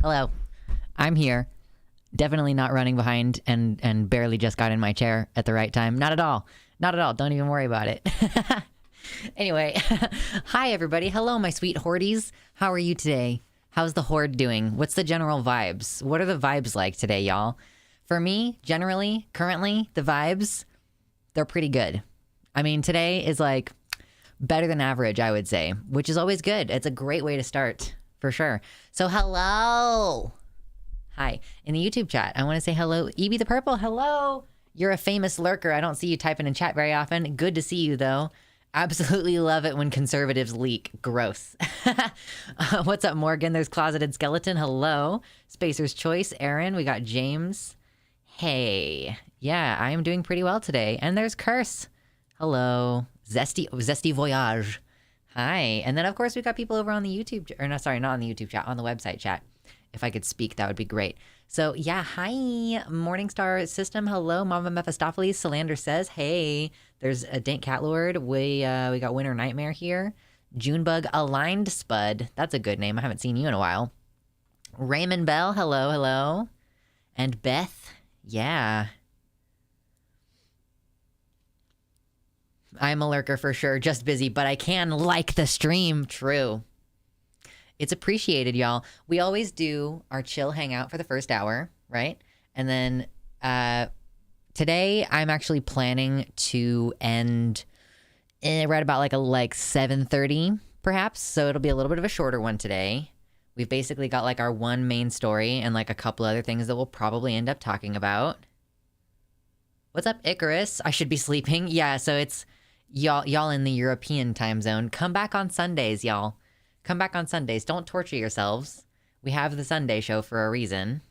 Hello. I'm here. Definitely not running behind and barely just got in my chair at the right time. Not at all. Not at all. Don't even worry about it. Anyway, hi everybody. Hello, my sweet hordes. How are you today? How's the horde doing? What's the general vibes? What are the vibes like today, y'all? For me, generally, currently, the vibes, they're pretty good. I mean, today is like better than average, I would say, which is always good. It's a great way to start, for sure. So hello. Hi. In the YouTube chat, I want to say hello. Evie the Purple, hello. You're a famous lurker. I don't see you typing in chat very often. Good to see you, though. Absolutely love it when conservatives leak. Gross. What's up, Morgan? There's Closeted Skeleton. Hello. Spacer's Choice. Aaron. We got James. Hey. Yeah, I am doing pretty well today. And there's Curse. Hello. Zesty Voyage. Hi. And then, of course, we got people over on the YouTube... Or, no, sorry, not on the YouTube chat. On the website chat. If I could speak, that would be great. So, yeah, hi, Morningstar System. Hello, Mama Mephistopheles. Solander says, hey. There's a Dank Cat Lord. We got Winter Nightmare here. Junebug Aligned Spud. That's a good name. I haven't seen you in a while. Raymond Bell. Hello, hello. And Beth. Yeah. I'm a lurker for sure. Just busy, but I can like the stream. True. It's appreciated, y'all. We always do our chill hangout for the first hour, right? And then today I'm actually planning to end right about like 7:30 perhaps. So it'll be a little bit of a shorter one today. We've basically got like our one main story and like a couple other things that we'll probably end up talking about. What's up, Icarus? I should be sleeping. Yeah, so it's y'all in the European time zone. Come back on Sundays, y'all. Come back on Sundays. Don't torture yourselves. We have the Sunday show for a reason.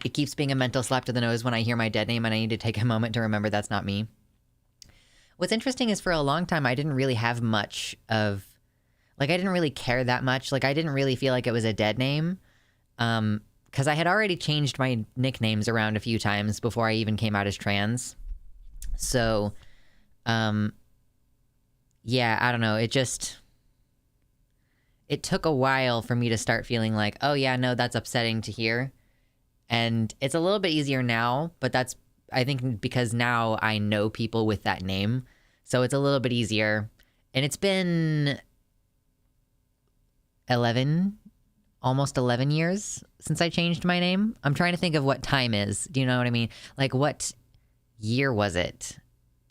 It keeps being a mental slap to the nose when I hear my dead name and I need to take a moment to remember that's not me. What's interesting is for a long time, I didn't really have much of... Like, I didn't really care that much. Like, I didn't really feel like it was a dead name. Because I had already changed my nicknames around a few times before I even came out as trans. So... yeah, I don't know. It took a while for me to start feeling like, oh yeah, no, that's upsetting to hear. And it's a little bit easier now, but that's, I think, because now I know people with that name. So it's a little bit easier. And it's been almost 11 years since I changed my name. I'm trying to think of what time is. Do you know what I mean? Like, what year was it?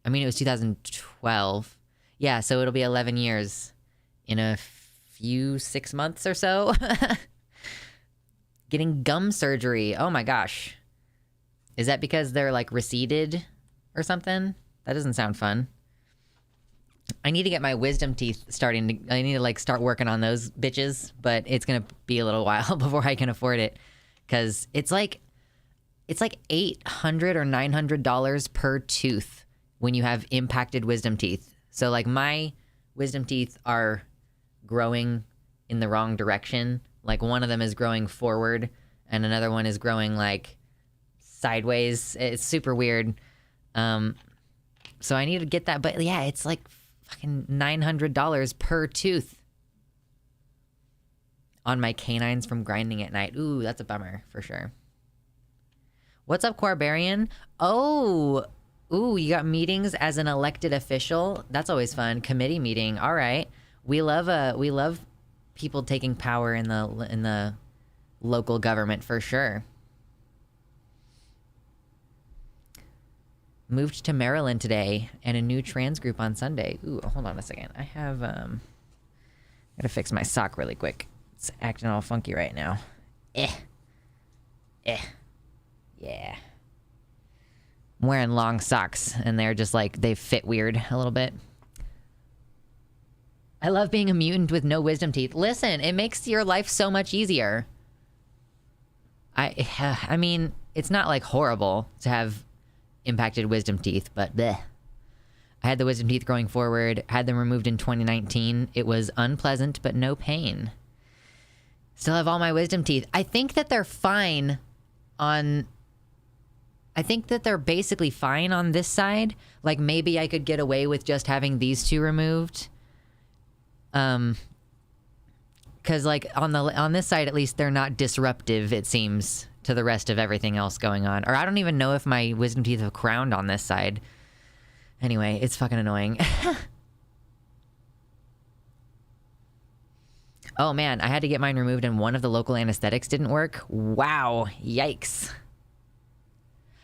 I mean, it was 2012. Yeah, so it'll be 11 years in a few 6 months or so. Getting gum surgery. Oh my gosh. Is that because they're like receded or something? That doesn't sound fun. I need to get my wisdom teeth I need to like start working on those bitches, but it's going to be a little while before I can afford it. Because it's like $800 or $900 per tooth when you have impacted wisdom teeth. So like my wisdom teeth are growing in the wrong direction. Like one of them is growing forward and another one is growing like sideways. It's super weird. So I need to get that. But yeah, it's like fucking $900 per tooth on my canines from grinding at night. Ooh, that's a bummer for sure. What's up, Quarbarian? Oh, ooh, you got meetings as an elected official. That's always fun. Committee meeting. All right. We love people taking power in the local government for sure. Moved to Maryland today and a new trans group on Sunday. Ooh, hold on a second. I have gotta fix my sock really quick. It's acting all funky right now. Yeah. I'm wearing long socks, and they're just like, they fit weird a little bit. I love being a mutant with no wisdom teeth. Listen, it makes your life so much easier. I mean, it's not like horrible to have impacted wisdom teeth, but bleh. I had the wisdom teeth growing forward, had them removed in 2019. It was unpleasant, but no pain. Still have all my wisdom teeth. I think that they're fine on... I think that they're basically fine on this side. Like, maybe I could get away with just having these two removed. Because like on this side at least, they're not disruptive, it seems, to the rest of everything else going on. Or I don't even know if my wisdom teeth have crowned on this side. Anyway, it's fucking annoying. Oh man, I had to get mine removed and one of the local anesthetics didn't work. Wow, yikes.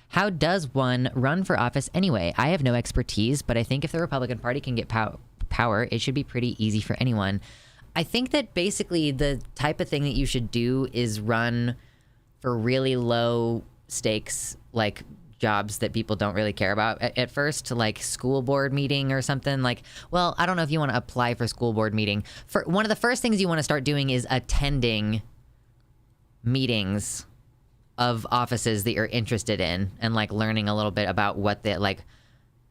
How does one run for office anyway? I have no expertise, but I think if the Republican Party can get power, it should be pretty easy for anyone. I think that basically the type of thing that you should do is run for really low stakes, like jobs that people don't really care about at first, like school board meeting or something. Like, well, I don't know if you want to apply for school board meeting. For one of the first things you want to start doing is attending meetings of offices that you're interested in and like learning a little bit about what the, like,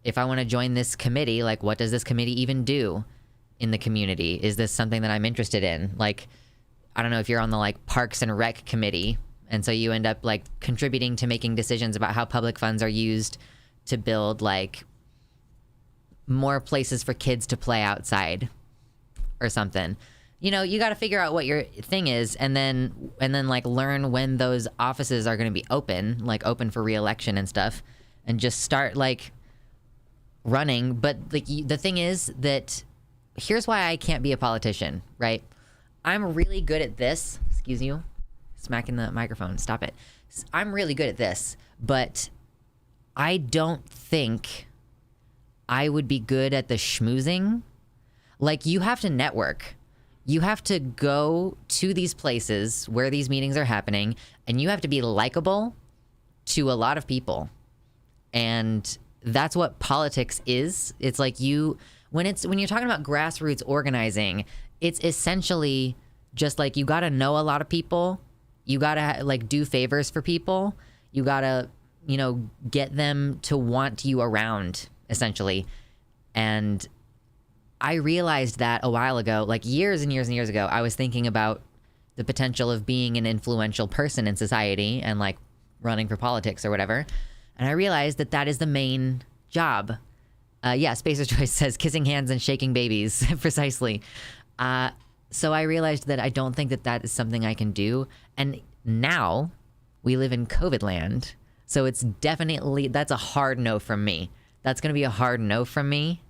if I want to join this committee, like what does this committee even do in the community? Is this something that I'm interested in? Like, I don't know if you're on the like Parks and Rec committee, and so you end up like contributing to making decisions about how public funds are used to build like more places for kids to play outside or something. You know, you got to figure out what your thing is and then like learn when those offices are going to be open, like open for re-election and stuff, and just start like running. But like the thing is that here's why I can't be a politician, right? I'm really good at this. Excuse you. Smacking the microphone. Stop it. I'm really good at this, but I don't think I would be good at the schmoozing. Like, you have to network. You have to go to these places where these meetings are happening, and you have to be likable to a lot of people. And that's what politics is. It's like when you're talking about grassroots organizing, it's essentially just like you got to know a lot of people. You got to like do favors for people. You got to, get them to want you around, essentially. And I realized that a while ago, like years and years and years ago, I was thinking about the potential of being an influential person in society and like running for politics or whatever. And I realized that is the main job. Yeah, Spacer Choice says kissing hands and shaking babies. Precisely. So I realized that I don't think that is something I can do. And now we live in COVID land. So it's that's a hard no from me. That's going to be a hard no from me.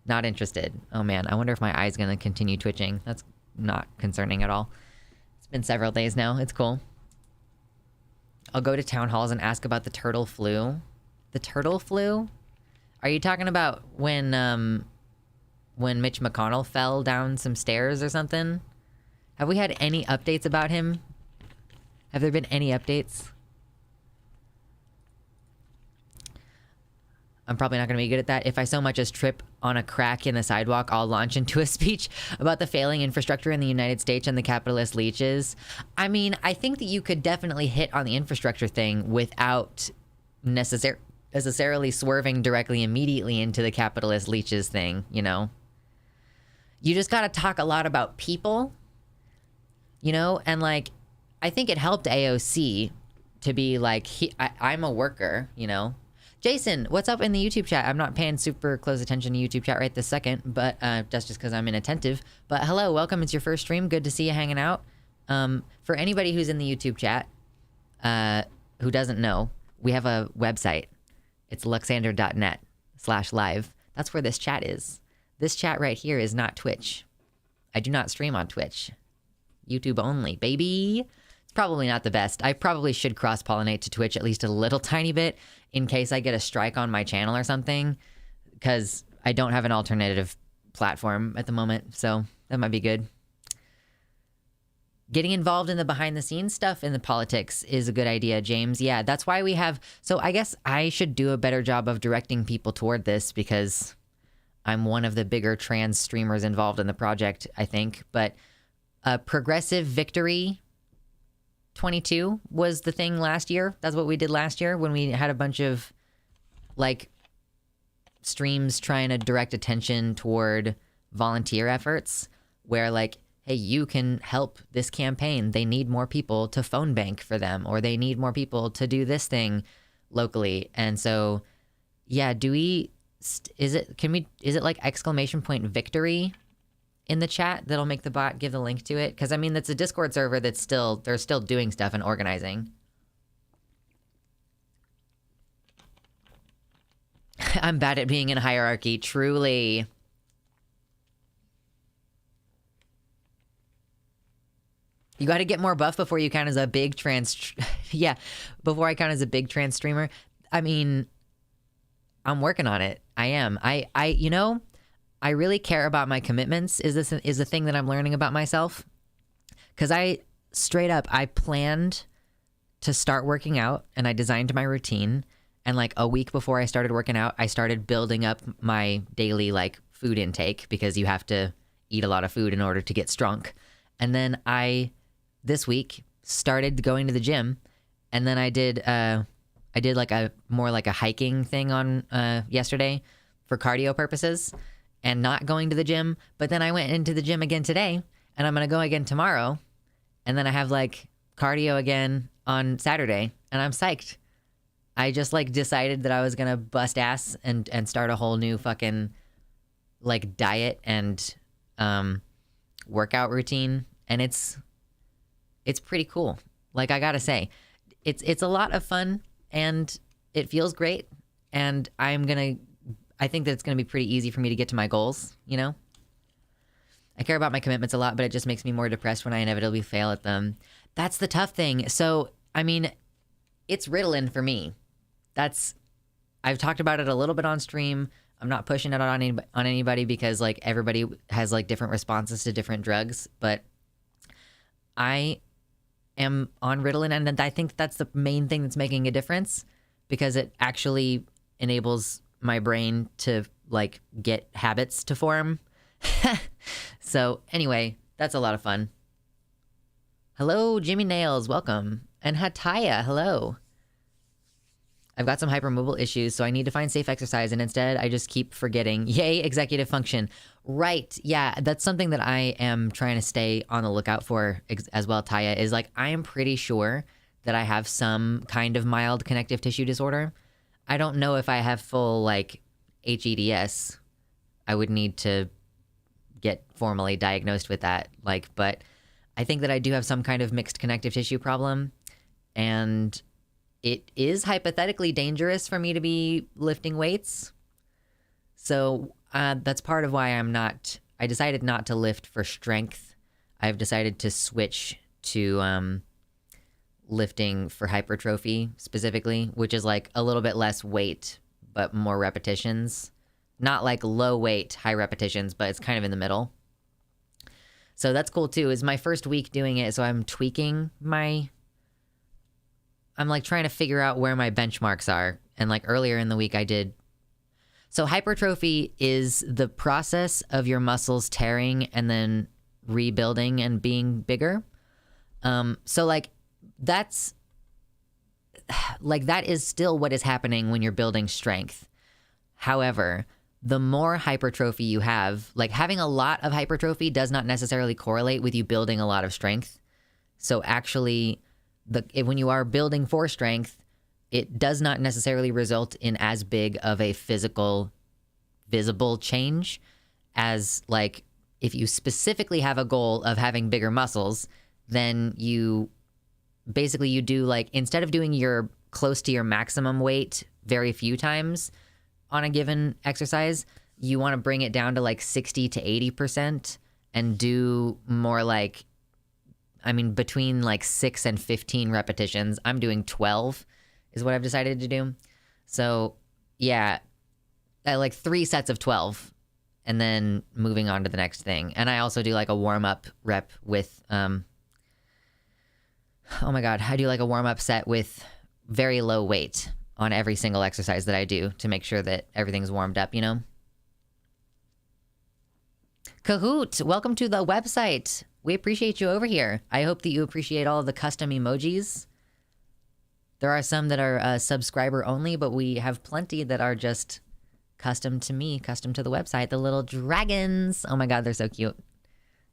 Not interested. Oh man, I wonder if my eye's going to continue twitching. That's not concerning at all. It's been several days now. It's cool. I'll go to town halls and ask about the turtle flu. The turtle flu? Are you talking about when Mitch McConnell fell down some stairs or something? Have we had any updates about him? Have there been any updates? I'm probably not going to be good at that. If I so much as trip on a crack in the sidewalk, I'll launch into a speech about the failing infrastructure in the United States and the capitalist leeches. I mean, I think that you could definitely hit on the infrastructure thing without necessarily swerving directly immediately into the capitalist leeches thing, You just got to talk a lot about people, and like, I think it helped AOC to be like, I'm a worker, Jason, what's up in the YouTube chat? I'm not paying super close attention to YouTube chat right this second, but that's just because I'm inattentive. But hello, welcome. It's your first stream. Good to see you hanging out. For anybody who's in the YouTube chat who doesn't know, we have a website. It's luxander.net/live. That's where this chat is. This chat right here is not Twitch. I do not stream on Twitch. YouTube only, baby. It's probably not the best. I probably should cross-pollinate to Twitch at least a little tiny bit in case I get a strike on my channel or something, because I don't have an alternative platform at the moment, so that might be good. Getting involved in the behind-the-scenes stuff in the politics is a good idea, James. Yeah, that's why we have... So I guess I should do a better job of directing people toward this, because I'm one of the bigger trans streamers involved in the project, I think. But Progressive Victory 22 was the thing last year. That's what we did last year when we had a bunch of like streams trying to direct attention toward volunteer efforts where like, hey, you can help this campaign. They need more people to phone bank for them, or they need more people to do this thing locally. And so, yeah, is it like !victory in the chat that'll make the bot give the link to it? Because I mean, that's a Discord server that's still, they're still doing stuff and organizing. I'm bad at being in hierarchy, truly. You got to get more buff before you count as a big trans... yeah, before I count as a big trans streamer. I mean, I'm working on it. I am. You know, I really care about my commitments is a thing that I'm learning about myself. Because I planned to start working out and I designed my routine. And like a week before I started working out, I started building up my daily like food intake because you have to eat a lot of food in order to get strong. And then this week started going to the gym, and then I did like a more like a hiking thing on yesterday for cardio purposes and not going to the gym. But then I went into the gym again today, and I'm gonna go again tomorrow, and then I have like cardio again on Saturday, and I'm psyched. I just like decided that I was gonna bust ass and start a whole new fucking like diet and workout routine, and it's pretty cool. Like, I gotta say, it's a lot of fun and it feels great, and I think that it's gonna be pretty easy for me to get to my goals, you know? I care about my commitments a lot, but it just makes me more depressed when I inevitably fail at them. That's the tough thing. So, I mean, it's Ritalin for me. I've talked about it a little bit on stream. I'm not pushing it on anybody because like everybody has like different responses to different drugs, but I am on Ritalin, and I think that's the main thing that's making a difference because it actually enables my brain to like get habits to form. So anyway, that's a lot of fun. Hello, Jimmy Nails, welcome. And Hataya, hello. I've got some hypermobile issues, so I need to find safe exercise, and instead I just keep forgetting. Yay, executive function. Right, yeah, that's something that I am trying to stay on the lookout for as well, Taya, is like I am pretty sure that I have some kind of mild connective tissue disorder. I don't know if I have full, like, HEDS. I would need to get formally diagnosed with that, like, but I think that I do have some kind of mixed connective tissue problem, and it is hypothetically dangerous for me to be lifting weights. So that's part of why I decided not to lift for strength. I've decided to switch to lifting for hypertrophy specifically, which is like a little bit less weight, but more repetitions. Not like low weight, high repetitions, but it's kind of in the middle. So that's cool too. It's my first week doing it, so I'm tweaking I'm like trying to figure out where my benchmarks are. And like earlier in the week so hypertrophy is the process of your muscles tearing and then rebuilding and being bigger. So like that is still what is happening when you're building strength. However, the more hypertrophy you have, like having a lot of hypertrophy does not necessarily correlate with you building a lot of strength. So actually, when you are building for strength, it does not necessarily result in as big of a physical, visible change as like if you specifically have a goal of having bigger muscles, then you do like, instead of doing your close to your maximum weight very few times on a given exercise, you want to bring it down to like 60 to 80% and do more like, I mean, between like 6 and 15 repetitions. I'm doing 12 is what I've decided to do. So yeah, like 3 sets of 12 and then moving on to the next thing. And I also do like a warm-up rep with, oh my God, I do like a warm-up set with very low weight on every single exercise that I do to make sure that everything's warmed up, you know? Kahoot, welcome to the website. We appreciate you over here. I hope that you appreciate all of the custom emojis. There are some that are subscriber only, but we have plenty that are just custom to me, custom to the website. The little dragons. Oh my God, they're so cute.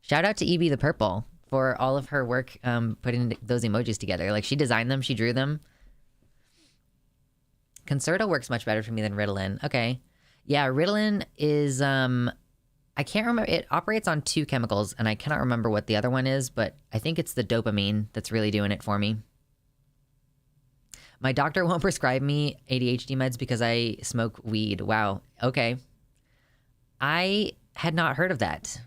Shout out to EB the Purple for all of her work putting those emojis together. Like she designed them, she drew them. Concerto works much better for me than Ritalin. Okay. Yeah, Ritalin is I can't remember. It operates on 2 chemicals, and I cannot remember what the other one is, but I think it's the dopamine that's really doing it for me. My doctor won't prescribe me ADHD meds because I smoke weed. Wow. Okay. I had not heard of that.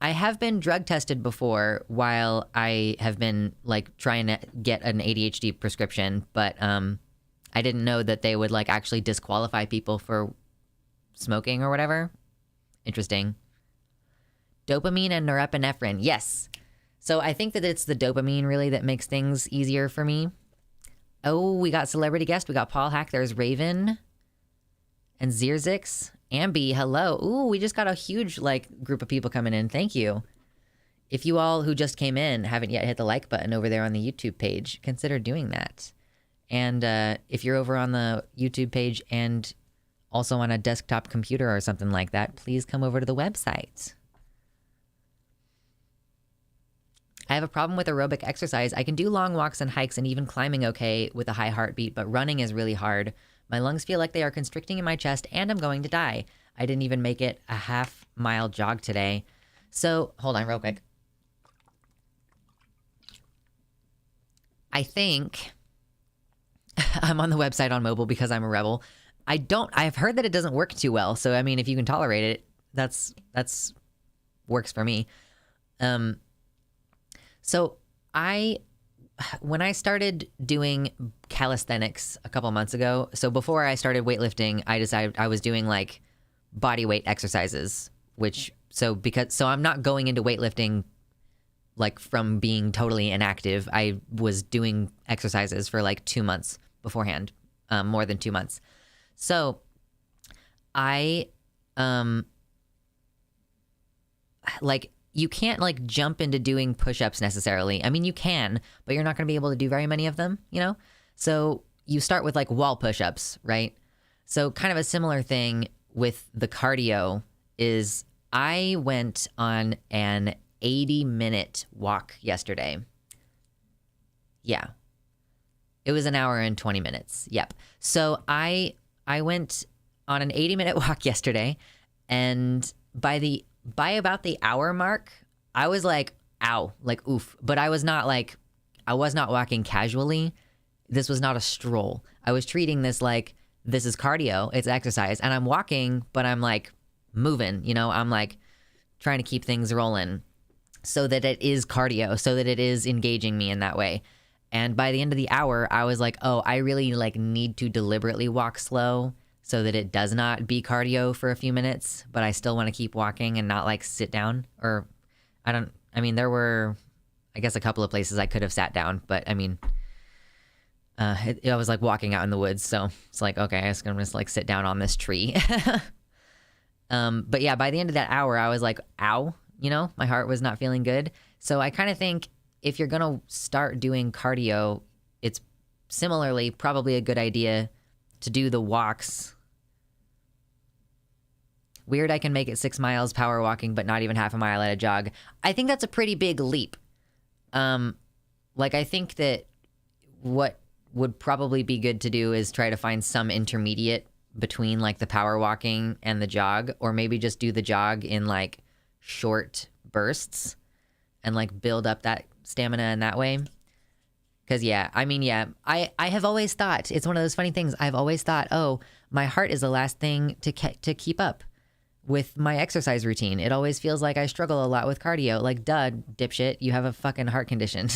I have been drug tested before while I have been like trying to get an ADHD prescription, but I didn't know that they would like actually disqualify people for smoking or whatever. Interesting. Dopamine and norepinephrine. Yes. So I think that it's the dopamine really that makes things easier for me. Oh, we got celebrity guest. We got Paul Hack. There's Raven and Zirzix. Ambi, hello. Ooh, we just got a huge like group of people coming in. Thank you. If you all who just came in haven't yet hit the like button over there on the YouTube page, consider doing that. And if you're over on the YouTube page and also on a desktop computer or something like that, please come over to the website. I have a problem with aerobic exercise. I can do long walks and hikes and even climbing okay with a high heartbeat, but running is really hard. My lungs feel like they are constricting in my chest and I'm going to die. I didn't even make it a half-mile jog today. So, hold on real quick. I think I'm on the website on mobile because I'm a rebel. I've heard that it doesn't work too well. So, I mean, if you can tolerate it, that's works for me. So when I started doing calisthenics a couple months ago, so before I started weightlifting, I decided I was doing like body weight exercises, so I'm not going into weightlifting like from being totally inactive. I was doing exercises for like 2 months beforehand, more than 2 months. So I, like, you can't like jump into doing push-ups necessarily. I mean, you can, but you're not going to be able to do very many of them, you know? So you start with like wall push-ups, right? So kind of a similar thing with the cardio is I went on an 80-minute walk yesterday. Yeah. It was an hour and 20 minutes. Yep. So I went on an 80-minute walk yesterday, and by about the hour mark, I was like, ow, like oof. But I was not walking casually. This was not a stroll. I was treating this like, this is cardio, it's exercise. And I'm walking, but I'm like moving, you know, I'm like trying to keep things rolling so that it is cardio, so that it is engaging me in that way. And by the end of the hour, I was like, oh, I really like need to deliberately walk slow so that it does not be cardio for a few minutes, but I still want to keep walking and not like sit down. Or there were, I guess, a couple of places I could have sat down, but I mean, I was like walking out in the woods. So it's like, okay, I'm just like sit down on this tree. But yeah, by the end of that hour, I was like, ow, you know, my heart was not feeling good. So I kind of think if you're going to start doing cardio, it's similarly probably a good idea to do the walks. Weird I can make it 6 miles power walking, but not even half a mile at a jog. I think that's a pretty big leap. Like, I think that what would probably be good to do is try to find some intermediate between, like, the power walking and the jog, or maybe just do the jog in, like, short bursts and, like, build up that stamina in that way. Because, yeah, I mean, yeah, I have always thought, it's one of those funny things, I've always thought, oh, my heart is the last thing to keep up with my exercise routine. It always feels like I struggle a lot with cardio. Like, duh, dipshit, you have a fucking heart condition.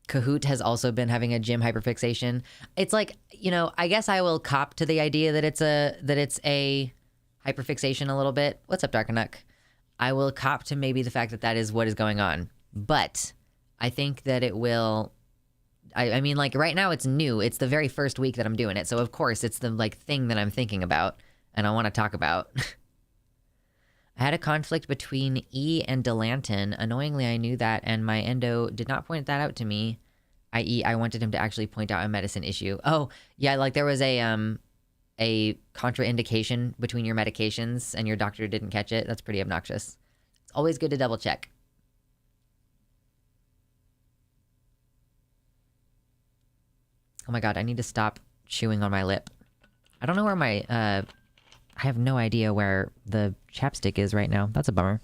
Kahoot has also been having a gym hyperfixation. It's like, you know, I guess I will cop to the idea that it's a hyperfixation a little bit. What's up, Darkanuk? I will cop to maybe the fact that that is what is going on. But I think that it will... I mean, like, right now it's new. It's the very first week that I'm doing it. So, of course, it's the, like, thing that I'm thinking about and I want to talk about. I had a conflict between E and Delanton. Annoyingly, I knew that, and my endo did not point that out to me, i.e. I wanted him to actually point out a medicine issue. Oh, yeah, like, there was a contraindication between your medications and your doctor didn't catch it. That's pretty obnoxious. It's always good to double check. Oh my god, I need to stop chewing on my lip. I don't know where my, I have no idea where the chapstick is right now. That's a bummer.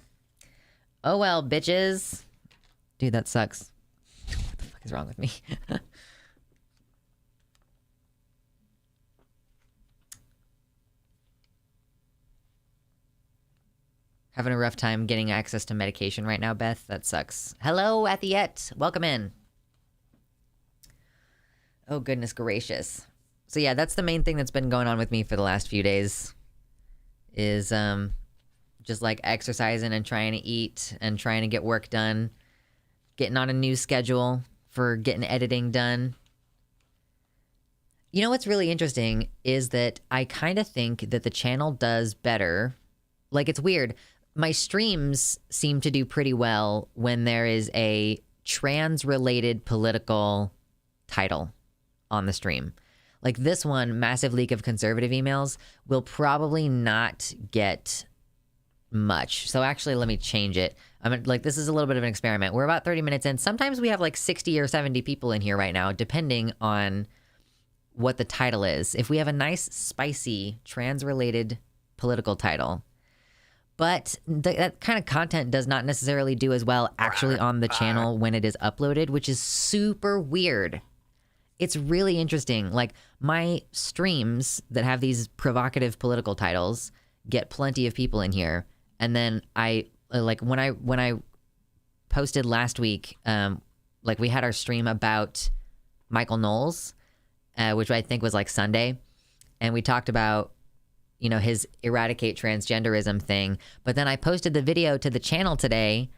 Oh well, bitches. Dude, that sucks. What the fuck is wrong with me? Having a rough time getting access to medication right now, Beth. That sucks. Hello, Athiette. Welcome in. Oh, goodness gracious. So yeah, that's the main thing that's been going on with me for the last few days. Is, just like exercising and trying to eat and trying to get work done. Getting on a new schedule for getting editing done. You know what's really interesting is that I kind of think that the channel does better. Like, it's weird. My streams seem to do pretty well when there is a trans-related political title on the stream. Like this one, Massive Leak of Conservative Emails, will probably not get much. So actually, let me change it. Like, this is a little bit of an experiment. We're about 30 minutes in. Sometimes we have like 60 or 70 people in here right now, depending on what the title is. If we have a nice, spicy, trans-related political title, but that kind of content does not necessarily do as well actually on the channel when it is uploaded, which is super weird. It's really interesting. Like, my streams that have these provocative political titles get plenty of people in here. And then I, like, when I posted last week, like, we had our stream about Michael Knowles, which I think was, like, Sunday. And we talked about, you know, his eradicate transgenderism thing. But then I posted the video to the channel today,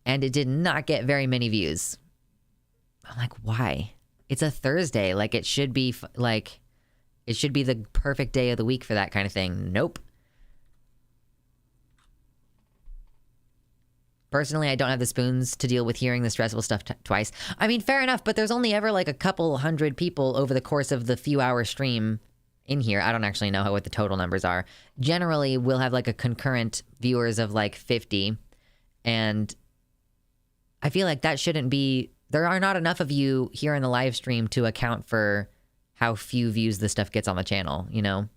and it did not get very many views. I'm like, why? It's a Thursday. Like, it should be, it should be the perfect day of the week for that kind of thing. Nope. Personally, I don't have the spoons to deal with hearing the stressful stuff twice. I mean, fair enough, but there's only ever like a couple hundred people over the course of the few hour stream in here. I don't actually know what the total numbers are. Generally, we'll have like a concurrent viewers of like 50. And I feel like that shouldn't be... There are not enough of you here in the live stream to account for how few views this stuff gets on the channel, you know?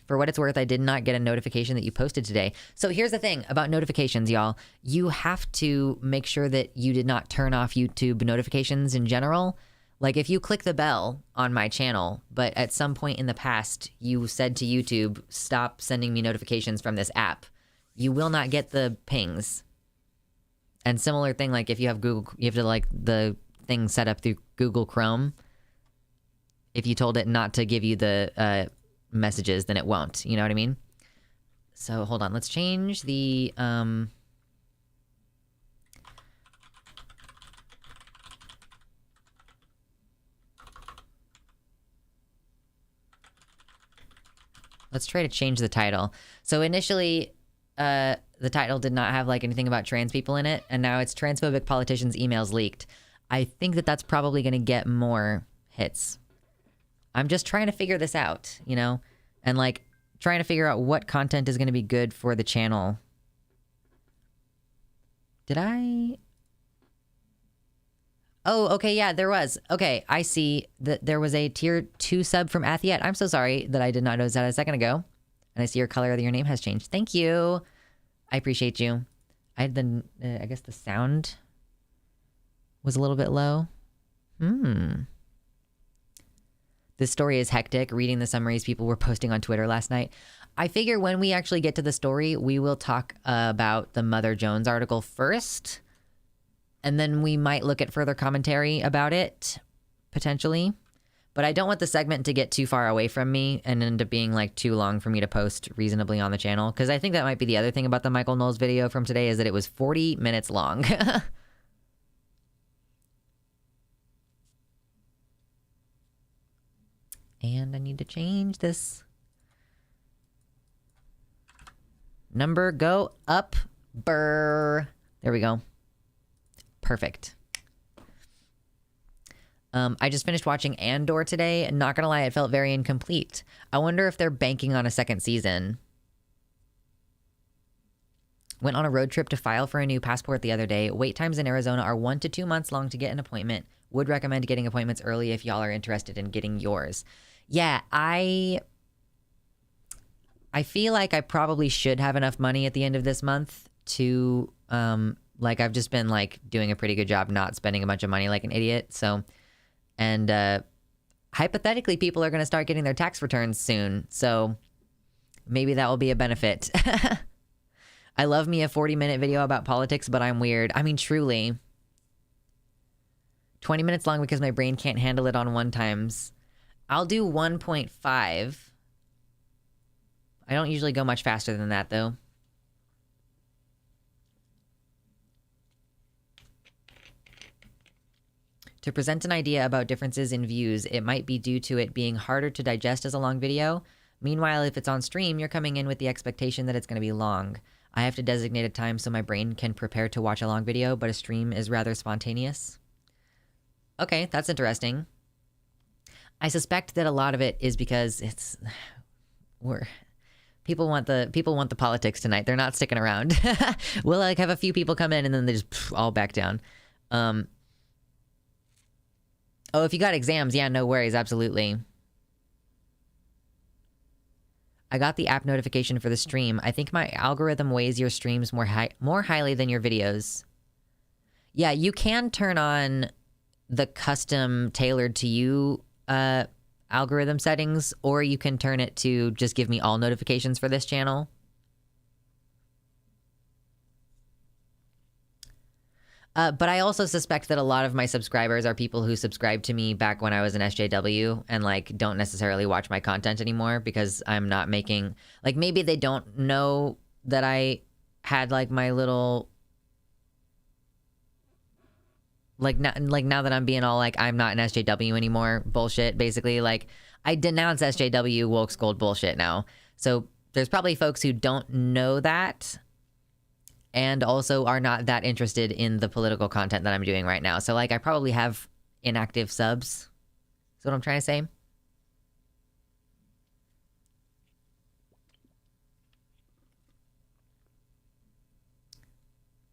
For what it's worth, I did not get a notification that you posted today. So here's the thing about notifications, y'all. You have to make sure that you did not turn off YouTube notifications in general. Like, if you click the bell on my channel, but at some point in the past, you said to YouTube, stop sending me notifications from this app, you will not get the pings. And similar thing, like if you have Google, you have to like the thing set up through Google Chrome. If you told it not to give you the messages, then it won't. You know what I mean? So hold on, let's change the let's try to change the title. So initially, the title did not have like anything about trans people in it, and now it's transphobic politicians' emails leaked. I think that that's probably going to get more hits. I'm just trying to figure this out, you know, and like trying to figure out what content is going to be good for the channel. Did I? Oh, okay, yeah, there was. Okay, I see that there was a tier 2 sub from Athiette. I'm so sorry that I did not notice that a second ago. And I see your color of your name has changed. Thank you. I appreciate you. I had the, I guess the sound was a little bit low. This story is hectic. Reading the summaries people were posting on Twitter last night. I figure when we actually get to the story, we will talk about the Mother Jones article first. And then we might look at further commentary about it, potentially. But I don't want the segment to get too far away from me and end up being like too long for me to post reasonably on the channel. Because I think that might be the other thing about the Michael Knowles video from today is that it was 40 minutes long. And I need to change this. Number go up. Burr. There we go. Perfect. I just finished watching Andor today, and not gonna lie, it felt very incomplete. I wonder if they're banking on a second season. Went on a road trip to file for a new passport the other day. Wait times in Arizona are 1 to 2 months long to get an appointment. Would recommend getting appointments early if y'all are interested in getting yours. Yeah, I feel like I probably should have enough money at the end of this month to, like, I've just been, like, doing a pretty good job not spending a bunch of money like an idiot. So, and hypothetically, people are going to start getting their tax returns soon. So maybe that will be a benefit. I love me a 40-minute video about politics, but I'm weird. I mean, truly. 20 minutes long because my brain can't handle it on one times. I'll do 1.5. I don't usually go much faster than that, though. To present an idea about differences in views, it might be due to it being harder to digest as a long video. Meanwhile, if it's on stream, you're coming in with the expectation that it's going to be long. I have to designate a time so my brain can prepare to watch a long video, but a stream is rather spontaneous. Okay, that's interesting. I suspect that a lot of it is because people want the politics tonight. They're not sticking around. We'll like have a few people come in and then they just all back down. Oh, if you got exams, yeah, no worries, absolutely. I got the app notification for the stream. I think my algorithm weighs your streams more highly than your videos. Yeah, you can turn on the custom tailored to you algorithm settings, or you can turn it to just give me all notifications for this channel. But I also suspect that a lot of my subscribers are people who subscribed to me back when I was an SJW and like don't necessarily watch my content anymore because I'm not making, like, maybe they don't know that I had like my little, like now that I'm being all like I'm not an SJW anymore bullshit, basically. Like, I denounce SJW woke scold bullshit now. So there's probably folks who don't know that and also are not that interested in the political content that I'm doing right now. So, like, I probably have inactive subs. That's what I'm trying to say.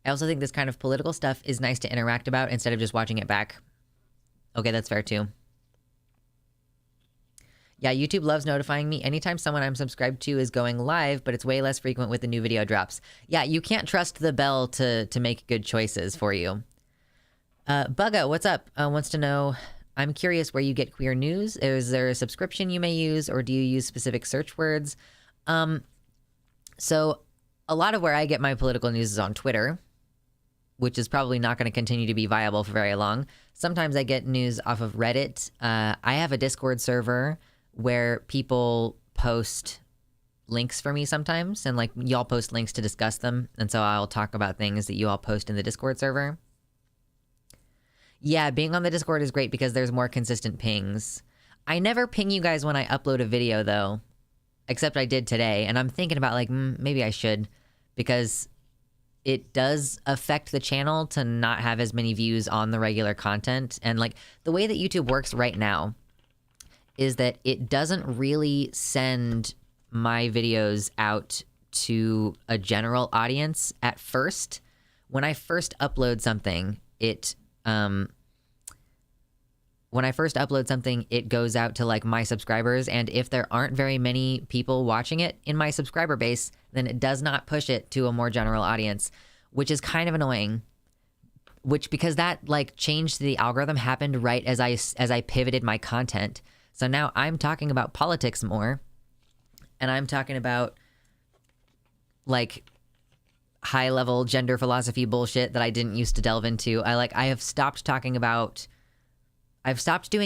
I also think this kind of political stuff is nice to interact about instead of just watching it back. Okay, that's fair too. Yeah, YouTube loves notifying me anytime someone I'm subscribed to is going live, but it's way less frequent with the new video drops. Yeah, you can't trust the bell to make good choices for you. Bugga, what's up? Wants to know, I'm curious where you get queer news. Is there a subscription you may use, or do you use specific search words? So a lot of where I get my political news is on Twitter, which is probably not going to continue to be viable for very long. Sometimes I get news off of Reddit. I have a Discord server where people post links for me sometimes, and like y'all post links to discuss them, and so I'll talk about things that you all post in the Discord server. Yeah, being on the Discord is great because there's more consistent pings. I never ping you guys when I upload a video though, except I did today, and I'm thinking about like maybe I should, because it does affect the channel to not have as many views on the regular content. And like the way that YouTube works right now is that it doesn't really send my videos out to a general audience at first. When I first upload something, it goes out to like my subscribers, and if there aren't very many people watching it in my subscriber base, then it does not push it to a more general audience, which is kind of annoying. Because that like change to the algorithm happened right as I pivoted my content. So now I'm talking about politics more, and I'm talking about like high level gender philosophy bullshit that I didn't used to delve into. I've stopped doing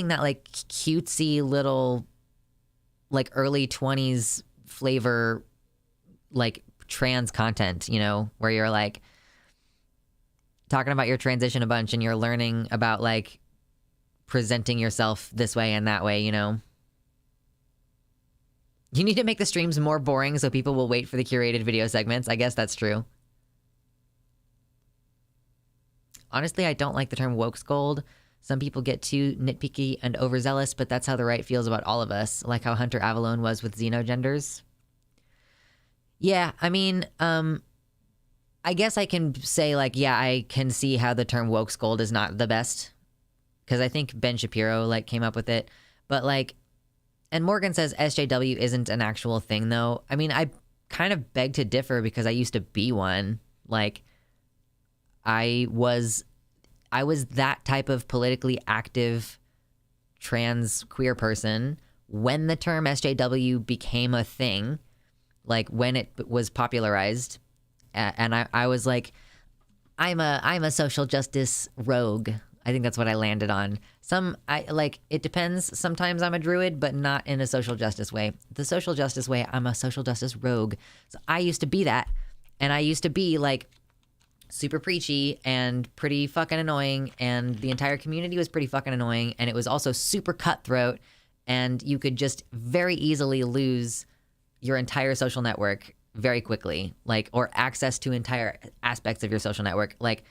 that like cutesy little like early 20s flavor like trans content, you know, where you're like talking about your transition a bunch and you're learning about like presenting yourself this way and that way, you know. You need to make the streams more boring so people will wait for the curated video segments. I guess that's true. Honestly, I don't like the term woke scold. Some people get too nitpicky and overzealous, but that's how the right feels about all of us, like how Hunter Avalone was with xenogenders. Yeah, I mean, I guess I can say, like, yeah, I can see how the term woke scold is not the best because I think Ben Shapiro like came up with it. But like, and Morgan says SJW isn't an actual thing though. I mean, I kind of beg to differ because I used to be one. Like, I was that type of politically active trans queer person when the term SJW became a thing, like when it was popularized. And I was like, I'm a social justice rogue. I think that's what I landed on. It depends. Sometimes I'm a druid, but not in a social justice way. The social justice way, I'm a social justice rogue. So I used to be that. And I used to be like super preachy and pretty fucking annoying. And the entire community was pretty fucking annoying. And it was also super cutthroat. And you could just very easily lose your entire social network very quickly, like, or access to entire aspects of your social network. Like,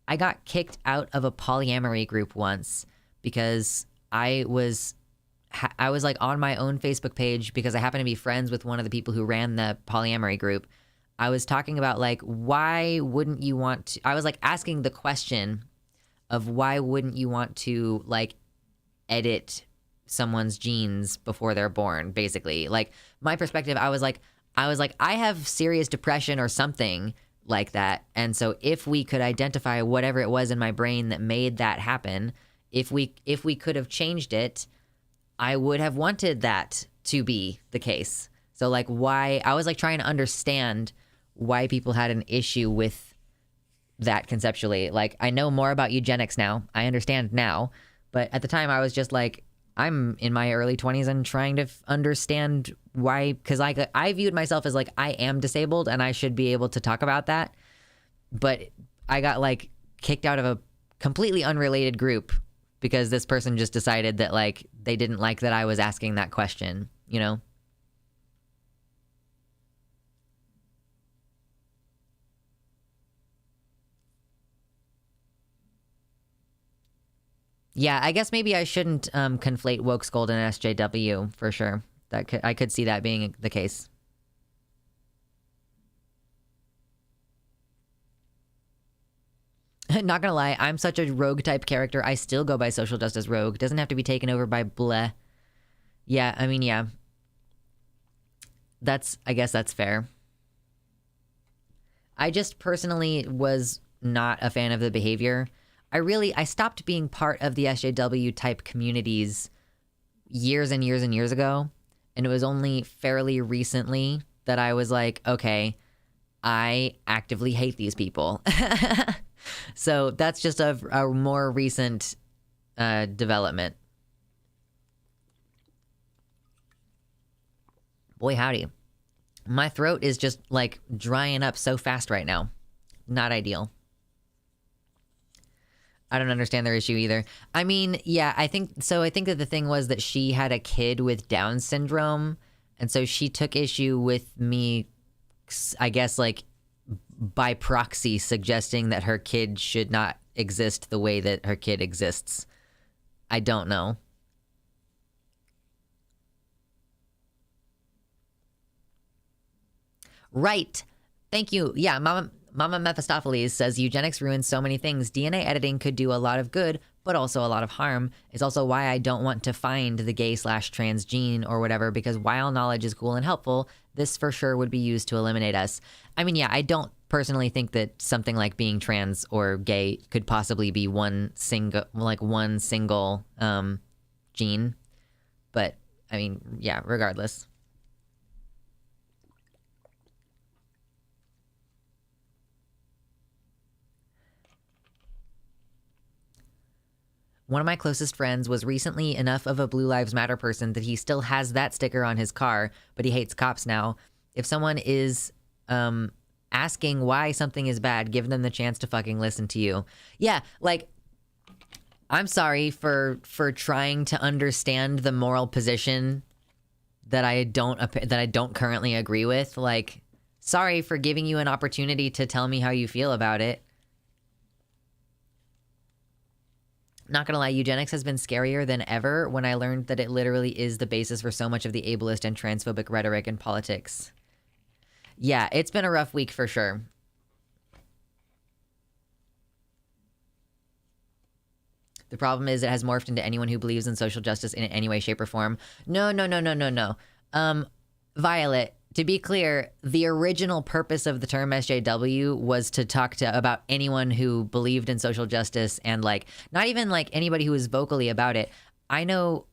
I got kicked out of a polyamory group once because I was like on my own Facebook page because I happened to be friends with one of the people who ran the polyamory group. I was talking about like, why wouldn't you want to, I was like asking the question of why wouldn't you want to like edit someone's genes before they're born, basically. Like, my perspective, I was like, I have serious depression or something like that. And so if we could identify whatever it was in my brain that made that happen, if we could have changed it, I would have wanted that to be the case. So like, why, I was like trying to understand why people had an issue with that conceptually. Like, I know more about eugenics now. I understand now. But at the time I was just like, I'm in my early 20s and trying to understand why, because I viewed myself as like, I am disabled and I should be able to talk about that. But I got like kicked out of a completely unrelated group because this person just decided that like they didn't like that I was asking that question, you know? Yeah, I guess maybe I shouldn't conflate woke scold and SJW for sure. I could see that being the case. Not gonna lie, I'm such a rogue type character. I still go by social justice rogue. Doesn't have to be taken over by bleh. Yeah, I mean, yeah. I guess that's fair. I just personally was not a fan of the behavior. I stopped being part of the SJW type communities years and years and years ago. And it was only fairly recently that I was like, okay, I actively hate these people. So that's just a more recent development. Boy, howdy. My throat is just like drying up so fast right now. Not ideal. I don't understand their issue either. I mean, yeah, I think that the thing was that she had a kid with Down syndrome. And so she took issue with me, I guess, like by proxy, suggesting that her kid should not exist the way that her kid exists. I don't know. Right. Thank you. Yeah, Mama Mephistopheles says eugenics ruins so many things. DNA editing could do a lot of good, but also a lot of harm. It's also why I don't want to find the gay/trans gene or whatever, because while knowledge is cool and helpful, this for sure would be used to eliminate us. I mean, yeah, I don't personally think that something like being trans or gay could possibly be one single gene. But I mean, yeah, regardless. One of my closest friends was recently enough of a Blue Lives Matter person that he still has that sticker on his car, but he hates cops now. If someone is asking why something is bad, give them the chance to fucking listen to you. Yeah, like, I'm sorry for trying to understand the moral position that I don't currently agree with. Like, sorry for giving you an opportunity to tell me how you feel about it. Not gonna lie, eugenics has been scarier than ever when I learned that it literally is the basis for so much of the ableist and transphobic rhetoric in politics. Yeah, it's been a rough week for sure. The problem is it has morphed into anyone who believes in social justice in any way, shape, or form. No. Violet, to be clear, the original purpose of the term SJW was to talk about anyone who believed in social justice, and like not even like anybody who was vocally about it. I know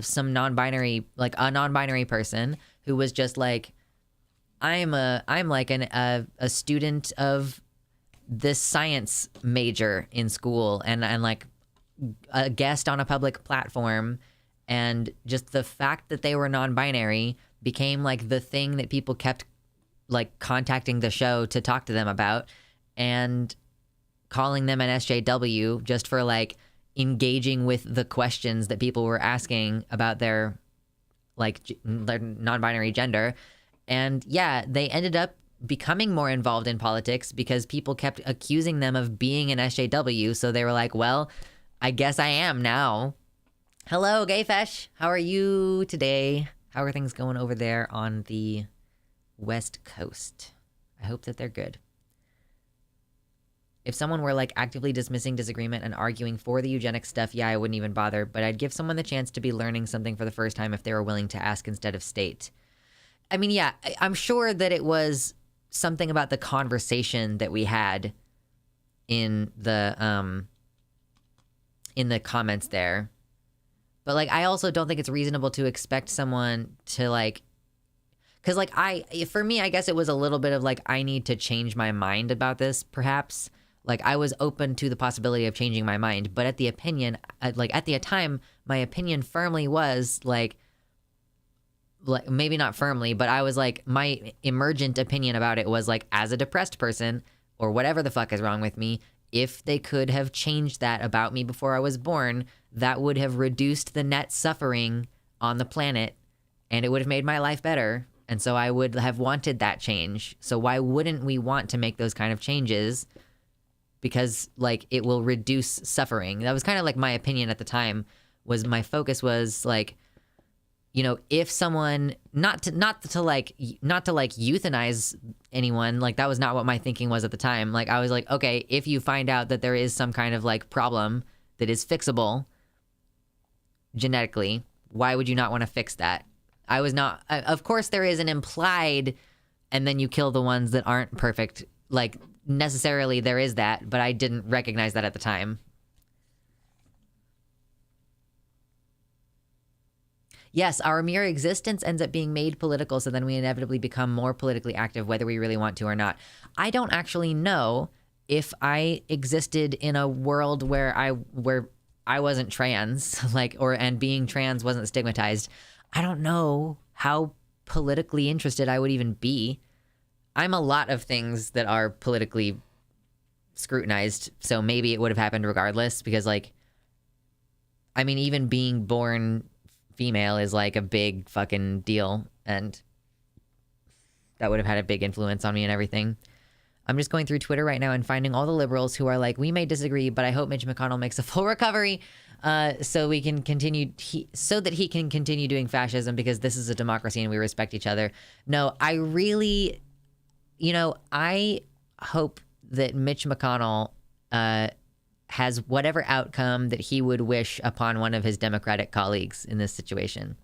some non-binary, like a non-binary person who was just like, I'm like a student of this science major in school, and like a guest on a public platform, and just the fact that they were non-binary became like the thing that people kept like contacting the show to talk to them about, and calling them an SJW just for like engaging with the questions that people were asking about their like their non-binary gender. And yeah, they ended up becoming more involved in politics because people kept accusing them of being an SJW. So they were like, well, I guess I am now. Hello, Gayfesh. How are you today? How are things going over there on the West Coast? I hope that they're good. If someone were like actively dismissing disagreement and arguing for the eugenics stuff, yeah, I wouldn't even bother. But I'd give someone the chance to be learning something for the first time if they were willing to ask instead of state. I mean, yeah, I'm sure that it was something about the conversation that we had in the comments there. But like, I also don't think it's reasonable to expect someone to like, because like for me, I guess it was a little bit of like, I need to change my mind about this, perhaps. Like, I was open to the possibility of changing my mind, but at the time, my opinion firmly was like maybe not firmly, but I was like, my emergent opinion about it was like, as a depressed person or whatever the fuck is wrong with me, if they could have changed that about me before I was born, that would have reduced the net suffering on the planet, and it would have made my life better. And so I would have wanted that change. So why wouldn't we want to make those kind of changes? Because like, it will reduce suffering. That was kind of like my opinion at the time. Was my focus was like, you know, if someone not to euthanize anyone, like that was not what my thinking was at the time. Like, I was like, okay, if you find out that there is some kind of like problem that is fixable genetically, why would you not want to fix that? I was not, of course there is an implied, and then you kill the ones that aren't perfect. Like, necessarily there is that, but I didn't recognize that at the time. Yes, our mere existence ends up being made political, so then we inevitably become more politically active, whether we really want to or not. I don't actually know if I existed in a world where I wasn't trans, and being trans wasn't stigmatized. I don't know how politically interested I would even be. I'm a lot of things that are politically scrutinized, so maybe it would have happened regardless, because like, I mean, even being born female is like a big fucking deal, and that would have had a big influence on me and everything. I'm just going through Twitter right now and finding all the liberals who are like, we may disagree, but I hope Mitch McConnell makes a full recovery so we can continue, so that he can continue doing fascism, because this is a democracy and we respect each other. No, I really, I hope that Mitch McConnell has whatever outcome that he would wish upon one of his Democratic colleagues in this situation.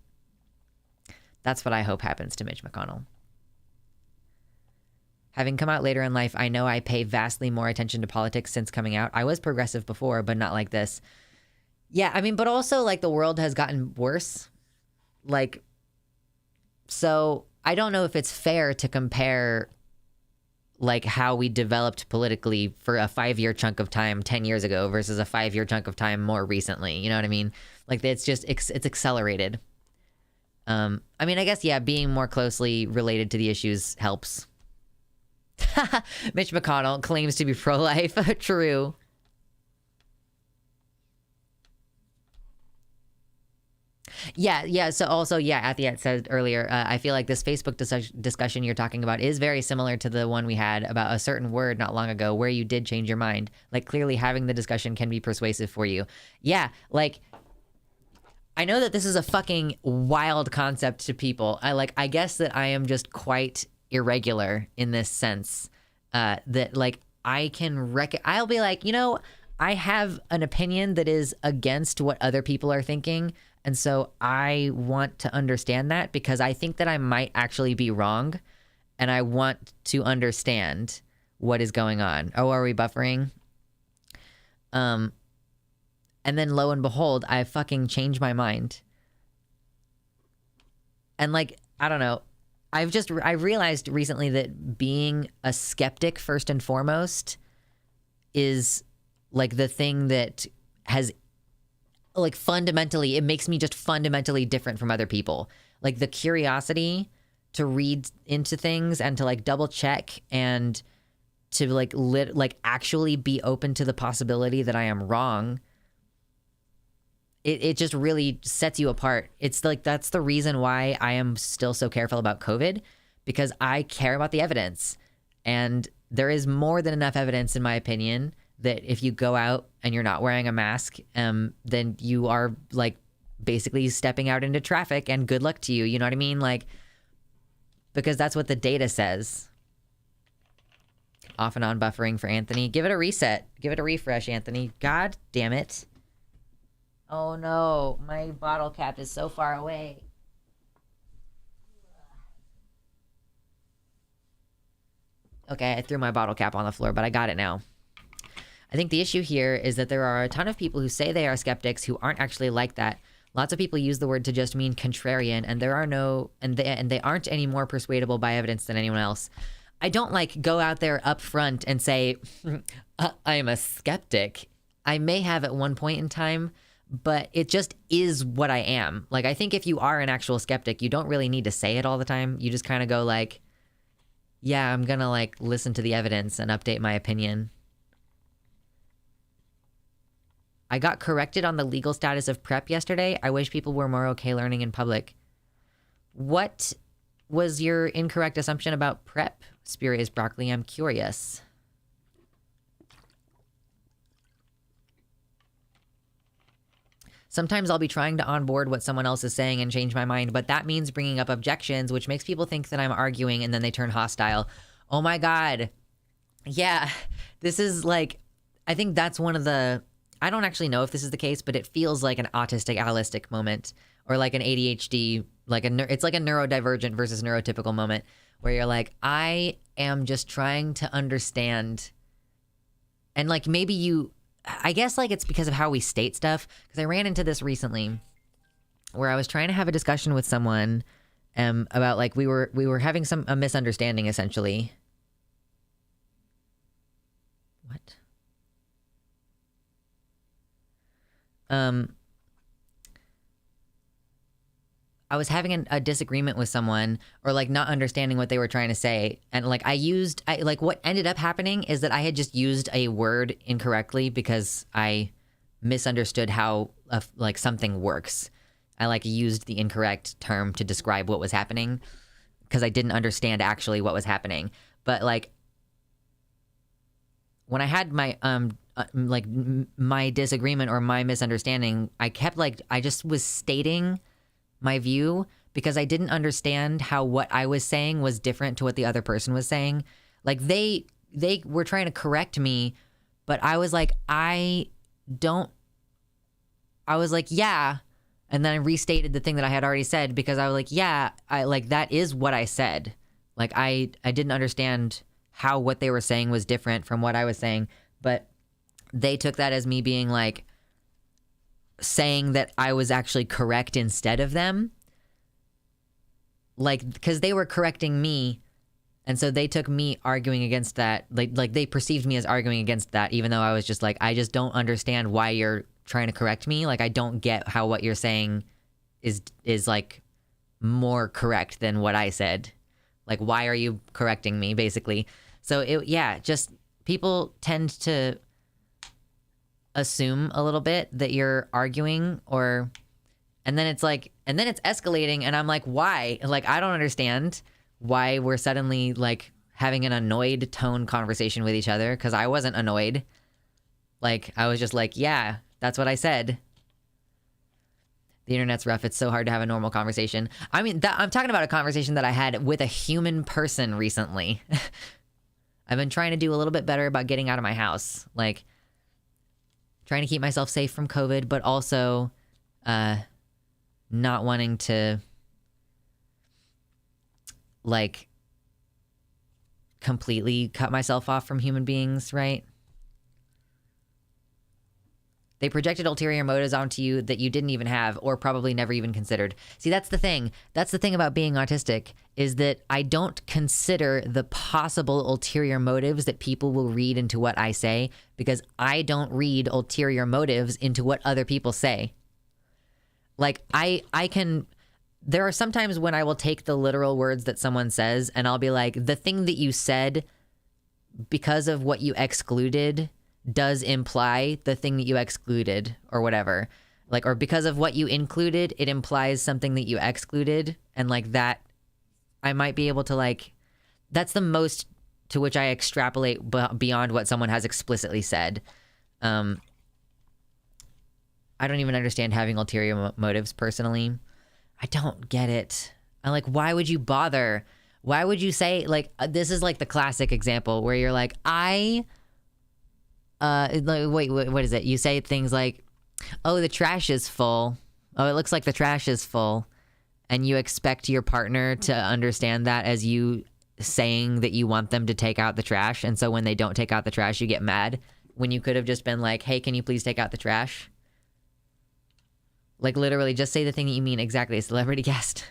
That's what I hope happens to Mitch McConnell. Having come out later in life, I know I pay vastly more attention to politics since coming out. I was progressive before, but not like this. Yeah, I mean, but also like the world has gotten worse. Like, so I don't know if it's fair to compare like how we developed politically for a 5-year chunk of time 10 years ago versus a 5-year chunk of time more recently. You know what I mean? Like, it's just, it's accelerated. I mean, I guess, yeah, being more closely related to the issues helps. Mitch McConnell claims to be pro-life. True. Yeah. So also, yeah, Athiat said earlier, I feel like this Facebook discussion you're talking about is very similar to the one we had about a certain word not long ago where you did change your mind. Like, clearly having the discussion can be persuasive for you. Yeah, like, I know that this is a fucking wild concept to people. I guess that I am just quite irregular in this sense, that like I can I'll be like, I have an opinion that is against what other people are thinking. And so I want to understand that because I think that I might actually be wrong. And I want to understand what is going on. Oh, are we buffering? And then lo and behold, I fucking changed my mind. And like, I don't know. I realized recently that being a skeptic first and foremost is like the thing that has like fundamentally, it makes me just fundamentally different from other people. Like the curiosity to read into things and to like double check and to like actually be open to the possibility that I am wrong. It just really sets you apart. It's like, that's the reason why I am still so careful about COVID, because I care about the evidence. And there is more than enough evidence, in my opinion, that if you go out and you're not wearing a mask, then you are like basically stepping out into traffic, and good luck to you. You know what I mean? Like, because that's what the data says. Off and on buffering for Anthony. Give it a reset. Give it a refresh, Anthony. God damn it. Oh no, my bottle cap is so far away. Okay, I threw my bottle cap on the floor, but I got it now. I think the issue here is that there are a ton of people who say they are skeptics who aren't actually like that. Lots of people use the word to just mean contrarian, and there are no, and they aren't any more persuadable by evidence than anyone else. I don't like go out there up front and say, I am a skeptic. I may have at one point in time, but it just is what I am. Like, I think if you are an actual skeptic, you don't really need to say it all the time. You just kind of go like, yeah, I'm gonna like listen to the evidence and update my opinion. I got corrected on the legal status of PrEP yesterday. I wish people were more okay learning in public. What was your incorrect assumption about PrEP? Spurious Broccoli, I'm curious. Sometimes I'll be trying to onboard what someone else is saying and change my mind, but that means bringing up objections, which makes people think that I'm arguing, and then they turn hostile. Oh my God. Yeah, this is like, I think that's one of the, I don't actually know if this is the case, but it feels like an autistic, allistic moment, or like an ADHD, like it's like a neurodivergent versus neurotypical moment, where you're like, I am just trying to understand. And like, maybe you, I guess like it's because of how we state stuff, because I ran into this recently where I was trying to have a discussion with someone about like we were having a misunderstanding essentially. What? I was having a disagreement with someone, or like not understanding what they were trying to say. And like like what ended up happening is that I had just used a word incorrectly because I misunderstood how like something works. I like used the incorrect term to describe what was happening because I didn't understand actually what was happening. But like when I had my my disagreement or my misunderstanding, I kept like, I just was stating my view because I didn't understand how what I was saying was different to what the other person was saying. Like they were trying to correct me, but I was like, I was like, yeah. And then I restated the thing that I had already said because I was like, yeah, I like, that is what I said. Like I didn't understand how what they were saying was different from what I was saying, but they took that as me being like, saying that I was actually correct instead of them. Like, because they were correcting me, and so they took me arguing against that. Like they perceived me as arguing against that, even though I was just like, I just don't understand why you're trying to correct me. Like, I don't get how what you're saying is like more correct than what I said. Like, why are you correcting me, basically? So just people tend to assume a little bit that you're arguing, and then it's escalating, and I'm like, why? Like, I don't understand why we're suddenly like having an annoyed tone conversation with each other, because I wasn't annoyed. Like, I was just like, yeah, that's what I said. The internet's rough. It's so hard to have a normal conversation. I mean, I'm talking about a conversation that I had with a human person recently. I've been trying to do a little bit better about getting out of my house. Like, trying to keep myself safe from COVID, but also not wanting to like completely cut myself off from human beings, right? They projected ulterior motives onto you that you didn't even have or probably never even considered. See, that's the thing. That's the thing about being autistic, is that I don't consider the possible ulterior motives that people will read into what I say, because I don't read ulterior motives into what other people say. Like, I can... There are some times when I will take the literal words that someone says and I'll be like, the thing that you said, because of what you excluded, does imply the thing that you excluded, or whatever. Like, or because of what you included, it implies something that you excluded. And like that, I might be able to like, that's the most to which I extrapolate beyond what someone has explicitly said. I don't even understand having ulterior motives personally. I don't get it. I'm like, why would you bother? Why would you say, like, this is like the classic example where you're like, wait, what is it? You say things like, oh, the trash is full. Oh, it looks like the trash is full. And you expect your partner to understand that as you saying that you want them to take out the trash. And so when they don't take out the trash, you get mad, when you could have just been like, hey, can you please take out the trash? Like, literally, just say the thing that you mean exactly. A celebrity guest.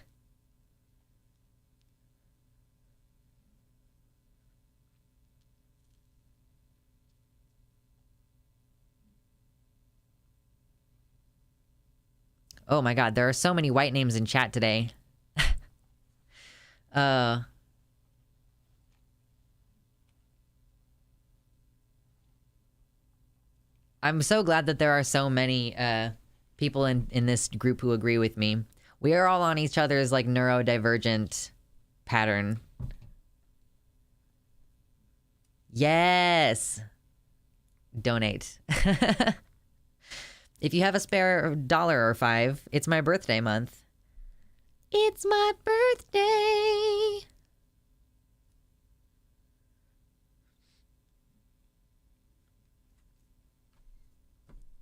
Oh my god, there are so many white names in chat today. I'm so glad that there are so many people in this group who agree with me. We are all on each other's like neurodivergent pattern. Yes. Donate. If you have a spare $1 or $5, it's my birthday month. It's my birthday.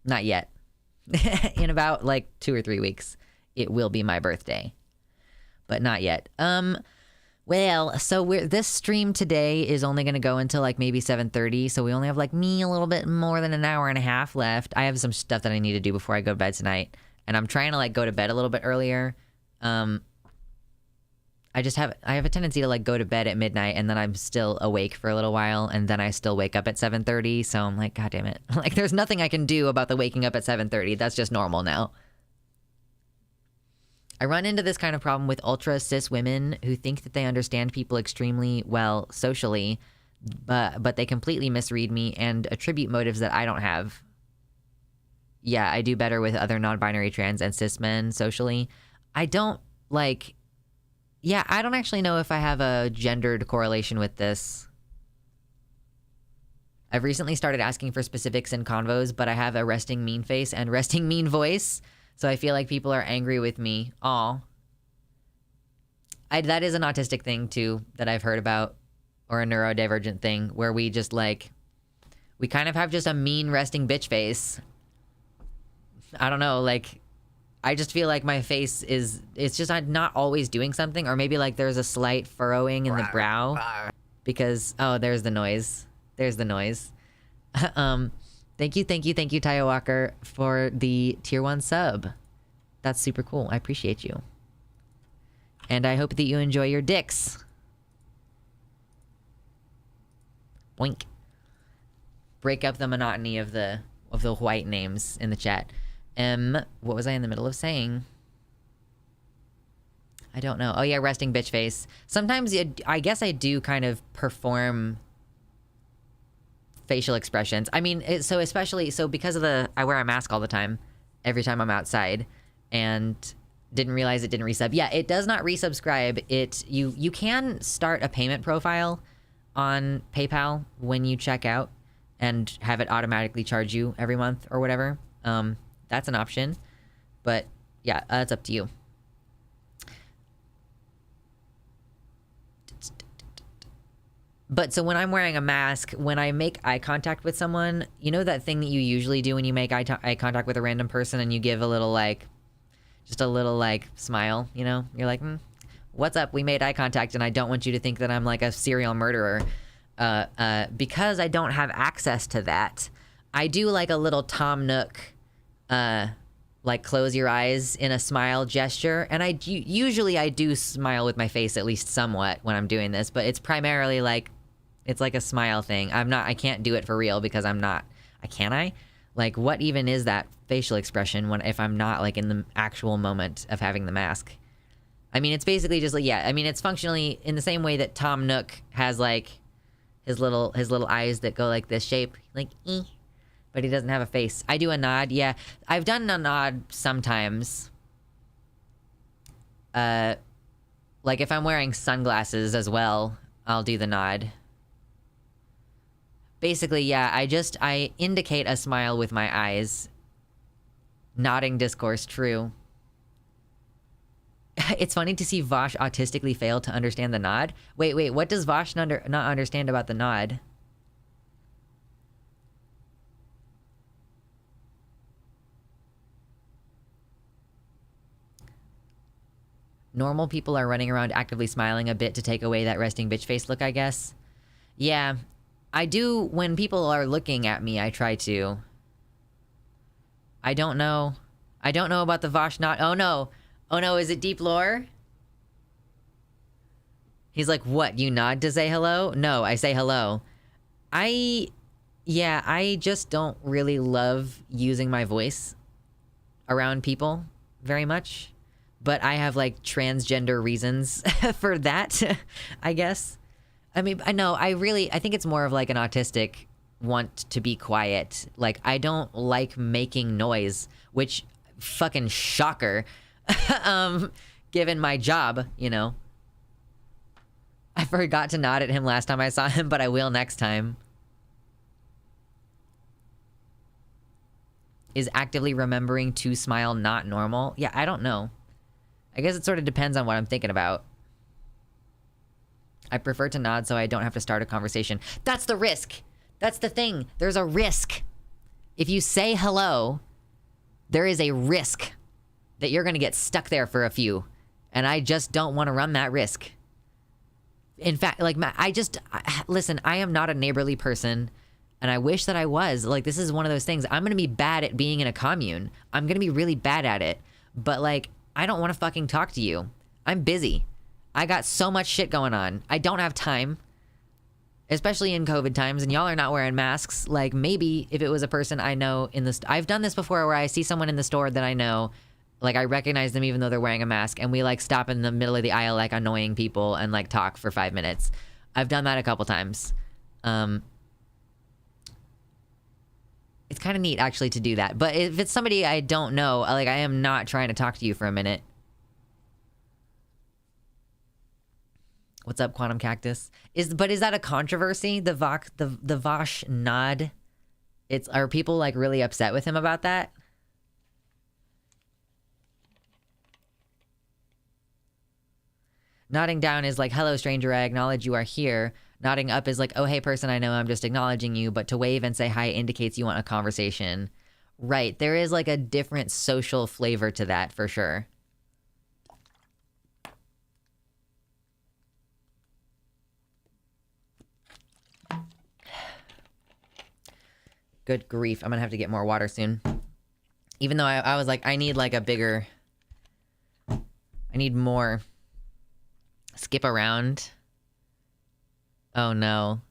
Not yet. In about like 2 or 3 weeks, it will be my birthday. But not yet. Well, so this stream today is only going to go until like maybe 7:30, so we only have like a little bit more than an hour and a half left. I have some stuff that I need to do before I go to bed tonight, and I'm trying to like go to bed a little bit earlier. I have a tendency to like go to bed at midnight and then I'm still awake for a little while, and then I still wake up at 7:30, so I'm like, god damn it. Like, there's nothing I can do about the waking up at 7:30. That's just normal now. I run into this kind of problem with ultra cis women who think that they understand people extremely well socially, but they completely misread me and attribute motives that I don't have. Yeah, I do better with other non-binary trans and cis men socially. I don't actually know if I have a gendered correlation with this. I've recently started asking for specifics in convos, but I have a resting mean face and resting mean voice. So I feel like people are angry with me. Aw. That is an autistic thing, too, that I've heard about. Or a neurodivergent thing, where we just, like... We kind of have just a mean resting bitch face. I don't know, like... I just feel like my face is... It's just I'm not always doing something. Or maybe, like, there's a slight furrowing in the brow. Because... Oh, there's the noise. There's the noise. Thank you, Taya Walker, for the tier 1 sub. That's super cool. I appreciate you. And I hope that you enjoy your dicks. Boink. Break up the monotony of the white names in the chat. What was I in the middle of saying? I don't know. Oh yeah, resting bitch face. Sometimes I guess I do kind of perform facial expressions. I mean, so because of I wear a mask all the time, every time I'm outside, and didn't realize it didn't resub. Yeah, it does not resubscribe. You can start a payment profile on PayPal when you check out and have it automatically charge you every month or whatever. That's an option, but yeah, it's up to you. But so when I'm wearing a mask, when I make eye contact with someone, you know that thing that you usually do when you make eye contact with a random person and you give a little like, just a little like smile, you know? You're like, what's up? We made eye contact and I don't want you to think that I'm like a serial murderer. Because I don't have access to that, I do like a little Tom Nook, like close your eyes in a smile gesture. And usually I do smile with my face at least somewhat when I'm doing this, but it's primarily like, it's like a smile thing. I can't do it for real because I'm not, can I? Like, what even is that facial expression if I'm not like in the actual moment of having the mask? I mean, it's basically just like, yeah, I mean, it's functionally in the same way that Tom Nook has like his little eyes that go like this shape, like, but he doesn't have a face. I do a nod, yeah. I've done a nod sometimes. Like if I'm wearing sunglasses as well, I'll do the nod. Basically, yeah, I indicate a smile with my eyes. Nodding discourse, true. It's funny to see Vosh autistically fail to understand the nod. Wait, what does Vosh not understand about the nod? Normal people are running around actively smiling a bit to take away that resting bitch face look, I guess. Yeah. I do, when people are looking at me, I try to. I don't know about the Vosh nod. Oh no, is it deep lore? He's like, what, you nod to say hello? No, I say hello. I just don't really love using my voice around people very much. But I have, like, transgender reasons for that, I guess. I mean, I think it's more of, like, an autistic want to be quiet. Like, I don't like making noise, which, fucking shocker, given my job, you know. I forgot to nod at him last time I saw him, but I will next time. Is actively remembering to smile not normal? Yeah, I don't know. I guess it sort of depends on what I'm thinking about. I prefer to nod so I don't have to start a conversation. That's the risk. That's the thing. There's a risk. If you say hello, there is a risk that you're going to get stuck there for a few. And I just don't want to run that risk. In fact, like, listen, I am not a neighborly person. And I wish that I was. Like, this is one of those things. I'm going to be bad at being in a commune. I'm going to be really bad at it. But, like, I don't want to fucking talk to you. I'm busy. I got so much shit going on. I don't have time. Especially in COVID times, and y'all are not wearing masks. Like, maybe if it was a person I know in the... I've done this before where I see someone in the store that I know. Like, I recognize them even though they're wearing a mask. And we, like, stop in the middle of the aisle like annoying people and, like, talk for 5 minutes. I've done that a couple times. It's kind of neat, actually, to do that. But if it's somebody I don't know, like, I am not trying to talk to you for a minute. What's up, Quantum Cactus? But is that a controversy? The Vosh nod? Are people, like, really upset with him about that? Nodding down is like, hello, stranger, I acknowledge you are here. Nodding up is like, oh, hey, person I know, I'm just acknowledging you. But to wave and say hi indicates you want a conversation. Right. There is, like, a different social flavor to that, for sure. Good grief. I'm gonna have to get more water soon. Even though I was like, I need, like, a bigger... I need more. Skip around. Oh no.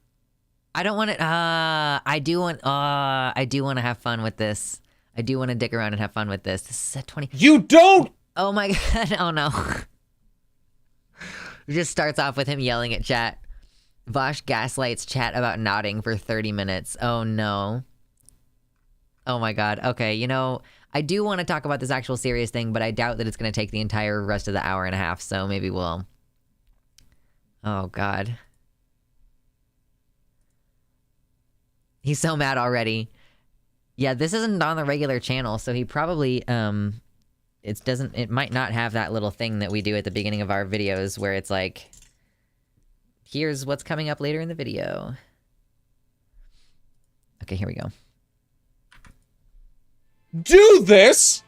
I don't want to, I do want to have fun with this. I do want to dick around and have fun with this. This is at 20. You don't! Oh my god, oh no. It just starts off with him yelling at chat. Vosh gaslights chat about nodding for 30 minutes. Oh no. Oh my god. Okay, you know, I do want to talk about this actual serious thing, but I doubt that it's going to take the entire rest of the hour and a half, so maybe we'll... Oh god. He's so mad already. Yeah, this isn't on the regular channel, so he probably, it might not have that little thing that we do at the beginning of our videos where it's like, Here's what's coming up later in the video. Okay, here we go. Do this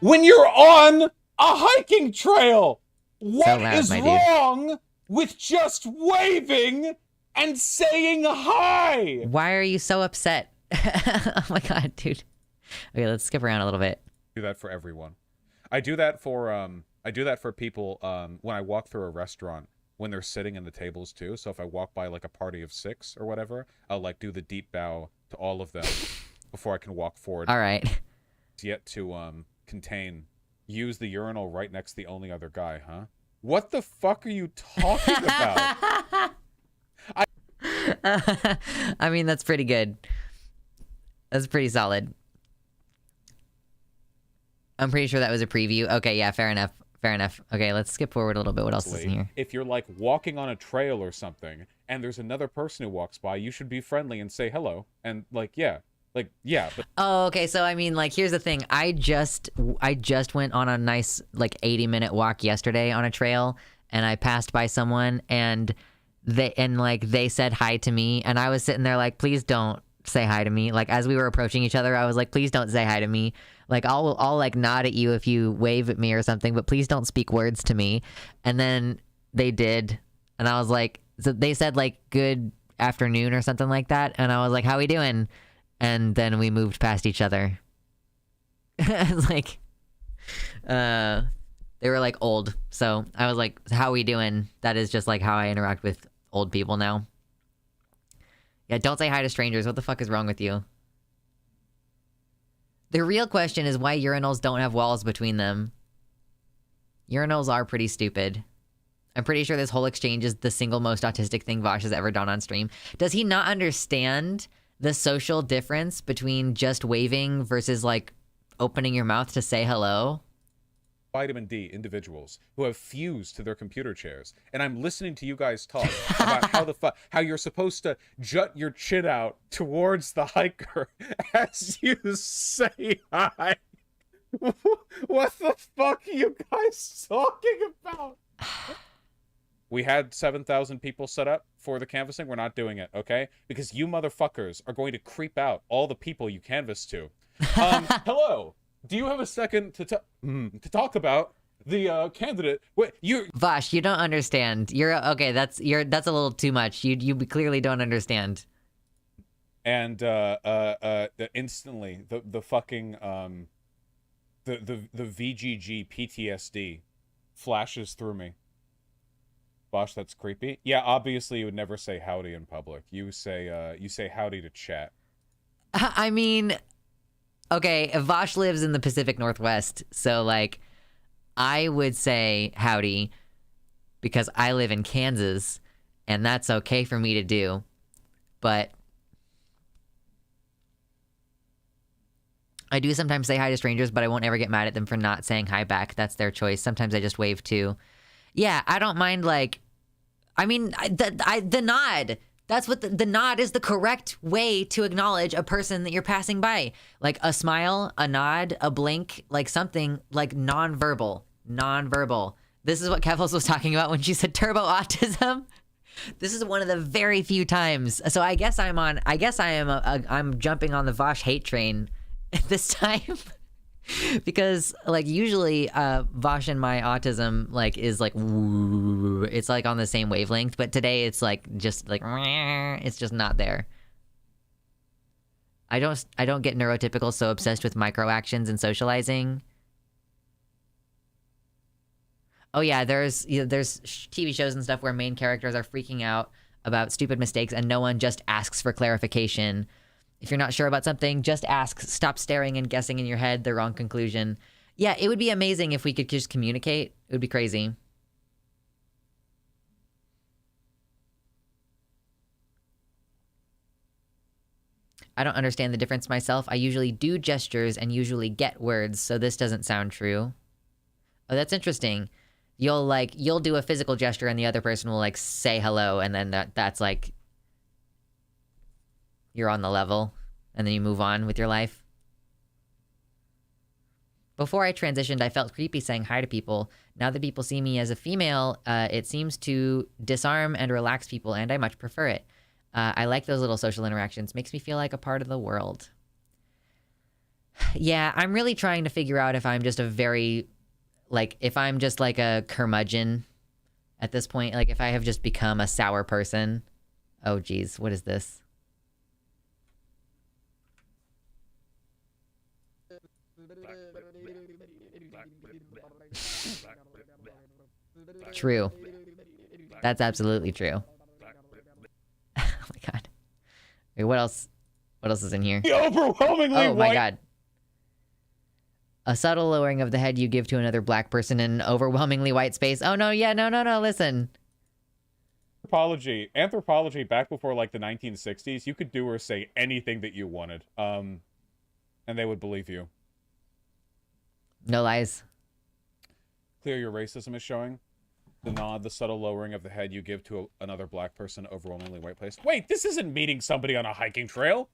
when you're on a hiking trail. What is wrong with just waving and saying hi? Why are you so upset? Oh my god, dude. Okay, let's skip around a little bit. Do that for everyone. I do that for people when I walk through a restaurant when they're sitting in the tables too. So if I walk by like a party of 6 or whatever, I'll like do the deep bow to all of them before I can walk forward. All right. It's yet to use the urinal right next to the only other guy, huh? What the fuck are you talking about? I mean, that's pretty good. That's pretty solid. I'm pretty sure that was a preview. Okay, yeah, fair enough. Fair enough. Okay, let's skip forward a little bit. What else is in here? If you're like walking on a trail or something and there's another person who walks by, you should be friendly and say hello. And like, yeah. Like, yeah. But oh, okay. So, I mean, like, here's the thing. I just went on a nice, like, 80-minute walk yesterday on a trail, and I passed by someone, and they said hi to me, and I was sitting there like, please don't say hi to me. Like, as we were approaching each other, I was like, please don't say hi to me. Like, I'll like nod at you if you wave at me or something, but please don't speak words to me. And then they did, and I was like, so they said like good afternoon or something like that, and I was like, how we doing? And then we moved past each other. It's like, they were like old, so I was like, how we doing? That is just like how I interact with old people now. Yeah, don't say hi to strangers. What the fuck is wrong with you? The real question is why urinals don't have walls between them. Urinals are pretty stupid. I'm pretty sure this whole exchange is the single most autistic thing Vosh has ever done on stream. Does he not understand the social difference between just waving versus, like, opening your mouth to say hello? Vitamin D individuals who have fused to their computer chairs, and I'm listening to you guys talk about how you're supposed to jut your chin out towards the hiker as you say hi. What the fuck are you guys talking about? We had 7,000 people set up for the canvassing. We're not doing it, okay? Because you motherfuckers are going to creep out all the people you canvass to. Hello. Do you have a second to talk about the candidate? Wait, Vosh, you don't understand. Okay. That's a little too much. You clearly don't understand. And instantly the fucking the VGG PTSD flashes through me. Vosh, that's creepy. Yeah, obviously you would never say howdy in public. You say howdy to chat. I mean, okay, Vosh lives in the Pacific Northwest, so, like, I would say howdy because I live in Kansas, and that's okay for me to do. But I do sometimes say hi to strangers, but I won't ever get mad at them for not saying hi back. That's their choice. Sometimes I just wave too. Yeah, I don't mind, like, I mean, the nod. That's what the nod is, the correct way to acknowledge a person that you're passing by. Like a smile, a nod, a blink, like something like non-verbal. This is what Kevels was talking about when she said turbo autism. This is one of the very few times. So I guess I'm jumping on the Vosh hate train this time. Because, like, usually Vosh and my autism, like, is like, it's like on the same wavelength, but today it's like just like it's just not there. I don't get neurotypical so obsessed with micro actions and socializing. Oh yeah, there's TV shows and stuff where main characters are freaking out about stupid mistakes and no one just asks for clarification. If you're not sure about something, just ask. Stop staring and guessing in your head the wrong conclusion. Yeah, it would be amazing if we could just communicate. It would be crazy. I don't understand the difference myself. I usually do gestures and usually get words, so this doesn't sound true. Oh, that's interesting. You'll do a physical gesture and the other person will, like, say hello, and then that's like you're on the level, and then you move on with your life. Before I transitioned, I felt creepy saying hi to people. Now that people see me as a female, it seems to disarm and relax people, and I much prefer it. I like those little social interactions. Makes me feel like a part of the world. Yeah, I'm really trying to figure out if I'm just if I'm just like a curmudgeon at this point. Like, if I have just become a sour person. Oh, geez. What is this? True. That's absolutely true. Oh my god. Wait, what else? What else is in here? The overwhelmingly Oh my white. god. A subtle lowering of the head you give to another black person in an overwhelmingly white space. Oh no, yeah, no, listen. Anthropology back before like the 1960s, you could do or say anything that you wanted. And they would believe you. No lies. Clear your racism is showing. The nod, the subtle lowering of the head you give to another black person, overwhelmingly white place. Wait, this isn't meeting somebody on a hiking trail.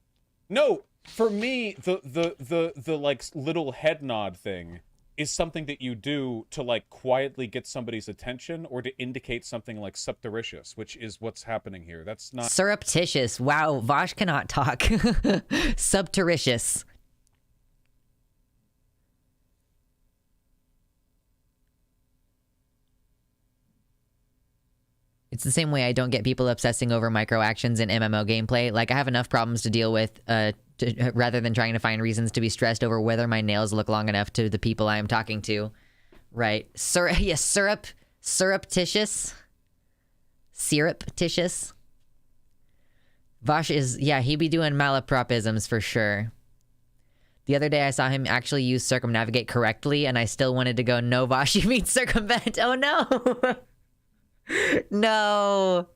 No, for me, the like little head nod thing is something that you do to like quietly get somebody's attention or to indicate something like surreptitious, which is what's happening here. That's not Surreptitious. Wow, Vosh cannot talk. Subterritious. It's the same way I don't get people obsessing over micro actions in MMO gameplay. Like, I have enough problems to deal with rather than trying to find reasons to be stressed over whether my nails look long enough to the people I am talking to. Right. Surreptitious. Surreptitious. Vosh is, yeah, he be doing malapropisms for sure. The other day I saw him actually use circumnavigate correctly, and I still wanted to go, no, Vosh, you mean circumvent. Oh, no. No.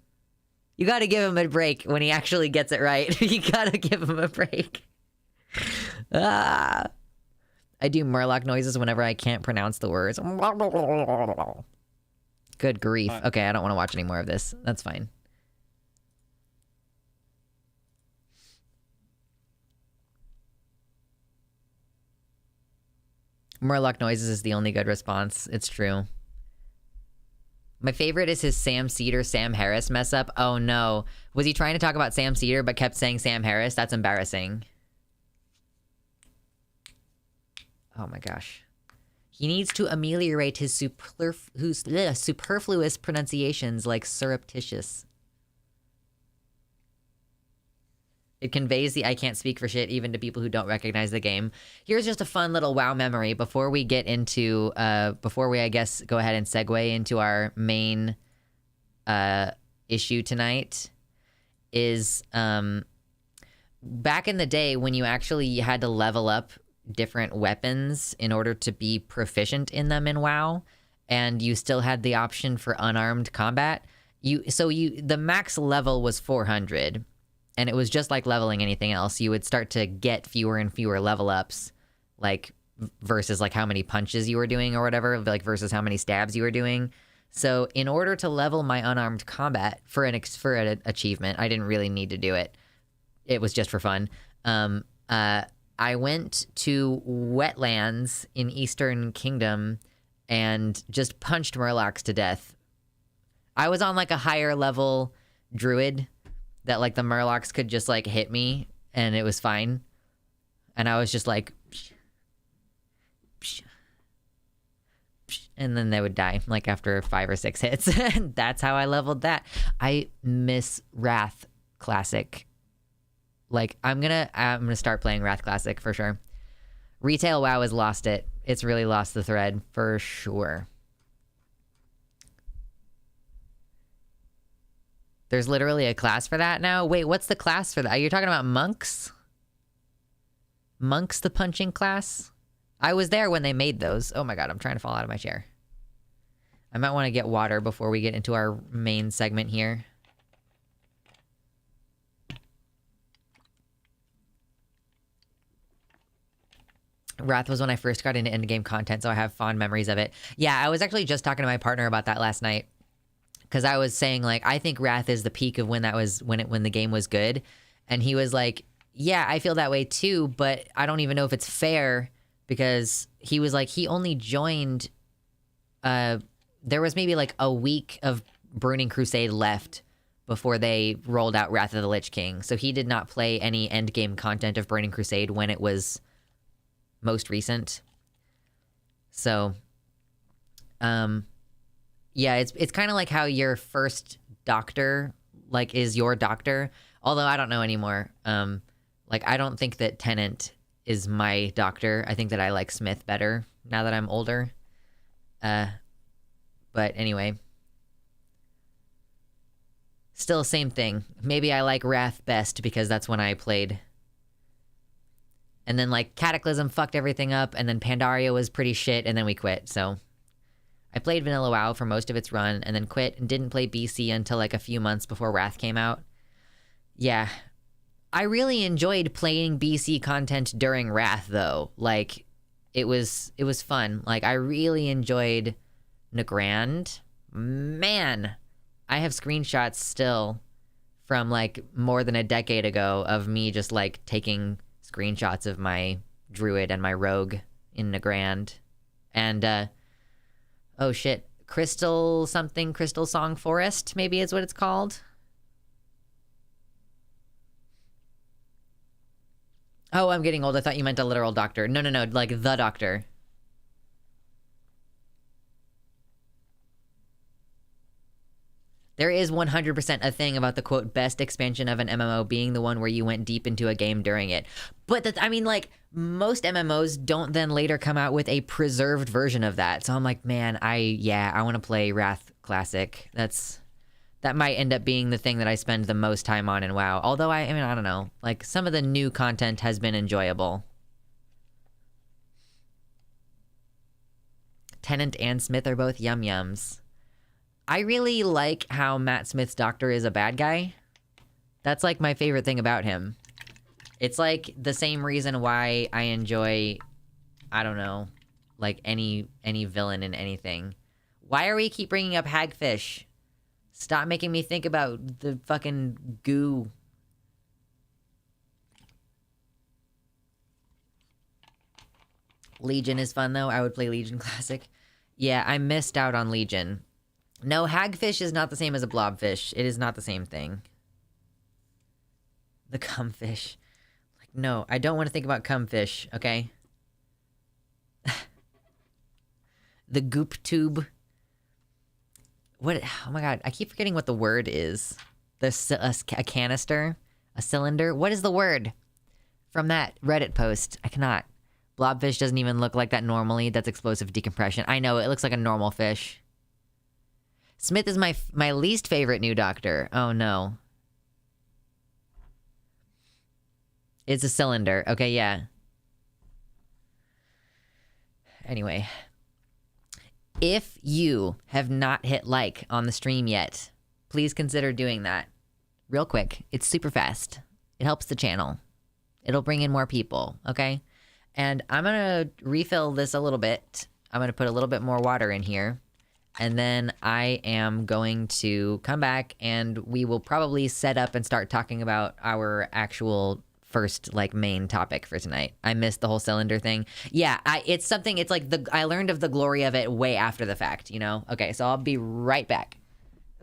You gotta give him a break when he actually gets it right. You gotta give him a break. I do Murloc noises whenever I can't pronounce the words. Good grief. Okay, I don't want to watch any more of this. That's fine. Murloc noises is the only good response. It's true. My favorite is his Sam Cedar, Sam Harris mess up. Oh no. Was he trying to talk about Sam Cedar but kept saying Sam Harris? That's embarrassing. Oh my gosh. He needs to ameliorate his superfluous pronunciations like surreptitious. It conveys the I can't speak for shit even to people who don't recognize the game. Here's just a fun little WoW memory before we get into, before we, I guess, go ahead and segue into our main issue tonight, is back in the day when you actually had to level up different weapons in order to be proficient in them in WoW, and you still had the option for unarmed combat, the max level was 400. And it was just like leveling anything else. You would start to get fewer and fewer level ups, like versus like how many punches you were doing or whatever, like versus how many stabs you were doing. So in order to level my unarmed combat for an achievement, I didn't really need to do it. It was just for fun. I went to wetlands in Eastern Kingdom and just punched Murlocs to death. I was on like a higher level druid that like the Murlocs could just like hit me and it was fine. And I was just like, psh, psh, psh, and then they would die like after 5 or 6 hits. And that's how I leveled that. I miss Wrath Classic. Like I'm gonna start playing Wrath Classic for sure. Retail WoW has lost it. It's really lost the thread for sure. There's literally a class for that now? Wait, what's the class for that? Are you talking about monks? Monks the punching class? I was there when they made those. Oh my god, I'm trying to fall out of my chair. I might want to get water before we get into our main segment here. Wrath was when I first got into endgame content, so I have fond memories of it. Yeah, I was actually just talking to my partner about that last night. Because I was saying, like, I think Wrath is the peak of when the game was good. And he was like, yeah, I feel that way too, but I don't even know if it's fair because he was like, he only joined, there was maybe like a week of Burning Crusade left before they rolled out Wrath of the Lich King. So he did not play any endgame content of Burning Crusade when it was most recent. So, yeah, it's kind of like how your first doctor, like, is your doctor. Although I don't know anymore. Like, I don't think that Tennant is my doctor. I think that I like Smith better now that I'm older. But anyway. Still same thing. Maybe I like Wrath best because that's when I played. And then, like, Cataclysm fucked everything up, and then Pandaria was pretty shit, and then we quit, so... I played Vanilla WoW for most of its run, and then quit and didn't play BC until, like, a few months before Wrath came out. Yeah. I really enjoyed playing BC content during Wrath, though. Like, it was fun. Like, I really enjoyed Nagrand. Man! I have screenshots still from, like, more than a decade ago of me just, like, taking screenshots of my druid and my rogue in Nagrand. And, oh shit, Crystal Song Forest, maybe is what it's called. Oh, I'm getting old. I thought you meant a literal doctor. No, like the doctor. There is 100% a thing about the, quote, best expansion of an MMO being the one where you went deep into a game during it. But, I mean, like, most MMOs don't then later come out with a preserved version of that. So I'm like, man, I want to play Wrath Classic. That might end up being the thing that I spend the most time on in WoW. Although, I mean, I don't know. Like, some of the new content has been enjoyable. Tennant and Smith are both yum-yums. I really like how Matt Smith's doctor is a bad guy. That's, like, my favorite thing about him. It's, like, the same reason why I enjoy, I don't know, like, any villain in anything. Why are we keep bringing up Hagfish? Stop making me think about the fucking goo. Legion is fun, though. I would play Legion Classic. Yeah, I missed out on Legion. No, hagfish is not the same as a blobfish. It is not the same thing. The cumfish. Like, no, I don't want to think about cumfish, okay? The goop tube. What? Oh my god, I keep forgetting what the word is. A canister? A cylinder? What is the word? From that Reddit post. I cannot. Blobfish doesn't even look like that normally. That's explosive decompression. I know, it looks like a normal fish. Smith is my least favorite new doctor. Oh no. It's a cylinder. Okay, yeah. Anyway. If you have not hit like on the stream yet, please consider doing that. Real quick. It's super fast. It helps the channel. It'll bring in more people, okay? And I'm gonna refill this a little bit. I'm gonna put a little bit more water in here. And then I am going to come back and we will probably set up and start talking about our actual first, like, main topic for tonight. I missed the whole cylinder thing. Yeah, it's something, it's like, I learned of the glory of it way after the fact, you know? Okay, so I'll be right back.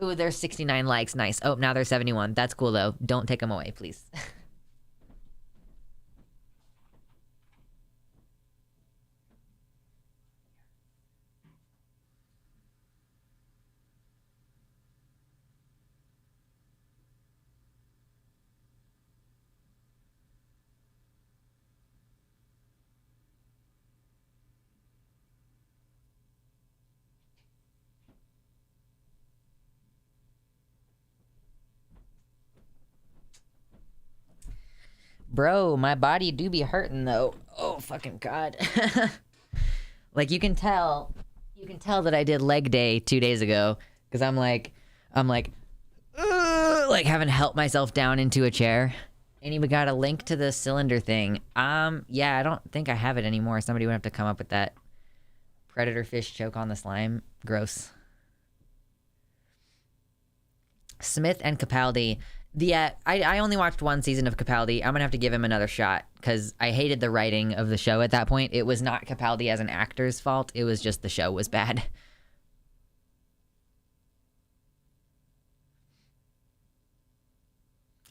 Ooh, there's 69 likes, nice. Oh, now there's 71. That's cool, though. Don't take them away, please. Bro, my body do be hurting though. Oh, fucking God. Like, you can tell that I did leg day 2 days ago, because I'm like, having to help myself down into a chair. And we got a link to the cylinder thing. Yeah, I don't think I have it anymore. Somebody would have to come up with that. Predator fish choke on the slime. Gross. Smith and Capaldi. I only watched one season of Capaldi. I'm gonna have to give him another shot because I hated the writing of the show at that point. It was not Capaldi as an actor's fault. It was just the show was bad.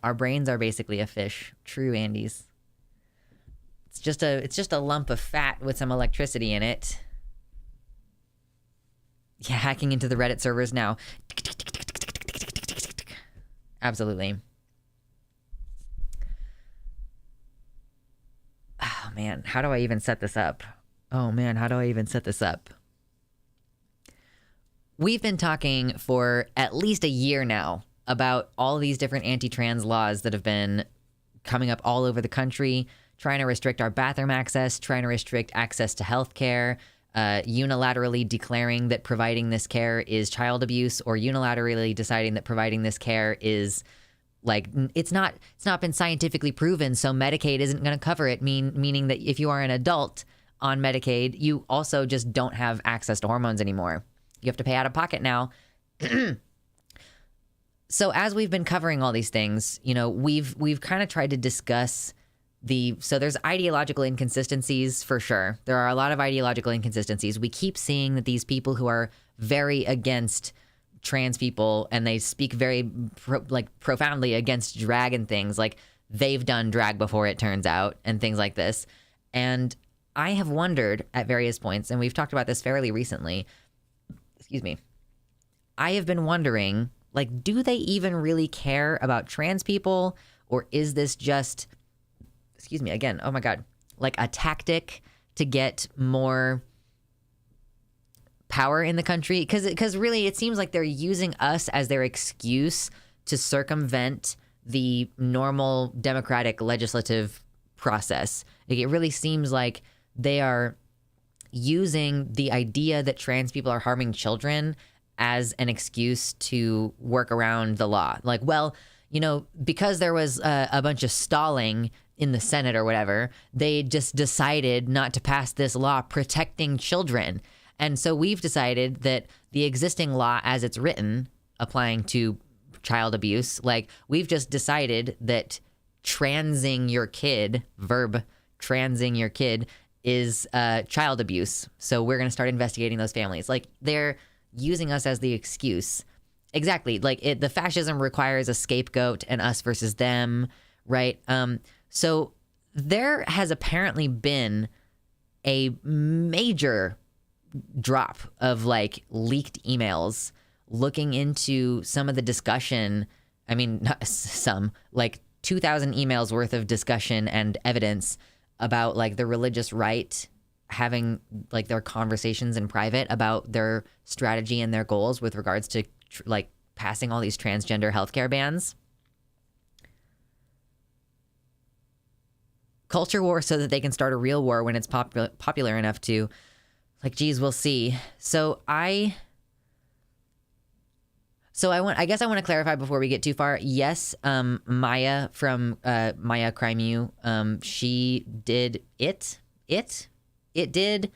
Our brains are basically a fish. True, Andes. It's just a lump of fat with some electricity in it. Yeah, hacking into the Reddit servers now. Absolutely. Oh man, how do I even set this up? We've been talking for at least a year now about all these different anti-trans laws that have been coming up all over the country, trying to restrict our bathroom access, trying to restrict access to health care, unilaterally declaring that providing this care is child abuse, or unilaterally deciding that providing this care is like it's not been scientifically proven, so Medicaid isn't going to cover it, meaning that if you are an adult on Medicaid, you also just don't have access to hormones anymore. You have to pay out of pocket now. So as we've been covering all these things, you know, we've kind of tried to discuss so there's ideological inconsistencies for sure. There are a lot of ideological inconsistencies. We keep seeing that these people who are very against trans people, and they speak very profoundly against drag and things, like they've done drag before, it turns out, and things like this. And I have wondered at various points, and we've talked about this fairly recently, I have been wondering, like, do they even really care about trans people, or is this just, oh my God, like a tactic to get more power in the country? Because really it seems like they're using us as their excuse to circumvent the normal democratic legislative process. Like, it really seems like they are using the idea that trans people are harming children as an excuse to work around the law. Like, well, you know, because there was a bunch of stalling in the Senate or whatever, they just decided not to pass this law protecting children. And so we've decided that the existing law as it's written, applying to child abuse, like, we've just decided that transing your kid, transing your kid, is child abuse. So we're going to start investigating those families. Like, they're using us as the excuse. Exactly. Like, the fascism requires a scapegoat and us versus them, right? So there has apparently been a major drop of like leaked emails looking into some of the discussion. I mean, not some, like 2,000 emails worth of discussion and evidence about like the religious right having like their conversations in private about their strategy and their goals with regards to like passing all these transgender healthcare bans. Culture war so that they can start a real war when it's popular enough to, like, geez, we'll see. I guess I want to clarify before we get too far. Yes, Maya from Maya Crime U, she did it did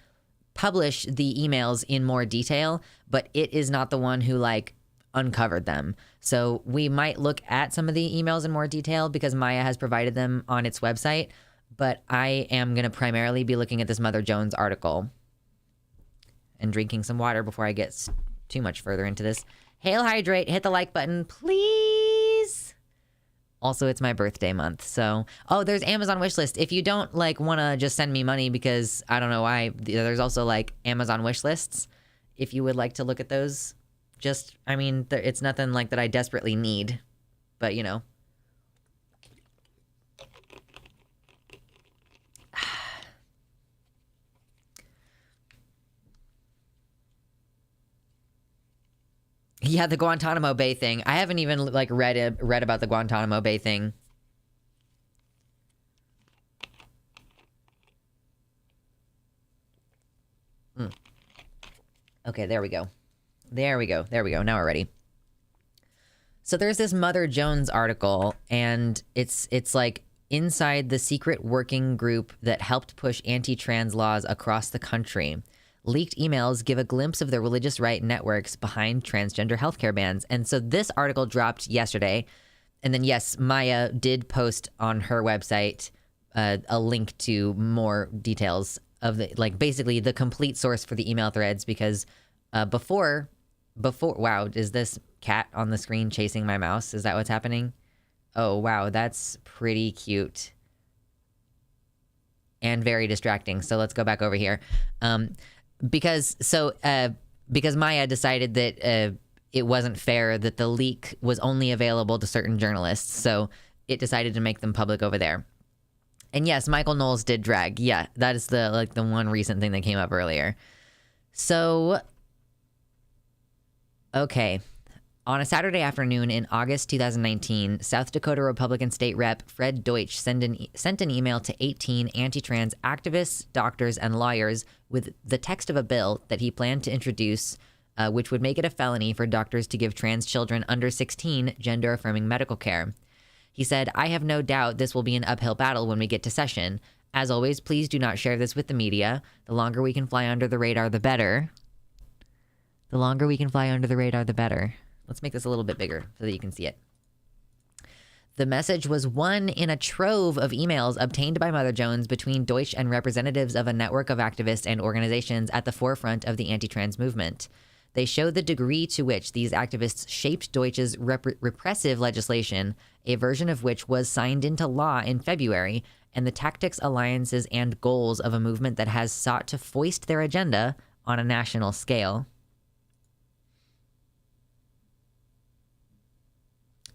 publish the emails in more detail, but it is not the one who like uncovered them. So we might look at some of the emails in more detail because Maya has provided them on its website, but I am going to primarily be looking at this Mother Jones article and drinking some water before I get too much further into this. Hail Hydrate, hit the like button, please. Also, it's my birthday month, so... Oh, there's Amazon wishlist. If you don't, like, want to just send me money because I don't know why, there's also, like, Amazon wishlists. If you would like to look at those, just... I mean, it's nothing, like, that I desperately need, but, you know. Yeah, the Guantanamo Bay thing. I haven't even like read about the Guantanamo Bay thing. Okay, there we go. Now we're ready. So there's this Mother Jones article, and it's like inside the secret working group that helped push anti-trans laws across the country. Leaked emails give a glimpse of the religious right networks behind transgender healthcare bans. And so this article dropped yesterday. And then, yes, Maya did post on her website a link to more details of the, like, basically the complete source for the email threads, because before, wow, is this cat on the screen chasing my mouse? Is that what's happening? Oh, wow, that's pretty cute. And very distracting. So let's go back over here. Because Maya decided that it wasn't fair that the leak was only available to certain journalists, so it decided to make them public over there. And yes, Michael Knowles did drag. Yeah, that is the one recent thing that came up earlier. So, okay. On a Saturday afternoon in August 2019, South Dakota Republican State Rep Fred Deutsch sent an email to 18 anti-trans activists, doctors, and lawyers with the text of a bill that he planned to introduce, which would make it a felony for doctors to give trans children under 16 gender-affirming medical care. He said, "I have no doubt this will be an uphill battle when we get to session. As always, please do not share this with the media. The longer we can fly under the radar, the better." The longer we can fly under the radar, the better. Let's make this a little bit bigger so that you can see it. The message was one in a trove of emails obtained by Mother Jones between Deutsch and representatives of a network of activists and organizations at the forefront of the anti-trans movement. They showed the degree to which these activists shaped Deutsch's repressive legislation, a version of which was signed into law in February, and the tactics, alliances, and goals of a movement that has sought to foist their agenda on a national scale.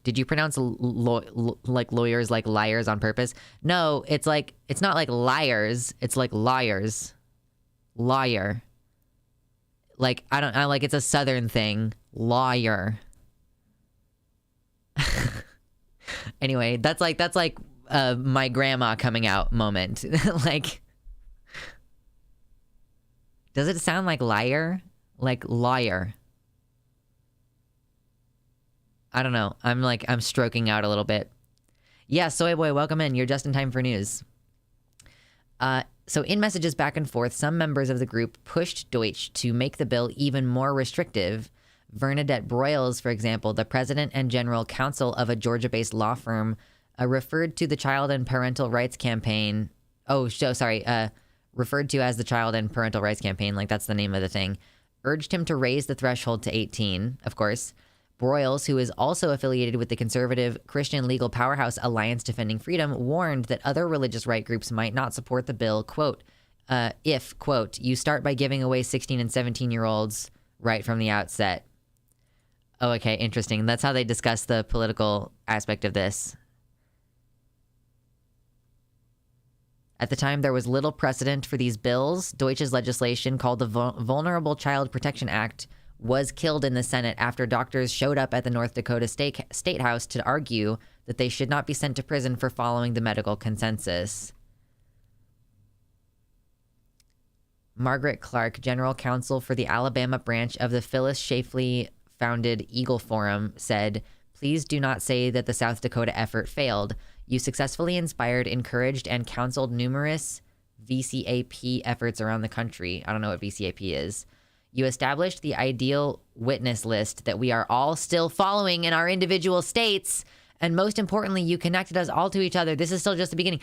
Did you pronounce like lawyers like liars on purpose? No, it's not like liars. It's like liars. Liar. Like, I like, it's a Southern thing. Lawyer. Anyway, that's like my grandma coming out moment. Like, does it sound like liar? Like liar. I don't know. I'm stroking out a little bit. Yeah, Soy Boy, welcome in. You're just in time for news. So in messages back and forth, some members of the group pushed Deutsch to make the bill even more restrictive. Bernadette Broyles, for example, the president and general counsel of a Georgia-based law firm, referred to the Child and Parental Rights Campaign. Referred to as the Child and Parental Rights Campaign, like that's the name of the thing. Urged him to raise the threshold to 18, of course. Broyles, who is also affiliated with the conservative Christian legal powerhouse Alliance Defending Freedom, warned that other religious right groups might not support the bill, quote, if, quote, you start by giving away 16 and 17-year-olds right from the outset. Oh, okay, interesting. That's how they discuss the political aspect of this. At the time, there was little precedent for these bills. Deutsch's legislation, called the Vulnerable Child Protection Act, was killed in the Senate after doctors showed up at the North Dakota State House to argue that they should not be sent to prison for following the medical consensus. Margaret Clark, general counsel for the Alabama branch of the Phyllis Schlafly-founded Eagle Forum, said, "Please do not say that the South Dakota effort failed. You successfully inspired, encouraged, and counseled numerous VCAP efforts around the country." I don't know what VCAP is. "You established the ideal witness list that we are all still following in our individual states. And most importantly, you connected us all to each other. This is still just the beginning."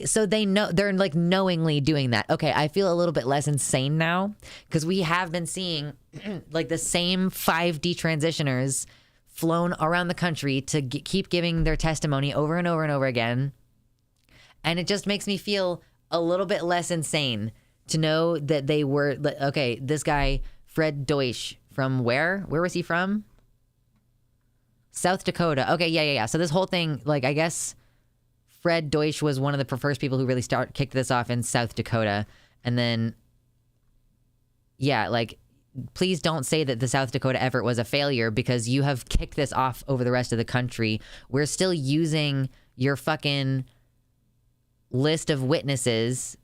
So they know, they're like knowingly doing that. Okay, I feel a little bit less insane now, because we have been seeing like the same 5 detransitioners flown around the country to keep giving their testimony over and over and over again. And it just makes me feel a little bit less insane to know that they were, okay, this guy, Fred Deutsch, from where? Where was he from? South Dakota. Okay, yeah. So this whole thing, like, I guess Fred Deutsch was one of the first people who really kicked this off in South Dakota. And then, yeah, like, please don't say that the South Dakota effort was a failure, because you have kicked this off over the rest of the country. We're still using your fucking list of witnesses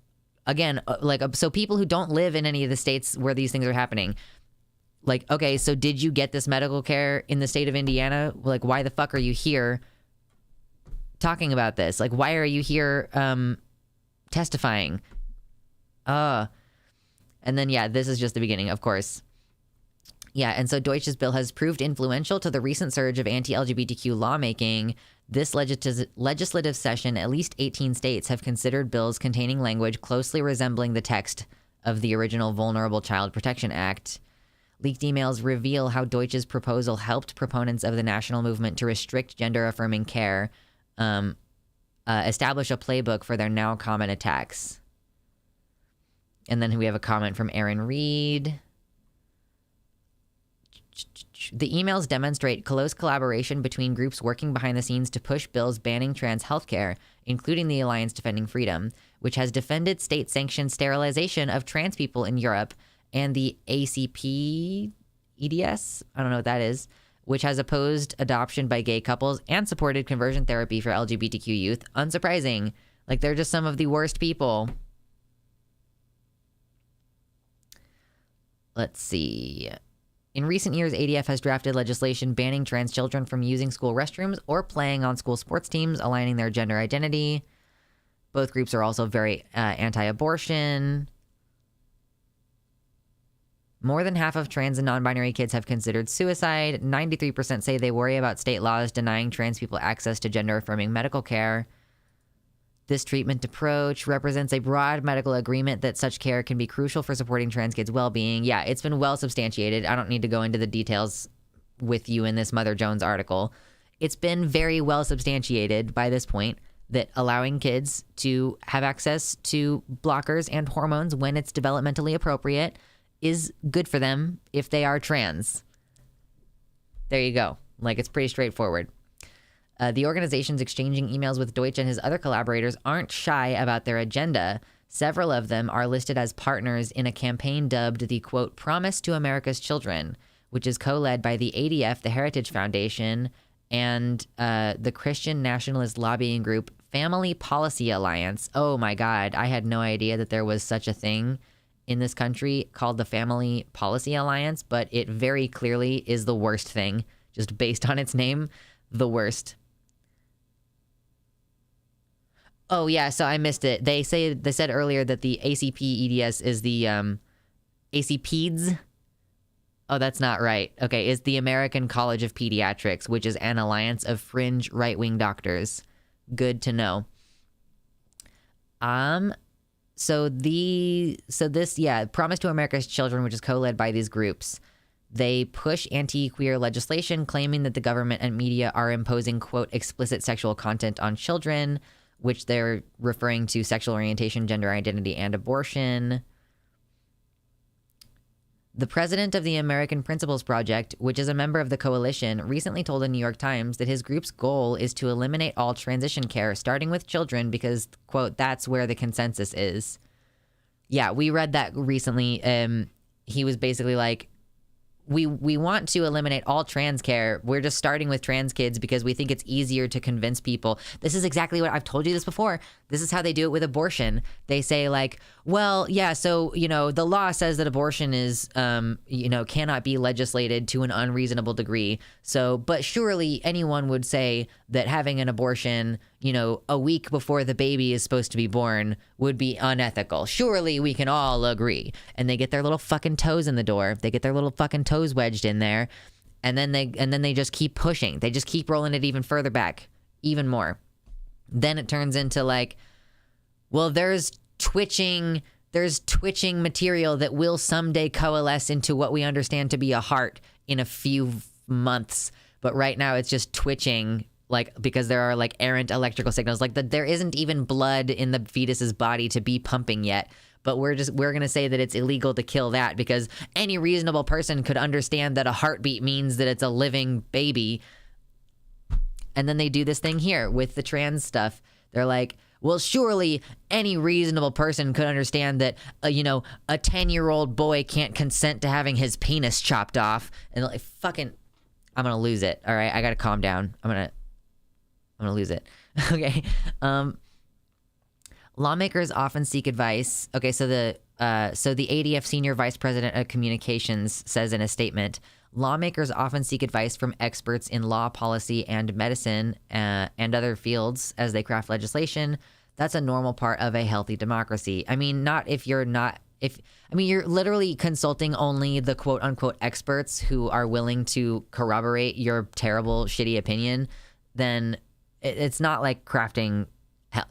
again, like, so people who don't live in any of the states where these things are happening, like, okay, so did you get this medical care in the state of Indiana? Like, why the fuck are you here talking about this? Like, why are you here testifying? And then, yeah, this is just the beginning, of course. Yeah, and so Deutsch's bill has proved influential to the recent surge of anti-LGBTQ lawmaking. This legislative session, at least 18 states have considered bills containing language closely resembling the text of the original Vulnerable Child Protection Act. Leaked emails reveal how Deutsch's proposal helped proponents of the national movement to restrict gender-affirming care establish a playbook for their now common attacks. And then we have a comment from Aaron Reed. The emails demonstrate close collaboration between groups working behind the scenes to push bills banning trans healthcare, including the Alliance Defending Freedom, which has defended state-sanctioned sterilization of trans people in Europe, and the ACP EDS, I don't know what that is, which has opposed adoption by gay couples and supported conversion therapy for LGBTQ youth. Unsurprising. Like, they're just some of the worst people. Let's see. In recent years, ADF has drafted legislation banning trans children from using school restrooms or playing on school sports teams, aligning their gender identity. Both groups are also very anti-abortion. More than half of trans and non-binary kids have considered suicide. 93% say they worry about state laws denying trans people access to gender-affirming medical care. This treatment approach represents a broad medical agreement that such care can be crucial for supporting trans kids' well-being. Yeah, it's been well substantiated. I don't need to go into the details with you in this Mother Jones article. It's been very well substantiated by this point that allowing kids to have access to blockers and hormones when it's developmentally appropriate is good for them if they are trans. There you go. Like, it's pretty straightforward. The organizations exchanging emails with Deutsch and his other collaborators aren't shy about their agenda. Several of them are listed as partners in a campaign dubbed the, quote, Promise to America's Children, which is co-led by the ADF, the Heritage Foundation, and the Christian nationalist lobbying group Family Policy Alliance. Oh my God, I had no idea that there was such a thing in this country called the Family Policy Alliance, but it very clearly is the worst thing, just based on its name, the worst. Oh yeah, so I missed it. They said earlier that the ACP EDS is the ACPEDS. Oh, that's not right. Okay, it's the American College of Pediatrics, which is an alliance of fringe right-wing doctors. Good to know. So this, Promise to America's Children, which is co-led by these groups, they push anti-queer legislation claiming that the government and media are imposing, quote, explicit sexual content on children, which they're referring to sexual orientation, gender identity, and abortion. The president of the American Principles Project, which is a member of the coalition, recently told the New York Times that his group's goal is to eliminate all transition care, starting with children, because, quote, that's where the consensus is. Yeah, we read that recently. He was basically like, we want to eliminate all trans care. We're just starting with trans kids because we think it's easier to convince people. This is exactly what I've told you this before. This is how they do it with abortion. They say like, well, yeah, so, the law says that abortion is, cannot be legislated to an unreasonable degree. So, but surely anyone would say that having an abortion, a week before the baby is supposed to be born would be unethical. Surely we can all agree. And they get their little fucking toes in the door. They get their little fucking toes wedged in there. And then they just keep pushing. They just keep rolling it even further back, even more. Then it turns into like, well, there's twitching material that will someday coalesce into what we understand to be a heart in a few months. But right now it's just twitching, like, because there are like errant electrical signals, like there isn't even blood in the fetus's body to be pumping yet. But we're going to say that it's illegal to kill that because any reasonable person could understand that a heartbeat means that it's a living baby. And then they do this thing here with the trans stuff. They're like, well, surely any reasonable person could understand that, a 10-year-old boy can't consent to having his penis chopped off. And like, fucking, I'm going to lose it. All right. I got to calm down. I'm going to lose it. Okay. Lawmakers often seek advice. Okay. So the ADF senior vice president of communications says in a statement, lawmakers often seek advice from experts in law, policy, and medicine and other fields as they craft legislation. That's a normal part of a healthy democracy. I mean, not if you're not if I mean, you're literally consulting only the quote unquote experts who are willing to corroborate your terrible, shitty opinion, then it's not like crafting.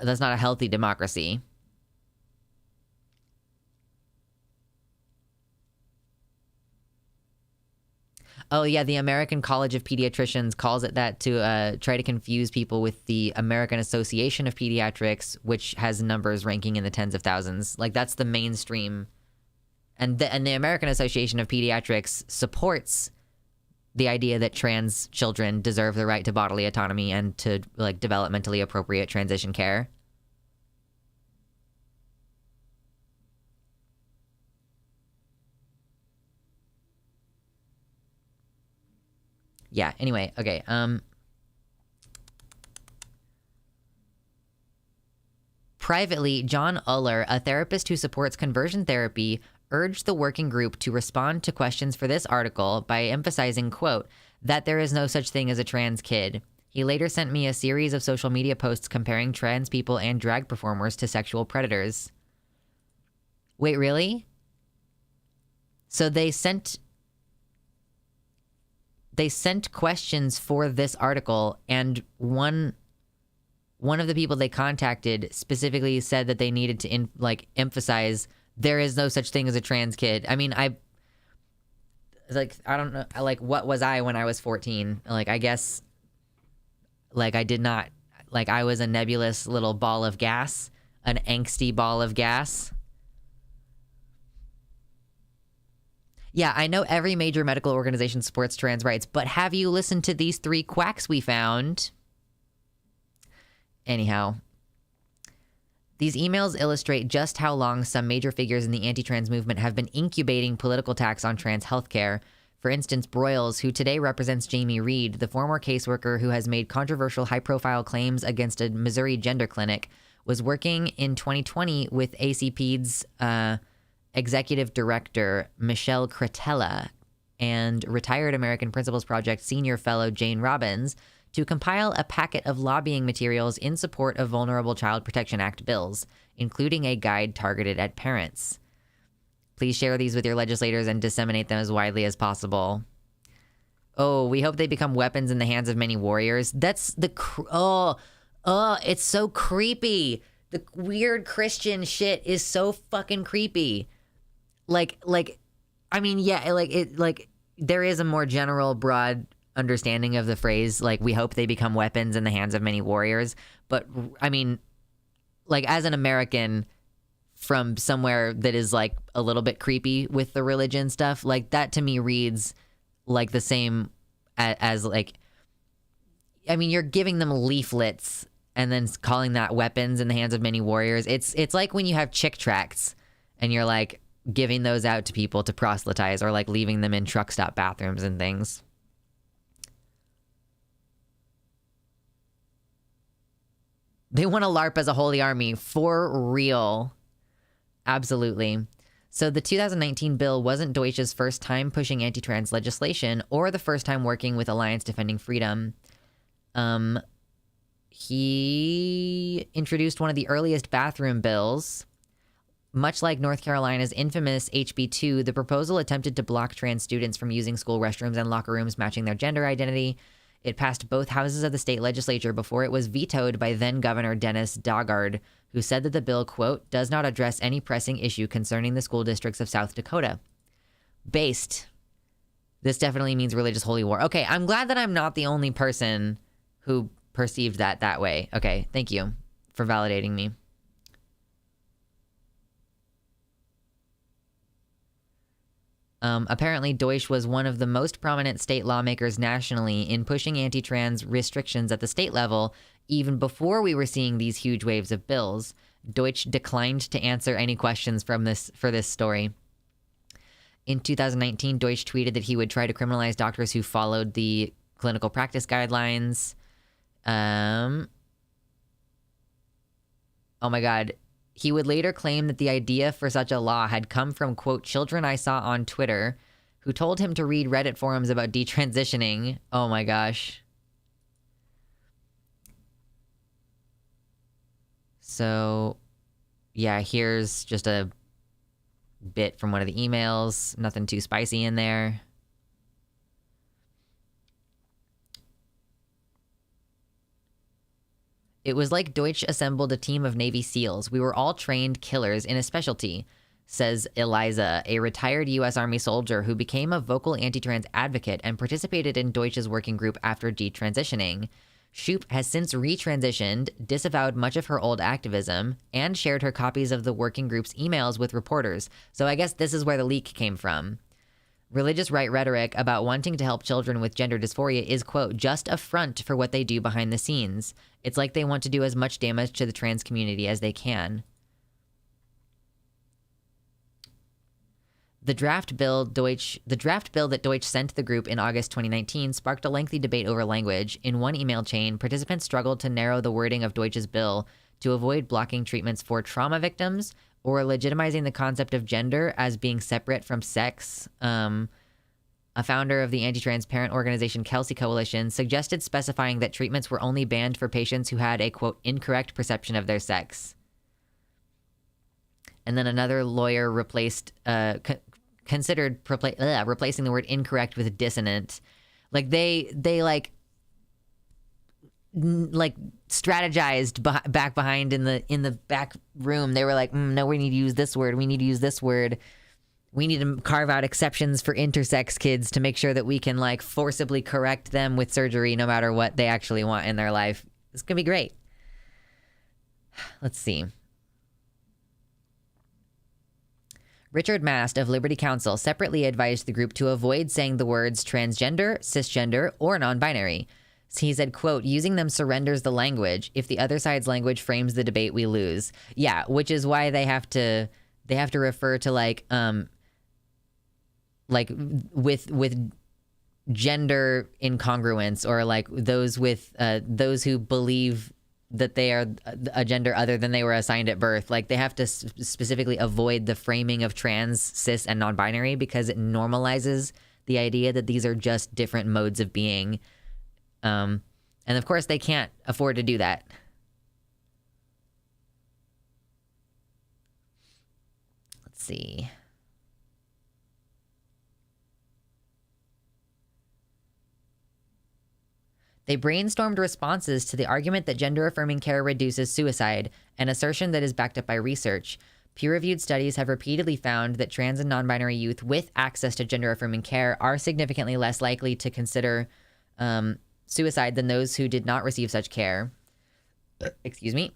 That's not a healthy democracy. Oh yeah, the American College of Pediatricians calls it that to try to confuse people with the American Association of Pediatrics, which has numbers ranking in the tens of thousands. Like, that's the mainstream. And the American Association of Pediatrics supports the idea that trans children deserve the right to bodily autonomy and to, like, developmentally appropriate transition care. Yeah, anyway, okay. Privately, John Uller, a therapist who supports conversion therapy, urged the working group to respond to questions for this article by emphasizing, quote, that there is no such thing as a trans kid. He later sent me a series of social media posts comparing trans people and drag performers to sexual predators. Wait, really? So they sent questions for this article, and one of the people they contacted specifically said that they needed to emphasize there is no such thing as a trans kid. I mean, I don't know, like, what was I when I was 14? Like, I guess, like, I did not, like, I was a nebulous little ball of gas, an angsty ball of gas. Yeah, I know every major medical organization supports trans rights, but have you listened to these 3 quacks we found? Anyhow, these emails illustrate just how long some major figures in the anti-trans movement have been incubating political attacks on trans healthcare. For instance, Broyles, who today represents Jamie Reed, the former caseworker who has made controversial high-profile claims against a Missouri gender clinic, was working in 2020 with ACPED's executive director, Michelle Cretella, and retired American Principles Project senior fellow Jane Robbins to compile a packet of lobbying materials in support of Vulnerable Child Protection Act bills, including a guide targeted at parents. Please share these with your legislators and disseminate them as widely as possible. Oh, we hope they become weapons in the hands of many warriors. That's the... it's so creepy. The weird Christian shit is so fucking creepy. Like, I mean, yeah, like, there is a more general, broad understanding of the phrase, like, we hope they become weapons in the hands of many warriors. But, I mean, like, as an American from somewhere that is, like, a little bit creepy with the religion stuff, like, that to me reads like the same as like, I mean, you're giving them leaflets and then calling that weapons in the hands of many warriors. It's like when you have chick tracts and you're, like, giving those out to people to proselytize, or, like, leaving them in truck stop bathrooms and things. They want to LARP as a holy army. For real. Absolutely. So the 2019 bill wasn't Deutsch's first time pushing anti-trans legislation or the first time working with Alliance Defending Freedom. He introduced one of the earliest bathroom bills. Much like North Carolina's infamous HB 2, the proposal attempted to block trans students from using school restrooms and locker rooms matching their gender identity. It passed both houses of the state legislature before it was vetoed by then-Governor Dennis Daugaard, who said that the bill, quote, does not address any pressing issue concerning the school districts of South Dakota. Based. This definitely means religious holy war. Okay, I'm glad that I'm not the only person who perceived that way. Okay, thank you for validating me. Apparently, Deutsch was one of the most prominent state lawmakers nationally in pushing anti-trans restrictions at the state level, even before we were seeing these huge waves of bills. Deutsch declined to answer any questions for this story. In 2019, Deutsch tweeted that he would try to criminalize doctors who followed the clinical practice guidelines. Oh my God. He would later claim that the idea for such a law had come from, quote, children I saw on Twitter who told him to read Reddit forums about detransitioning. Oh my gosh. So, yeah, here's just a bit from one of the emails. Nothing too spicy in there. It was like Deutsch assembled a team of Navy SEALs. We were all trained killers in a specialty, says Eliza, a retired U.S. Army soldier who became a vocal anti-trans advocate and participated in Deutsch's working group after detransitioning. Shoup has since retransitioned, disavowed much of her old activism, and shared her copies of the working group's emails with reporters. So I guess this is where the leak came from. Religious right rhetoric about wanting to help children with gender dysphoria is, quote, just a front for what they do behind the scenes. It's like they want to do as much damage to the trans community as they can. The draft bill that Deutsch sent the group in August 2019 sparked a lengthy debate over language. In one email chain, participants struggled to narrow the wording of Deutsch's bill to avoid blocking treatments for trauma victims or legitimizing the concept of gender as being separate from sex. A founder of the anti-trans parent organization Kelsey Coalition suggested specifying that treatments were only banned for patients who had a, quote, incorrect perception of their sex. And then another lawyer considered replacing the word incorrect with dissonant. Like they strategized back behind in the back room. They were like, no, we need to use this word. We need to use this word. We need to carve out exceptions for intersex kids to make sure that we can like forcibly correct them with surgery no matter what they actually want in their life. It's going to be great. Let's see. Richard Mast of Liberty Counsel separately advised the group to avoid saying the words transgender, cisgender, or non-binary. He said, quote, using them surrenders the language. If the other side's language frames the debate, we lose. Yeah, which is why they have to refer to with gender incongruence, or like those who believe that they are a gender other than they were assigned at birth. Like they have to specifically avoid the framing of trans, cis, and non-binary because it normalizes the idea that these are just different modes of being. And of course they can't afford to do that. Let's see. They brainstormed responses to the argument that gender-affirming care reduces suicide, an assertion that is backed up by research. Peer-reviewed studies have repeatedly found that trans and non-binary youth with access to gender-affirming care are significantly less likely to consider suicide than those who did not receive such care. Excuse me.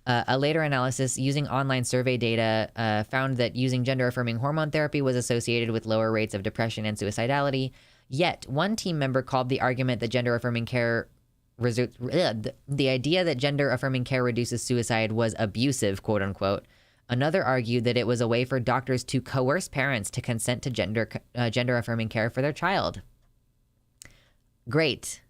A later analysis using online survey data found that using gender-affirming hormone therapy was associated with lower rates of depression and suicidality. Yet, one team member called the argument that gender-affirming care the idea that gender-affirming care reduces suicide was abusive, quote-unquote. Another argued that it was a way for doctors to coerce parents to consent to gender-affirming care for their child. Great.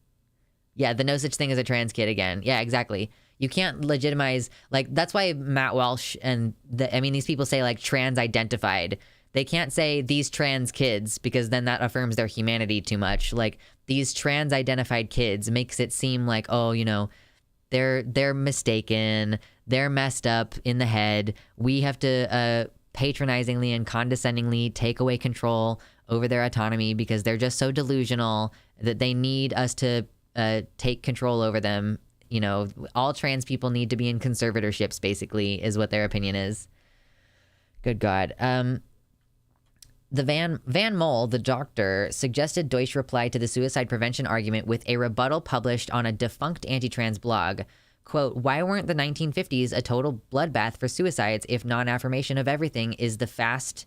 Yeah, the no such thing as a trans kid again. Yeah, exactly. You can't legitimize, like, that's why Matt Walsh and these people say, like, trans-identified. They can't say these trans kids because then that affirms their humanity too much. Like, these trans-identified kids makes it seem like, oh, you know, they're mistaken, they're messed up in the head. We have to patronizingly and condescendingly take away control over their autonomy because they're just so delusional that they need us to take control over them. You know, all trans people need to be in conservatorships, basically, is what their opinion is. Good God. The Van Mol, the doctor, suggested Deutsch reply to the suicide prevention argument with a rebuttal published on a defunct anti-trans blog. Quote, why weren't the 1950s a total bloodbath for suicides if non-affirmation of everything is the fast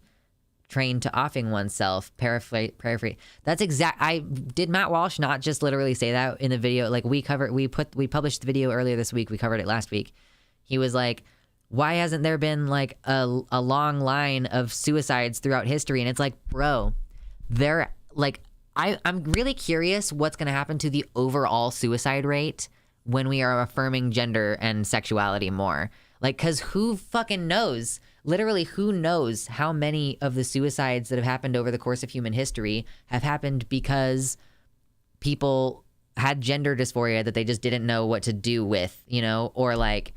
train to offing oneself? Paraphrase. That's did Matt Walsh not just literally say that in the video? Like we published the video earlier this week. We covered it last week. He was like, why hasn't there been like a long line of suicides throughout history? And it's like, bro, they're like, I'm really curious what's going to happen to the overall suicide rate when we are affirming gender and sexuality more. Like, cause who fucking knows? Literally, who knows how many of the suicides that have happened over the course of human history have happened because people had gender dysphoria that they just didn't know what to do with, you know, or like,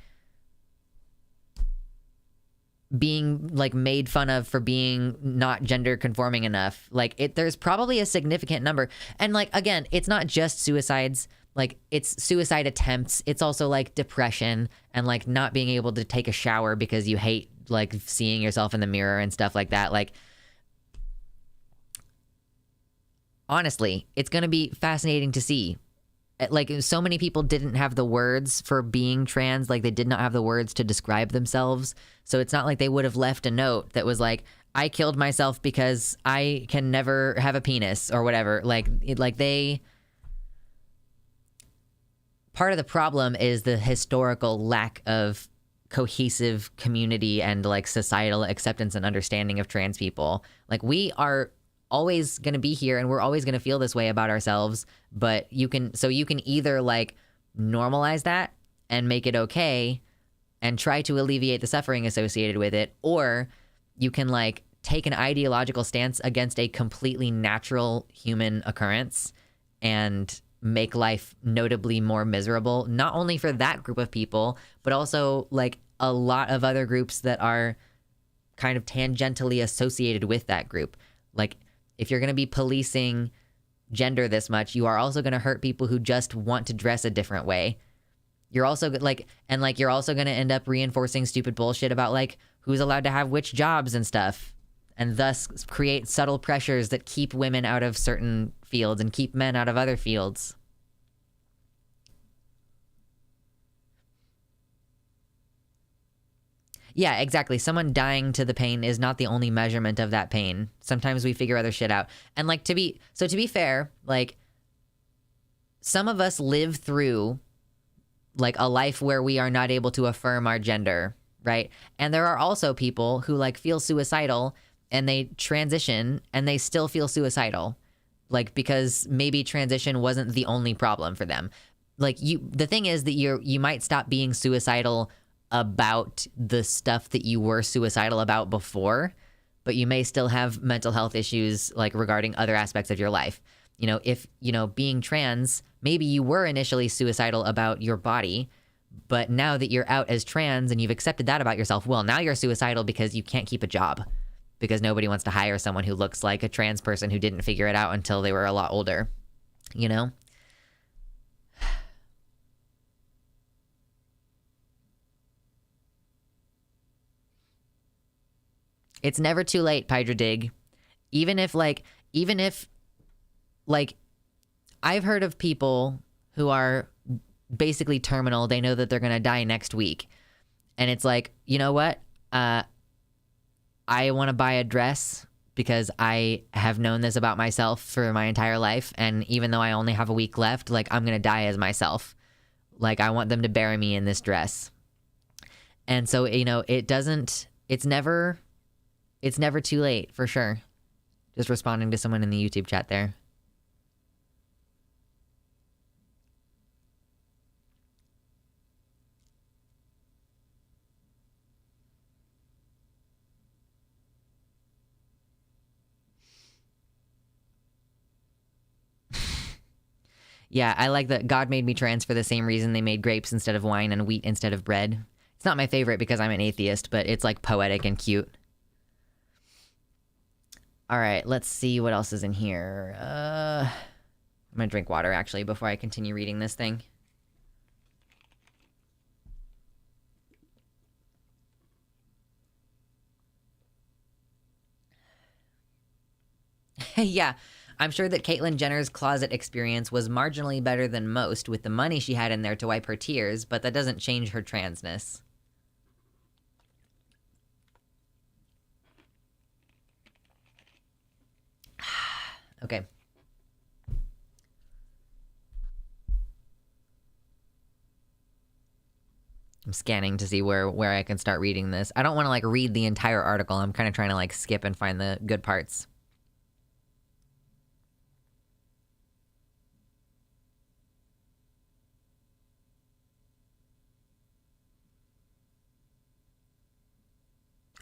being like made fun of for being not gender conforming enough. Like there's probably a significant number. And like, again, it's not just suicides. Like it's suicide attempts. It's also like depression and like not being able to take a shower because you hate like seeing yourself in the mirror and stuff like that. Like, honestly, it's going to be fascinating to see. Like, so many people didn't have the words for being trans. Like, they did not have the words to describe themselves. So it's not like they would have left a note that was like, I killed myself because I can never have a penis or whatever. Like, part of the problem is the historical lack of cohesive community and like societal acceptance and understanding of trans people. Like, we are always going to be here and we're always going to feel this way about ourselves, but you can either like normalize that and make it okay and try to alleviate the suffering associated with it, or you can like take an ideological stance against a completely natural human occurrence and make life notably more miserable, not only for that group of people, but also like a lot of other groups that are kind of tangentially associated with that group. Like, if you're going to be policing gender this much, you are also going to hurt people who just want to dress a different way. You're also you're also going to end up reinforcing stupid bullshit about like who's allowed to have which jobs and stuff, and thus create subtle pressures that keep women out of certain fields and keep men out of other fields. Yeah, exactly. Someone dying to the pain is not the only measurement of that pain. Sometimes we figure other shit out. And like, to be fair, like, some of us live through like a life where we are not able to affirm our gender, right? And there are also people who like feel suicidal and they transition and they still feel suicidal. Like, because maybe transition wasn't the only problem for them. Like, the thing is that you might stop being suicidal about the stuff that you were suicidal about before, but you may still have mental health issues like regarding other aspects of your life. You know, if, you know, being trans, maybe you were initially suicidal about your body, but now that you're out as trans and you've accepted that about yourself, well, now you're suicidal because you can't keep a job because nobody wants to hire someone who looks like a trans person who didn't figure it out until they were a lot older, you know? It's never too late, Pydra Dig. Even if I've heard of people who are basically terminal, they know that they're going to die next week. And it's like, you know what? I want to buy a dress because I have known this about myself for my entire life. And even though I only have a week left, like, I'm going to die as myself. Like, I want them to bury me in this dress. And so, you know, it's never too late, for sure. Just responding to someone in the YouTube chat there. Yeah, I like that God made me trans for the same reason they made grapes instead of wine and wheat instead of bread. It's not my favorite because I'm an atheist, but it's like poetic and cute. All right, let's see what else is in here. I'm gonna drink water, actually, before I continue reading this thing. Yeah, I'm sure that Caitlyn Jenner's closet experience was marginally better than most with the money she had in there to wipe her tears, but that doesn't change her transness. Okay. I'm scanning to see where I can start reading this. I don't want to like read the entire article. I'm kind of trying to like skip and find the good parts.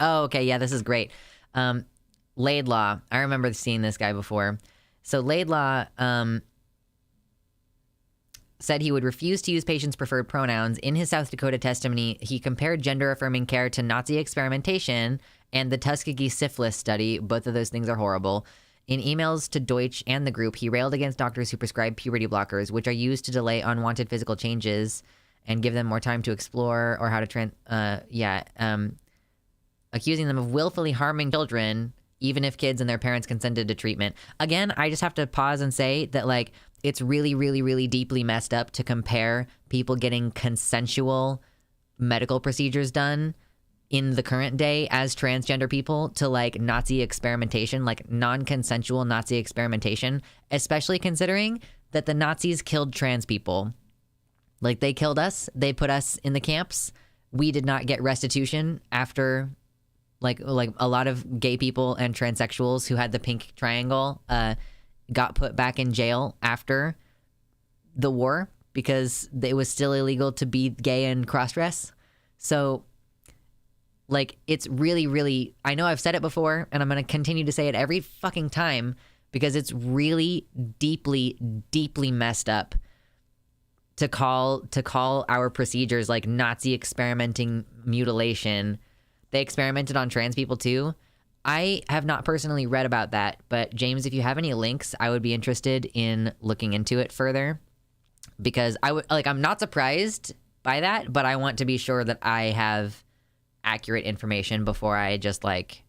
Oh, okay. Yeah, this is great. Laidlaw. I remember seeing this guy before. So Laidlaw, said he would refuse to use patients' preferred pronouns. In his South Dakota testimony, he compared gender-affirming care to Nazi experimentation and the Tuskegee syphilis study. Both of those things are horrible. In emails to Deutsch and the group, he railed against doctors who prescribe puberty blockers, which are used to delay unwanted physical changes and give them more time to explore or how to accusing them of willfully harming children, even if kids and their parents consented to treatment. Again, I just have to pause and say that, like, it's really, really, really deeply messed up to compare people getting consensual medical procedures done in the current day as transgender people to, like, Nazi experimentation, like non-consensual Nazi experimentation, especially considering that the Nazis killed trans people. Like, they killed us. They put us in the camps. We did not get restitution after, like a lot of gay people and transsexuals who had the pink triangle got put back in jail after the war because it was still illegal to be gay and cross-dress. So, like, it's really, really, I know I've said it before, and I'm going to continue to say it every fucking time because it's really deeply, deeply messed up to call our procedures like Nazi experimenting mutilation. They experimented on trans people too. I have not personally read about that, but James, if you have any links, I would be interested in looking into it further because I'm not surprised by that, but I want to be sure that I have accurate information before I just, like,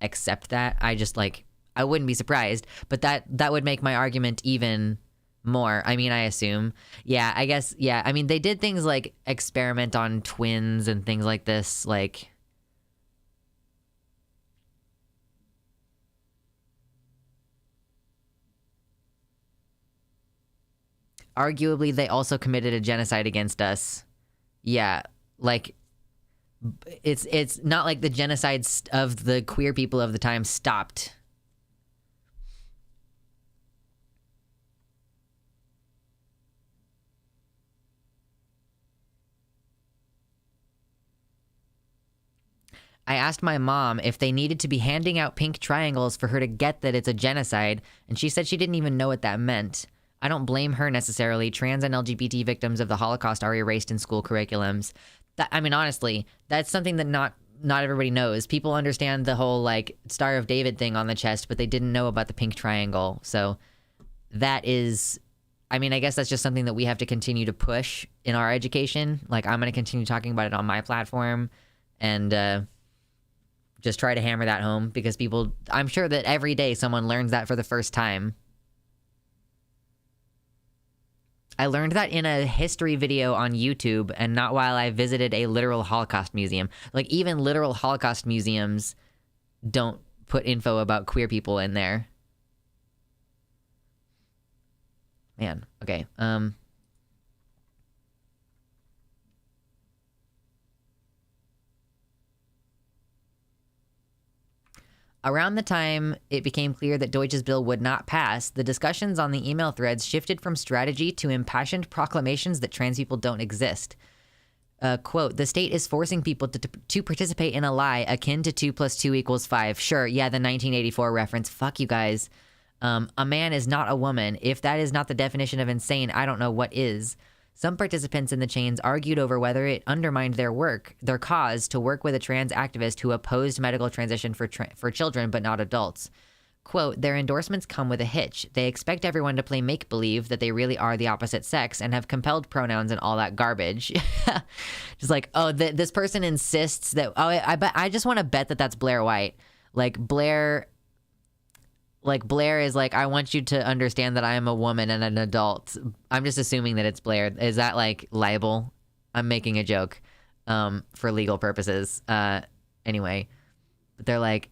accept that. I wouldn't be surprised, but that would make my argument even more. I mean, I assume. Yeah, I guess. Yeah. I mean, they did things like experiment on twins and things like this, like, arguably, they also committed a genocide against us. Yeah, like, it's not like the genocide of the queer people of the time stopped. I asked my mom if they needed to be handing out pink triangles for her to get that it's a genocide, and she said she didn't even know what that meant. I don't blame her necessarily. Trans and LGBT victims of the Holocaust are erased in school curriculums. I mean, honestly, that's something that not everybody knows. People understand the whole, like, Star of David thing on the chest, but they didn't know about the pink triangle. So that is, I mean, I guess that's just something that we have to continue to push in our education. Like, I'm going to continue talking about it on my platform and just try to hammer that home because people, I'm sure that every day someone learns that for the first time. I learned that in a history video on YouTube and not while I visited a literal Holocaust museum. Like, even literal Holocaust museums don't put info about queer people in there. Man, okay. Around the time it became clear that Deutsch's bill would not pass, the discussions on the email threads shifted from strategy to impassioned proclamations that trans people don't exist. Quote, the state is forcing people to participate in a lie akin to 2 + 2 = 5. Sure, yeah, the 1984 reference. Fuck you guys. A man is not a woman. If that is not the definition of insane, I don't know what is. Some participants in the chains argued over whether it undermined their cause to work with a trans activist who opposed medical transition for children but not adults. Quote, their endorsements come with a hitch. They expect everyone to play make-believe that they really are the opposite sex and have compelled pronouns and all that garbage. Just like, oh, this person insists that, oh, I just want to bet that that's Blair White. Like, Blair is like, I want you to understand that I am a woman and an adult. I'm just assuming that it's Blair. Is that, like, libel? I'm making a joke for legal purposes. Anyway, but they're like,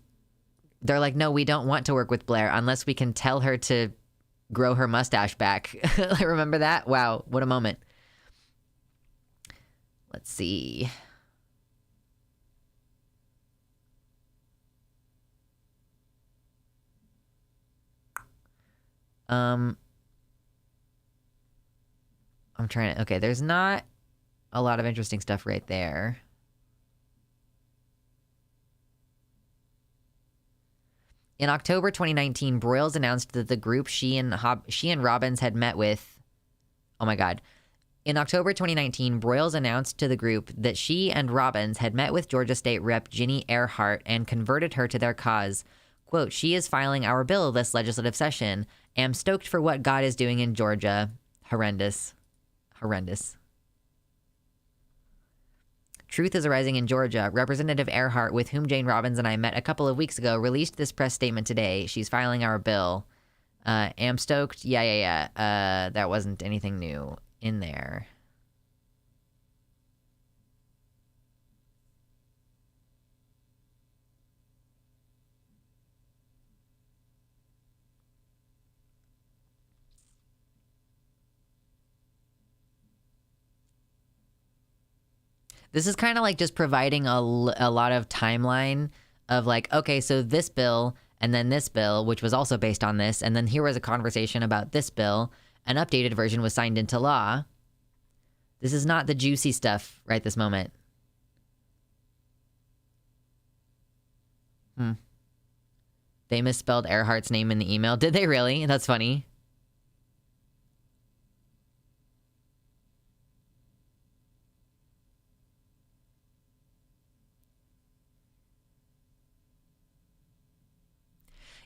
no, we don't want to work with Blair unless we can tell her to grow her mustache back. Remember that? Wow, what a moment. Let's see. I'm trying to, okay, there's not a lot of interesting stuff right there. In October 2019, Broyles announced that the group she and Robbins had met with Oh my God. In October 2019, Broyles announced to the group that she and Robbins had met with Georgia State Rep. Ginny Earhart and converted her to their cause. Quote, she is filing our bill this legislative session. Am stoked for what God is doing in Georgia. Horrendous. Horrendous. Truth is arising in Georgia. Representative Earhart, with whom Jane Robbins and I met a couple of weeks ago, released this press statement today. She's filing our bill. Am stoked? Yeah. That wasn't anything new in there. This is kind of like just providing a lot of timeline of like, okay, so this bill and then this bill, which was also based on this, and then here was a conversation about this bill. An updated version was signed into law. This is not the juicy stuff right this moment. They misspelled Earhart's name in the email. Did they really? That's funny.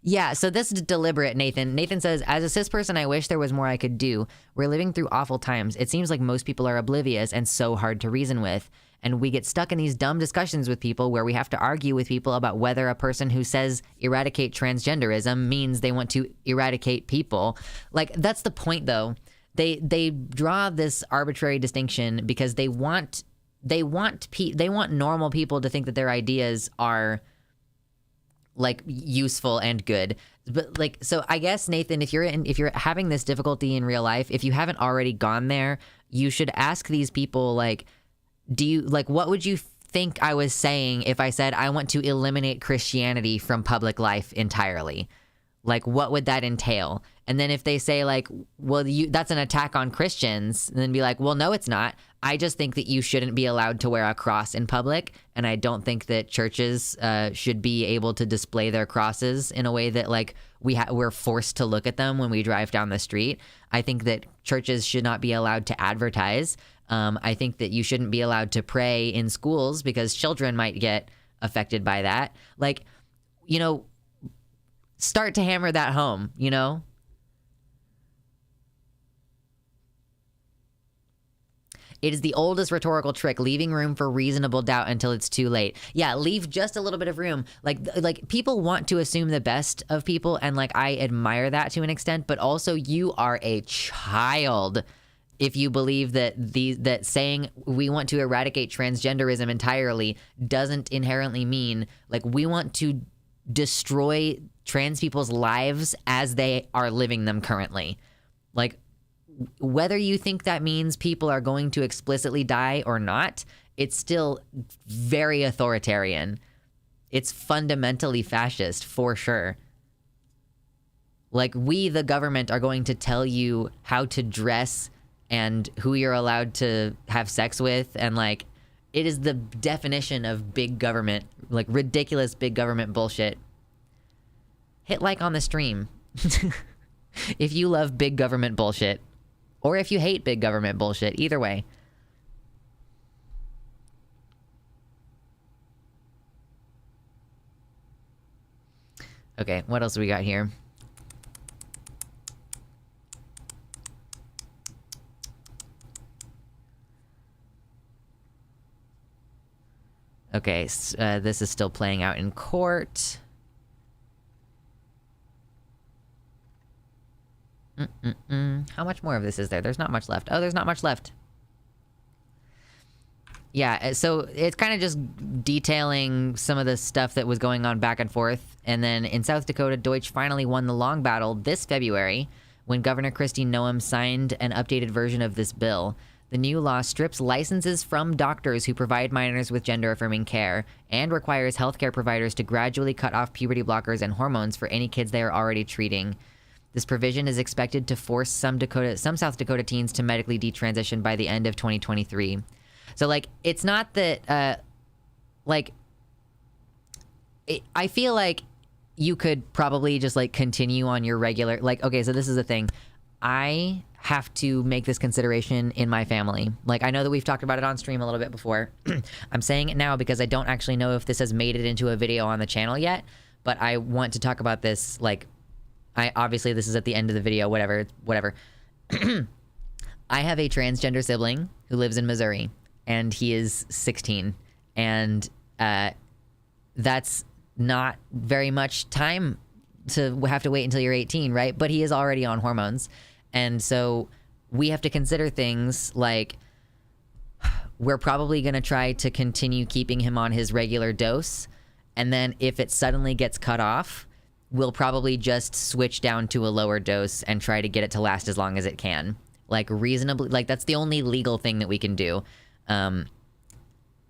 Yeah, so this is deliberate, Nathan. Nathan says, as a cis person, I wish there was more I could do. We're living through awful times. It seems like most people are oblivious and so hard to reason with. And we get stuck in these dumb discussions with people where we have to argue with people about whether a person who says eradicate transgenderism means they want to eradicate people. Like, that's the point, though. They draw this arbitrary distinction because they want normal people to think that their ideas are like useful and good. But like, so I guess, Nathan, if you're having this difficulty in real life, if you haven't already gone there, you should ask these people, like, what would you think I was saying if I said I want to eliminate Christianity from public life entirely? Like, what would that entail? And then if they say, like, well, that's an attack on Christians, then be like, well, no, it's not. I just think that you shouldn't be allowed to wear a cross in public. And I don't think that churches should be able to display their crosses in a way that, like, we're forced to look at them when we drive down the street. I think that churches should not be allowed to advertise. I think that you shouldn't be allowed to pray in schools because children might get affected by that. Like, you know, start to hammer that home, you know? It is the oldest rhetorical trick, leaving room for reasonable doubt until it's too late. Yeah, leave just a little bit of room. Like people want to assume the best of people, and like I admire that to an extent, but also you are a child if you believe that that saying we want to eradicate transgenderism entirely doesn't inherently mean like we want to destroy trans people's lives as they are living them currently. Like, whether you think that means people are going to explicitly die or not, it's still very authoritarian. It's fundamentally fascist, for sure. Like, we, the government, are going to tell you how to dress and who you're allowed to have sex with, and like, it is the definition of big government, like ridiculous big government bullshit. Hit like on the stream if you love big government bullshit. Or if you hate big government bullshit. Either way. Okay, what else do we got here? Okay, this is still playing out in court. How much more of this is there? There's not much left. Oh, there's not much left. Yeah, so it's kind of just detailing some of the stuff that was going on back and forth. And then in South Dakota, Deutsch finally won the long battle this February when Governor Kristi Noem signed an updated version of this bill. The new law strips licenses from doctors who provide minors with gender-affirming care and requires healthcare providers to gradually cut off puberty blockers and hormones for any kids they are already treating. This provision is expected to force some South Dakota teens to medically detransition by the end of 2023. So, like, it's not that, I feel like you could probably just, like, continue on your regular, like, okay, so this is the thing. I have to make this consideration in my family. Like, I know that we've talked about it on stream a little bit before. I'm saying it now because I don't actually know if this has made it into a video on the channel yet, but I want to talk about this. Like, obviously this is at the end of the video, whatever. I have a transgender sibling who lives in Missouri, and he is 16, and that's not very much time to have to wait until you're 18, right? But he is already on hormones. And so we have to consider things like, we're probably going to try to continue keeping him on his regular dose. And then if it suddenly gets cut off, we'll probably just switch down to a lower dose and try to get it to last as long as it can. Like, reasonably, like, that's the only legal thing that we can do.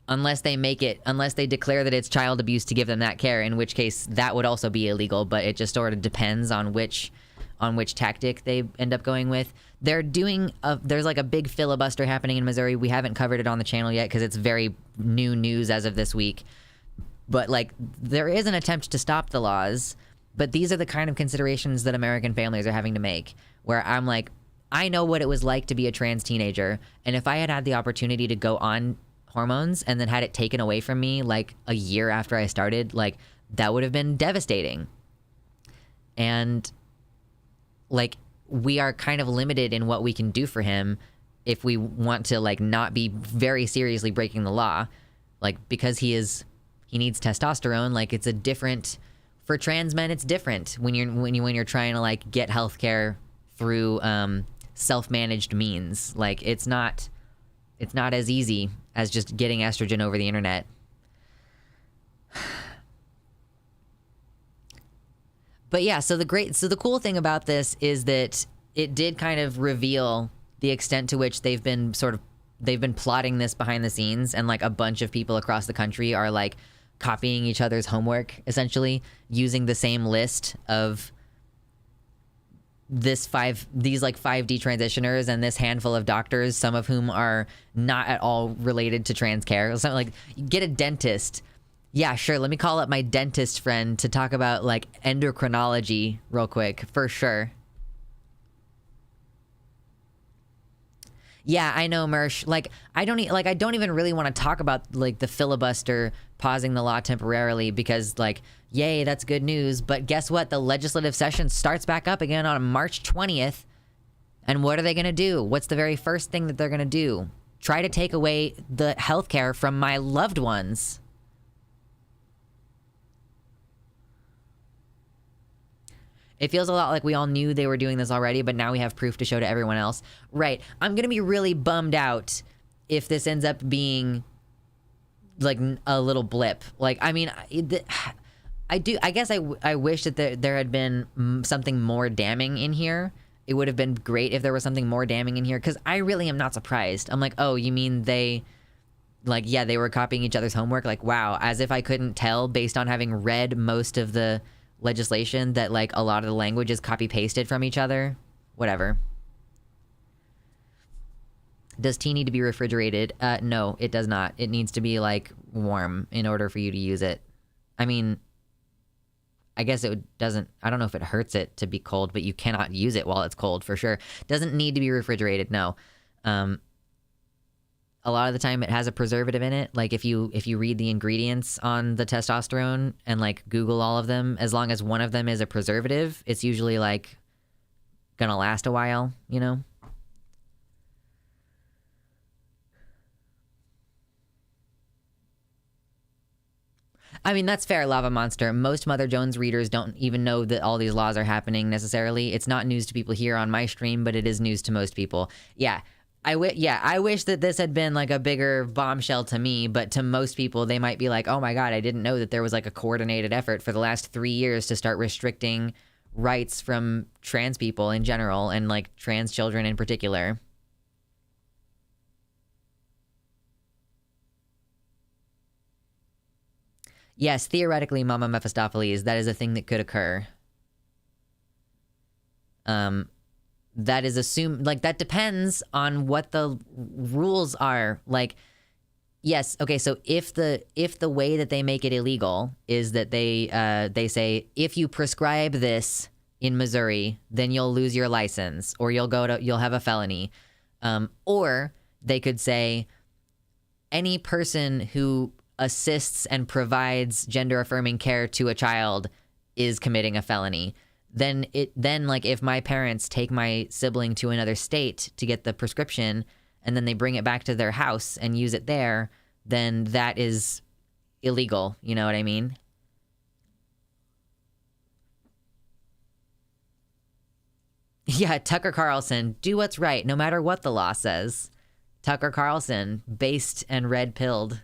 Unless they declare that it's child abuse to give them that care, in which case that would also be illegal, but it just sort of depends on which tactic they end up going with. There's like a big filibuster happening in Missouri. We haven't covered it on the channel yet because it's very new news as of this week. But like, there is an attempt to stop the laws, but these are the kind of considerations that American families are having to make, where I'm like, I know what it was like to be a trans teenager, and if I had had the opportunity to go on hormones and then had it taken away from me like a year after I started, like, that would have been devastating. And like, we are kind of limited in what we can do for him if we want to like not be very seriously breaking the law, like, because he needs testosterone. Like, it's a different, for trans men it's different when you're trying to like get healthcare through self-managed means. Like, it's not as easy as just getting estrogen over the internet. But yeah, so the cool thing about this is that it did kind of reveal the extent to which they've been plotting this behind the scenes, and like a bunch of people across the country are like copying each other's homework, essentially using the same list of these like 5D transitioners and this handful of doctors, some of whom are not at all related to trans care. Something like, get a dentist. Yeah, sure. Let me call up my dentist friend to talk about like endocrinology real quick, for sure. Yeah, I know, Mersh. Like, I don't even really want to talk about like the filibuster pausing the law temporarily, because like, yay, that's good news. But guess what? The legislative session starts back up again on March 20th. And what are they going to do? What's the very first thing that they're going to do? Try to take away the healthcare from my loved ones. It feels a lot like we all knew they were doing this already, but now we have proof to show to everyone else. Right. I'm going to be really bummed out if this ends up being like a little blip. Like, I mean, I guess I wish that there had been something more damning in here. It would have been great if there was something more damning in here, because I really am not surprised. I'm like, oh, you mean they were copying each other's homework? Like, wow, as if I couldn't tell based on having read most of the legislation that like a lot of the language is copy pasted from each other. Whatever. Does tea need to be refrigerated? No, it does not. It needs to be like warm in order for you to use it. I mean, I guess doesn't, I don't know if it hurts it to be cold, but you cannot use it while it's cold for sure. Doesn't need to be refrigerated, no. A lot of the time it has a preservative in it. Like, if you read the ingredients on the testosterone and like Google all of them, as long as one of them is a preservative, it's usually like gonna last a while, you know? I mean, that's fair, Lava Monster. Most Mother Jones readers don't even know that all these laws are happening necessarily. It's not news to people here on my stream, but it is news to most people. Yeah. I wish that this had been like a bigger bombshell to me, but to most people, they might be like, oh my God, I didn't know that there was like a coordinated effort for the last 3 years to start restricting rights from trans people in general, and like trans children in particular. Yes, theoretically, Mama Mephistopheles, that is a thing that could occur. That is assumed, like, that depends on what the rules are. Like, yes, okay, so if the way that they make it illegal is that they say, if you prescribe this in Missouri, then you'll lose your license, or you'll have a felony. Or they could say any person who assists and provides gender affirming care to a child is committing a felony. Then like if my parents take my sibling to another state to get the prescription and then they bring it back to their house and use it there, then that is illegal. You know what I mean? Yeah, Tucker Carlson, do what's right, no matter what the law says. Tucker Carlson, based and red-pilled.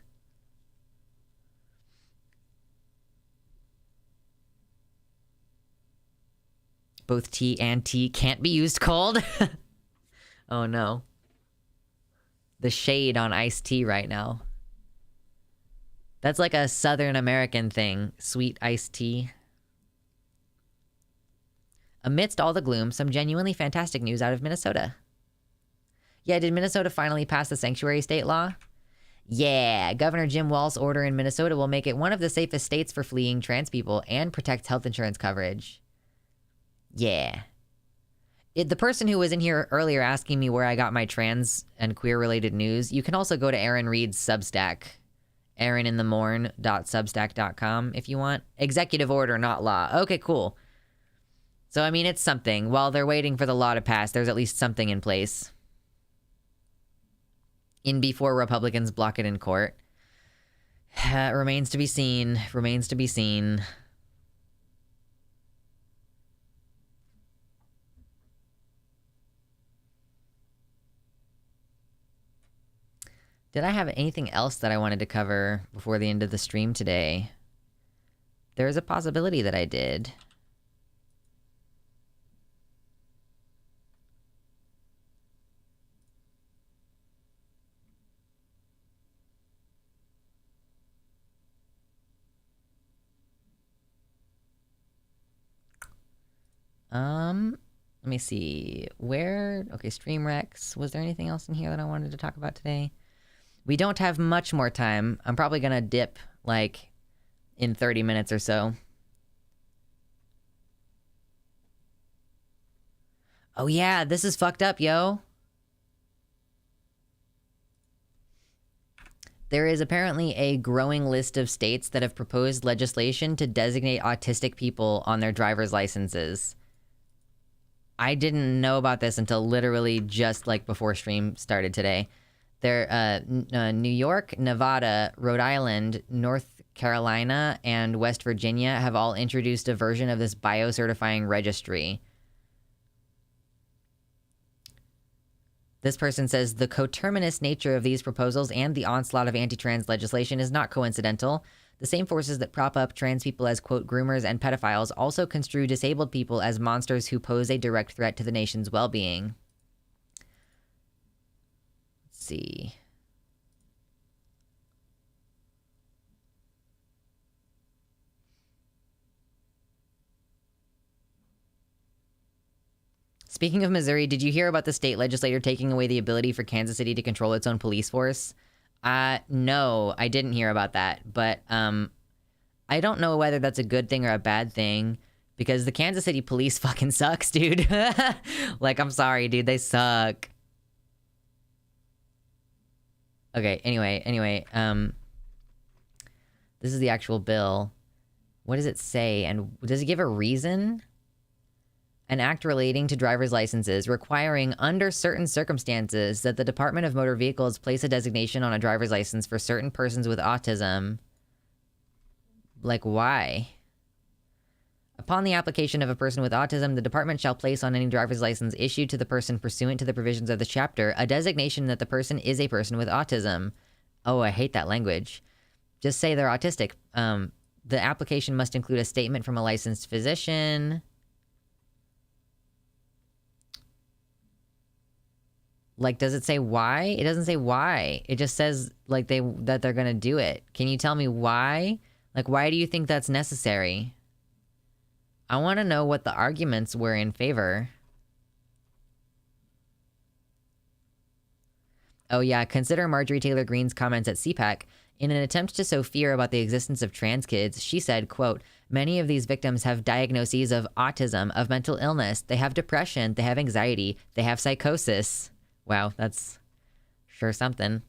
Both tea and tea can't be used cold. Oh no. The shade on iced tea right now. That's like a Southern American thing, sweet iced tea. Amidst all the gloom, some genuinely fantastic news out of Minnesota. Yeah, did Minnesota finally pass the sanctuary state law? Yeah, Governor Jim Walz's order in Minnesota will make it one of the safest states for fleeing trans people and protect health insurance coverage. Yeah. The person who was in here earlier asking me where I got my trans and queer-related news, you can also go to Aaron Reed's Substack. aaroninthemorn.substack.com if you want. Executive order, not law. Okay, cool. So, I mean, it's something. While they're waiting for the law to pass, there's at least something in place. In before Republicans block it in court. Remains to be seen. Remains to be seen. Did I have anything else that I wanted to cover before the end of the stream today? There's a possibility that I did. Let me see. Okay, Stream Rex. Was there anything else in here that I wanted to talk about today? We don't have much more time. I'm probably gonna dip, like, in 30 minutes or so. Oh yeah, this is fucked up, yo. There is apparently a growing list of states that have proposed legislation to designate autistic people on their driver's licenses. I didn't know about this until literally just, like, before stream started today. New York, Nevada, Rhode Island, North Carolina, and West Virginia have all introduced a version of this biocertifying registry. This person says, the coterminous nature of these proposals and the onslaught of anti-trans legislation is not coincidental. The same forces that prop up trans people as, quote, groomers and pedophiles also construe disabled people as monsters who pose a direct threat to the nation's well-being. See. Speaking of Missouri, did you hear about the state legislature taking away the ability for Kansas City to control its own police force? No, I didn't hear about that, but I don't know whether that's a good thing or a bad thing, because the Kansas City police fucking sucks, dude. Like, I'm sorry, dude, they suck. Okay, anyway, this is the actual bill. What does it say? And does it give a reason? An act relating to driver's licenses requiring, under certain circumstances, that the Department of Motor Vehicles place a designation on a driver's license for certain persons with autism. Like, why? Upon the application of a person with autism, the department shall place on any driver's license issued to the person pursuant to the provisions of the chapter a designation that the person is a person with autism. Oh, I hate that language. Just say they're autistic. The application must include a statement from a licensed physician. Like, does it say why? It doesn't say why. It just says, like, that they're gonna do it. Can you tell me why? Like, why do you think that's necessary? I want to know what the arguments were in favor. Oh yeah, consider Marjorie Taylor Greene's comments at CPAC. In an attempt to sow fear about the existence of trans kids, she said, quote, Many of these victims have diagnoses of autism, of mental illness. They have depression. They have anxiety. They have psychosis. Wow, that's sure something.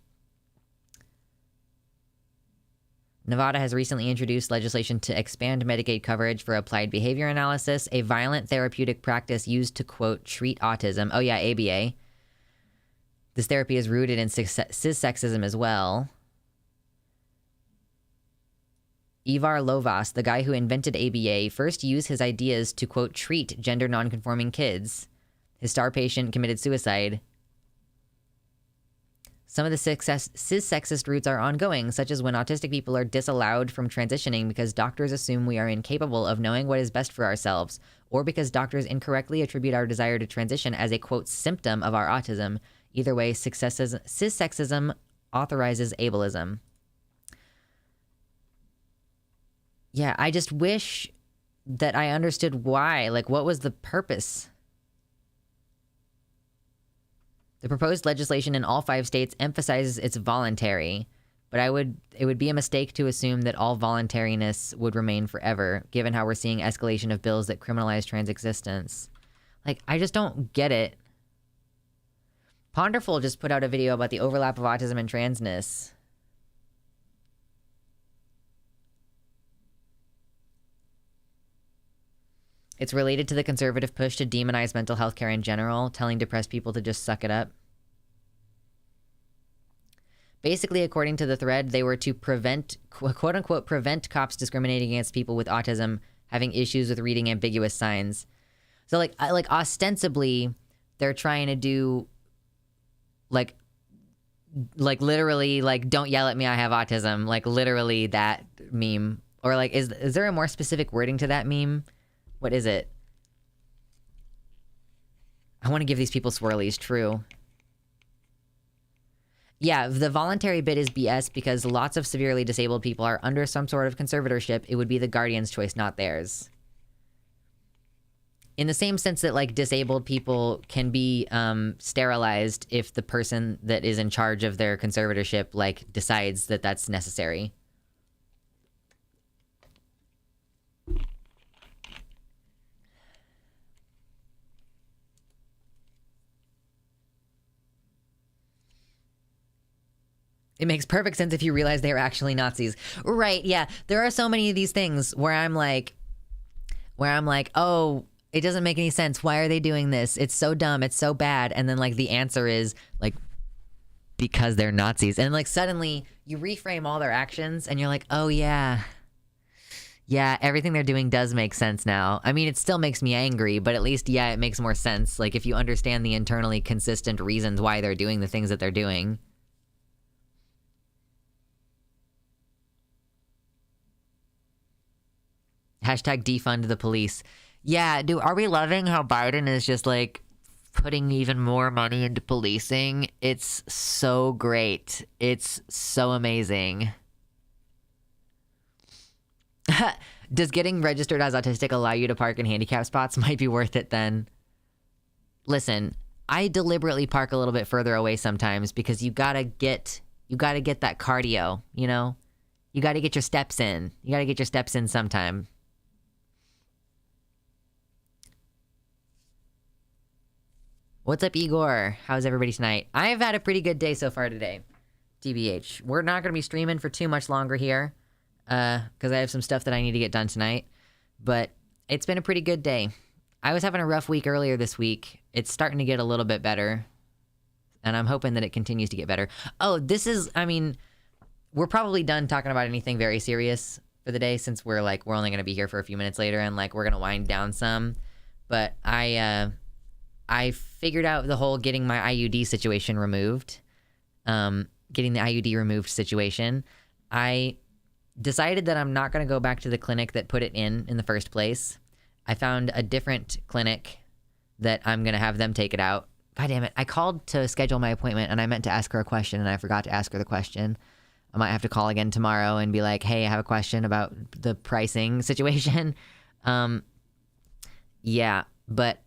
Nevada has recently introduced legislation to expand Medicaid coverage for applied behavior analysis, a violent therapeutic practice used to, quote, treat autism. Oh, yeah, ABA. This therapy is rooted in cis-sexism as well. Ivar Lovas, the guy who invented ABA, first used his ideas to, quote, treat gender nonconforming kids. His star patient committed suicide. Some of the cis-sexist roots are ongoing, such as when autistic people are disallowed from transitioning because doctors assume we are incapable of knowing what is best for ourselves, or because doctors incorrectly attribute our desire to transition as a, quote, symptom of our autism. Either way, cis-sexism authorizes ableism. Yeah, I just wish that I understood why. Like, what was the purpose? The proposed legislation in all 5 states emphasizes it's voluntary, but it would be a mistake to assume that all voluntariness would remain forever, given how we're seeing escalation of bills that criminalize trans existence. Like, I just don't get it. Ponderful just put out a video about the overlap of autism and transness. It's related to the conservative push to demonize mental health care in general, telling depressed people to just suck it up. Basically, according to the thread, they were to prevent, quote-unquote, prevent cops discriminating against people with autism having issues with reading ambiguous signs. So, like ostensibly, they're trying to do, like literally, like, don't yell at me, I have autism. Like, literally that meme. Or, like, is there a more specific wording to that meme? What is it? I want to give these people swirlies, true. Yeah, the voluntary bit is BS because lots of severely disabled people are under some sort of conservatorship. It would be the guardian's choice, not theirs. In the same sense that, like, disabled people can be sterilized if the person that is in charge of their conservatorship, like, decides that that's necessary. It makes perfect sense if you realize they are actually Nazis. Right, yeah. There are so many of these things where I'm like, oh, it doesn't make any sense. Why are they doing this? It's so dumb. It's so bad. And then, like, the answer is, like, because they're Nazis. And, like, suddenly you reframe all their actions and you're like, oh, yeah. Yeah, everything they're doing does make sense now. I mean, it still makes me angry, but at least, yeah, it makes more sense. Like, if you understand the internally consistent reasons why they're doing the things that they're doing. Hashtag defund the police. Yeah, are we loving how Biden is just, like, putting even more money into policing? It's so great. It's so amazing. Does getting registered as autistic allow you to park in handicap spots? Might be worth it then. Listen, I deliberately park a little bit further away sometimes because you gotta get that cardio, you know? You gotta get your steps in. You gotta get your steps in sometime. What's up, Igor? How's everybody tonight? I've had a pretty good day so far today. TBH. We're not going to be streaming for too much longer here. Because I have some stuff that I need to get done tonight. But it's been a pretty good day. I was having a rough week earlier this week. It's starting to get a little bit better. And I'm hoping that it continues to get better. Oh, we're probably done talking about anything very serious for the day since we're only going to be here for a few minutes later and, like, we're going to wind down some. But I figured out the whole getting my IUD situation removed. Getting the IUD removed situation. I decided that I'm not going to go back to the clinic that put it in the first place. I found a different clinic that I'm going to have them take it out. God damn it. I called to schedule my appointment and I meant to ask her a question and I forgot to ask her the question. I might have to call again tomorrow and be like, hey, I have a question about the pricing situation. Yeah, but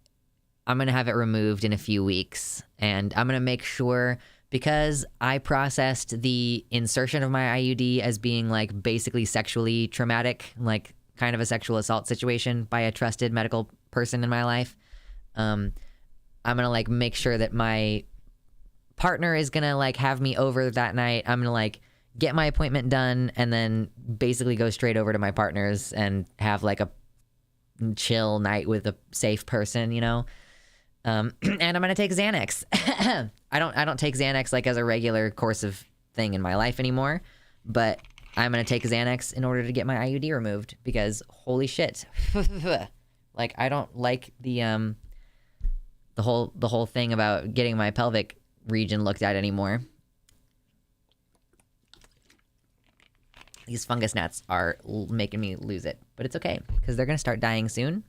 I'm going to have it removed in a few weeks, and I'm going to make sure, because I processed the insertion of my IUD as being, like, basically sexually traumatic, like, kind of a sexual assault situation by a trusted medical person in my life. I'm gonna like make sure that my partner is gonna like have me over that night. I'm gonna like get my appointment done and then basically go straight over to my partner's and have like a chill night with a safe person, you know. And I'm gonna take Xanax. I don't take Xanax like as a regular course of thing in my life anymore, but I'm gonna take Xanax in order to get my IUD removed because holy shit, like I don't like the whole thing about getting my pelvic region looked at anymore. These fungus gnats are making me lose it, but it's okay because they're gonna start dying soon.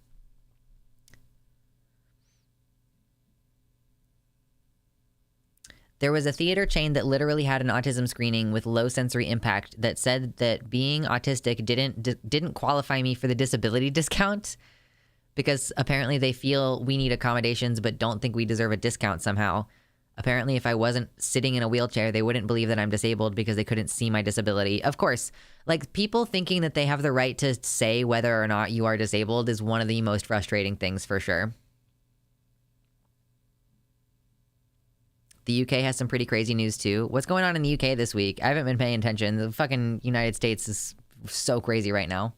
There was a theater chain that literally had an autism screening with low sensory impact that said that being autistic didn't qualify me for the disability discount because apparently they feel we need accommodations but don't think we deserve a discount somehow. Apparently, if I wasn't sitting in a wheelchair, they wouldn't believe that I'm disabled because they couldn't see my disability. Of course, like people thinking that they have the right to say whether or not you are disabled is one of the most frustrating things for sure. The UK has some pretty crazy news too. What's going on in the UK this week? I haven't been paying attention. The fucking United States is so crazy right now.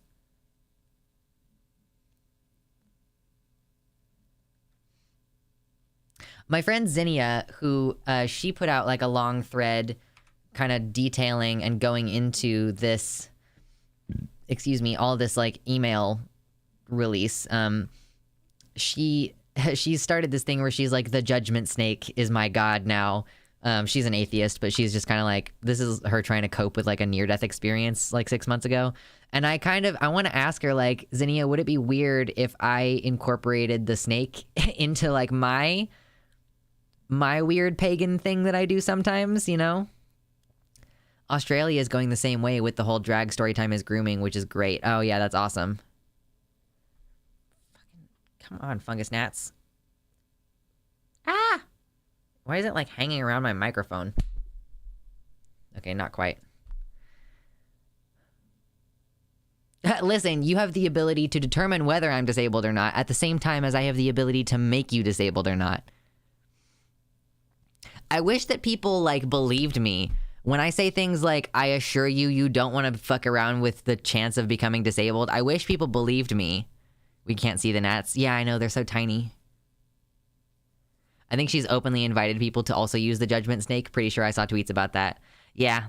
My friend Zinnia, who she put out like a long thread kind of detailing and going into this, all this like email release. She started this thing where she's like, the judgment snake is my god now. She's an atheist, but she's just kind of like, this is her trying to cope with like a near-death experience like 6 months ago. And I want to ask her like, Zinnia, would it be weird if I incorporated the snake into like my weird pagan thing that I do sometimes, you know? Australia is going the same way with the whole drag story time is grooming, which is great. Oh yeah, that's awesome. Come on, fungus gnats. Ah! Why is it like hanging around my microphone? Okay, not quite. Listen, you have the ability to determine whether I'm disabled or not at the same time as I have the ability to make you disabled or not. I wish that people like believed me when I say things like, I assure you, you don't want to fuck around with the chance of becoming disabled. I wish people believed me. We can't see the gnats. Yeah, I know, they're so tiny. I think she's openly invited people to also use the judgment snake. Pretty sure I saw tweets about that. Yeah.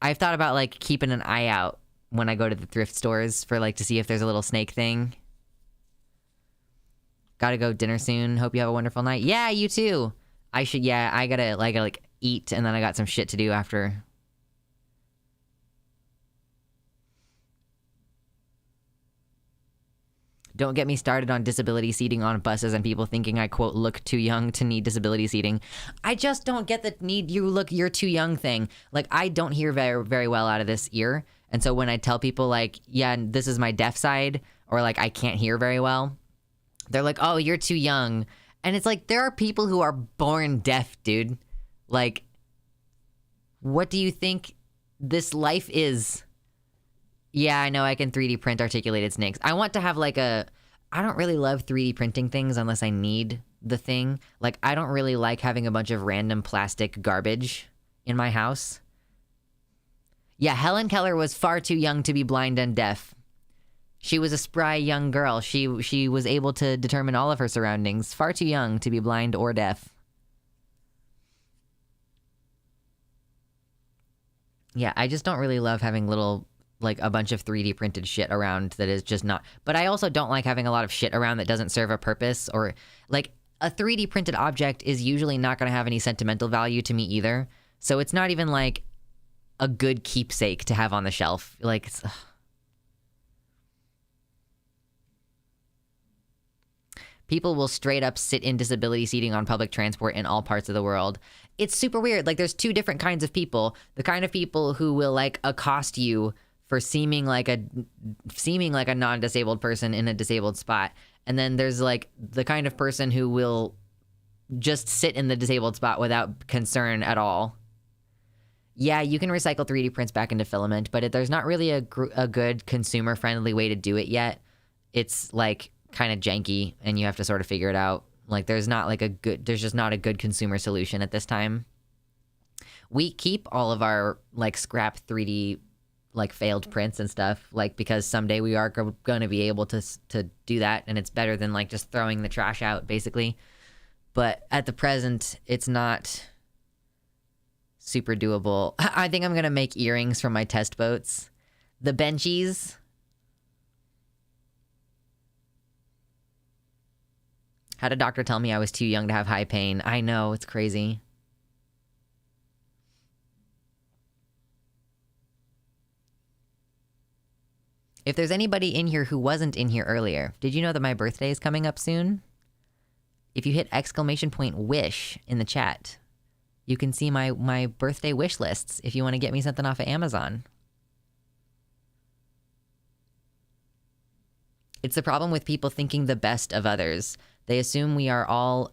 I've thought about like keeping an eye out when I go to the thrift stores for like to see if there's a little snake thing. Gotta go dinner soon. Hope you have a wonderful night. Yeah, you too. I gotta like eat and then I got some shit to do after. Don't get me started on disability seating on buses and people thinking I, quote, look too young to need disability seating. I just don't get the you're too young thing. Like, I don't hear very, very well out of this ear. And so when I tell people, like, yeah, this is my deaf side, or, like, I can't hear very well, they're like, oh, you're too young. And it's like, there are people who are born deaf, dude. Like, what do you think this life is? Yeah, I know I can 3D print articulated snakes. I want to have like I don't really love 3D printing things unless I need the thing. Like, I don't really like having a bunch of random plastic garbage in my house. Yeah, Helen Keller was far too young to be blind and deaf. She was a spry young girl. She was able to determine all of her surroundings. Far too young to be blind or deaf. Yeah, I just don't really love having like a bunch of 3D printed shit around that is just not, but I also don't like having a lot of shit around that doesn't serve a purpose, or like a 3D printed object is usually not going to have any sentimental value to me either. So it's not even like a good keepsake to have on the shelf. Like, people will straight up sit in disability seating on public transport in all parts of the world. It's super weird. Like, there's two different kinds of people. The kind of people who will like accost you for seeming like a non-disabled person in a disabled spot. And then there's like the kind of person who will just sit in the disabled spot without concern at all. Yeah, you can recycle 3D prints back into filament, but there's not really a good consumer-friendly way to do it yet. It's like kind of janky, and you have to sort of figure it out. Like there's just not a good consumer solution at this time. We keep all of our like scrap 3D like failed prints and stuff, like because someday we are going to be able to do that, and it's better than like just throwing the trash out basically. But at the present, it's not super doable. I think I'm going to make earrings from my test boats. The benchies. Had a doctor tell me I was too young to have high pain. I know, it's crazy. If there's anybody in here who wasn't in here earlier, did you know that my birthday is coming up soon? If you hit !wish in the chat, you can see my birthday wish lists if you want to get me something off of Amazon. It's the problem with people thinking the best of others. They assume we are all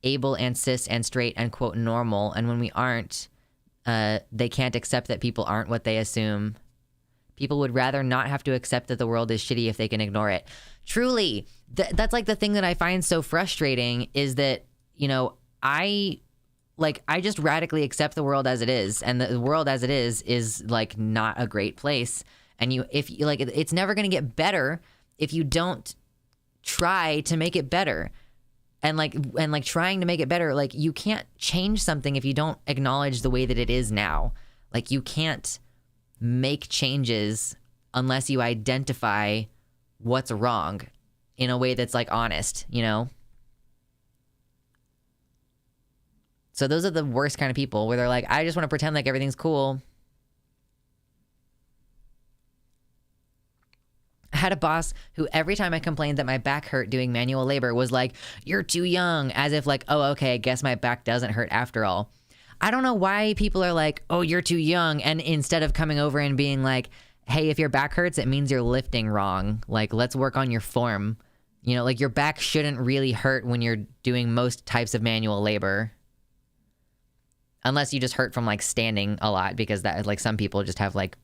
able and cis and straight and quote normal, and when we aren't, they can't accept that people aren't what they assume. People would rather not have to accept that the world is shitty if they can ignore it. Truly, that's like the thing that I find so frustrating is that, you know, I just radically accept the world as it is, and the world as it is like not a great place. And if you like, it's never going to get better if you don't try to make it better. And trying to make it better, like you can't change something if you don't acknowledge the way that it is now. Like you can't make changes unless you identify what's wrong in a way that's like honest, you know? So those are the worst kind of people where they're like, I just want to pretend like everything's cool. I had a boss who every time I complained that my back hurt doing manual labor was like, you're too young, as if like, oh, okay, I guess my back doesn't hurt after all. I don't know why people are like, oh, you're too young. And instead of coming over and being like, hey, if your back hurts, it means you're lifting wrong. Like, let's work on your form. You know, like your back shouldn't really hurt when you're doing most types of manual labor. Unless you just hurt from like standing a lot, because that like some people just have like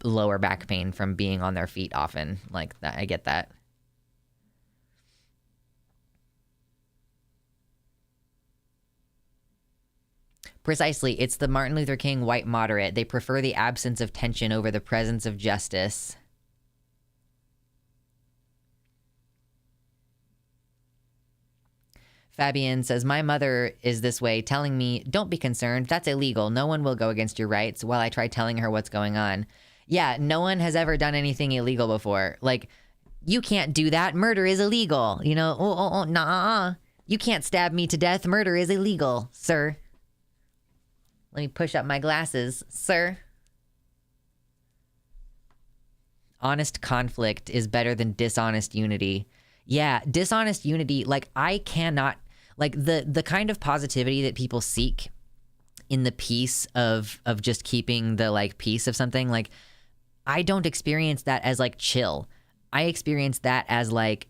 lower back pain from being on their feet often. Like that, I get that. Precisely. It's the Martin Luther King white moderate. They prefer the absence of tension over the presence of justice. Fabian says, my mother is this way, telling me, don't be concerned, that's illegal. No one will go against your rights, while I try telling her what's going on. Yeah, no one has ever done anything illegal before. Like, you can't do that. Murder is illegal. You know, nah. You can't stab me to death. Murder is illegal, sir. Let me push up my glasses, sir. Honest conflict is better than dishonest unity. Yeah, dishonest unity, like I cannot, like the kind of positivity that people seek in the peace of just keeping the like peace of something, like I don't experience that as like chill. I experience that as like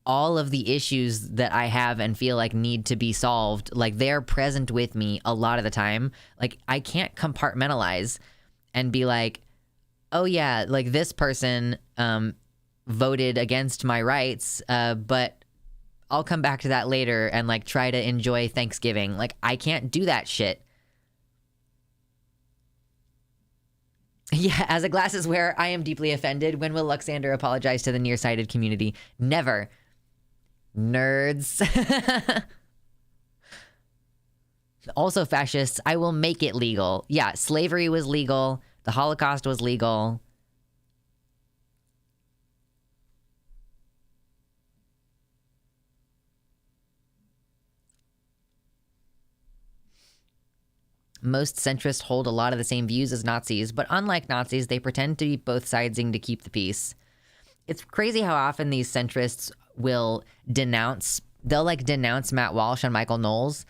all of the issues that I have and feel like need to be solved, like they're present with me a lot of the time. Like I can't compartmentalize and be like, oh yeah, like this person voted against my rights, but I'll come back to that later and like try to enjoy Thanksgiving. Like I can't do that shit. Yeah, as a glasses wearer, I am deeply offended. When will Luxander apologize to the nearsighted community? Never. Nerds. Also fascists, I will make it legal. Yeah, slavery was legal. The Holocaust was legal. Most centrists hold a lot of the same views as Nazis, but unlike Nazis, they pretend to be both sidesing to keep the peace. It's crazy how often these centrists will denounce Matt Walsh and Michael Knowles,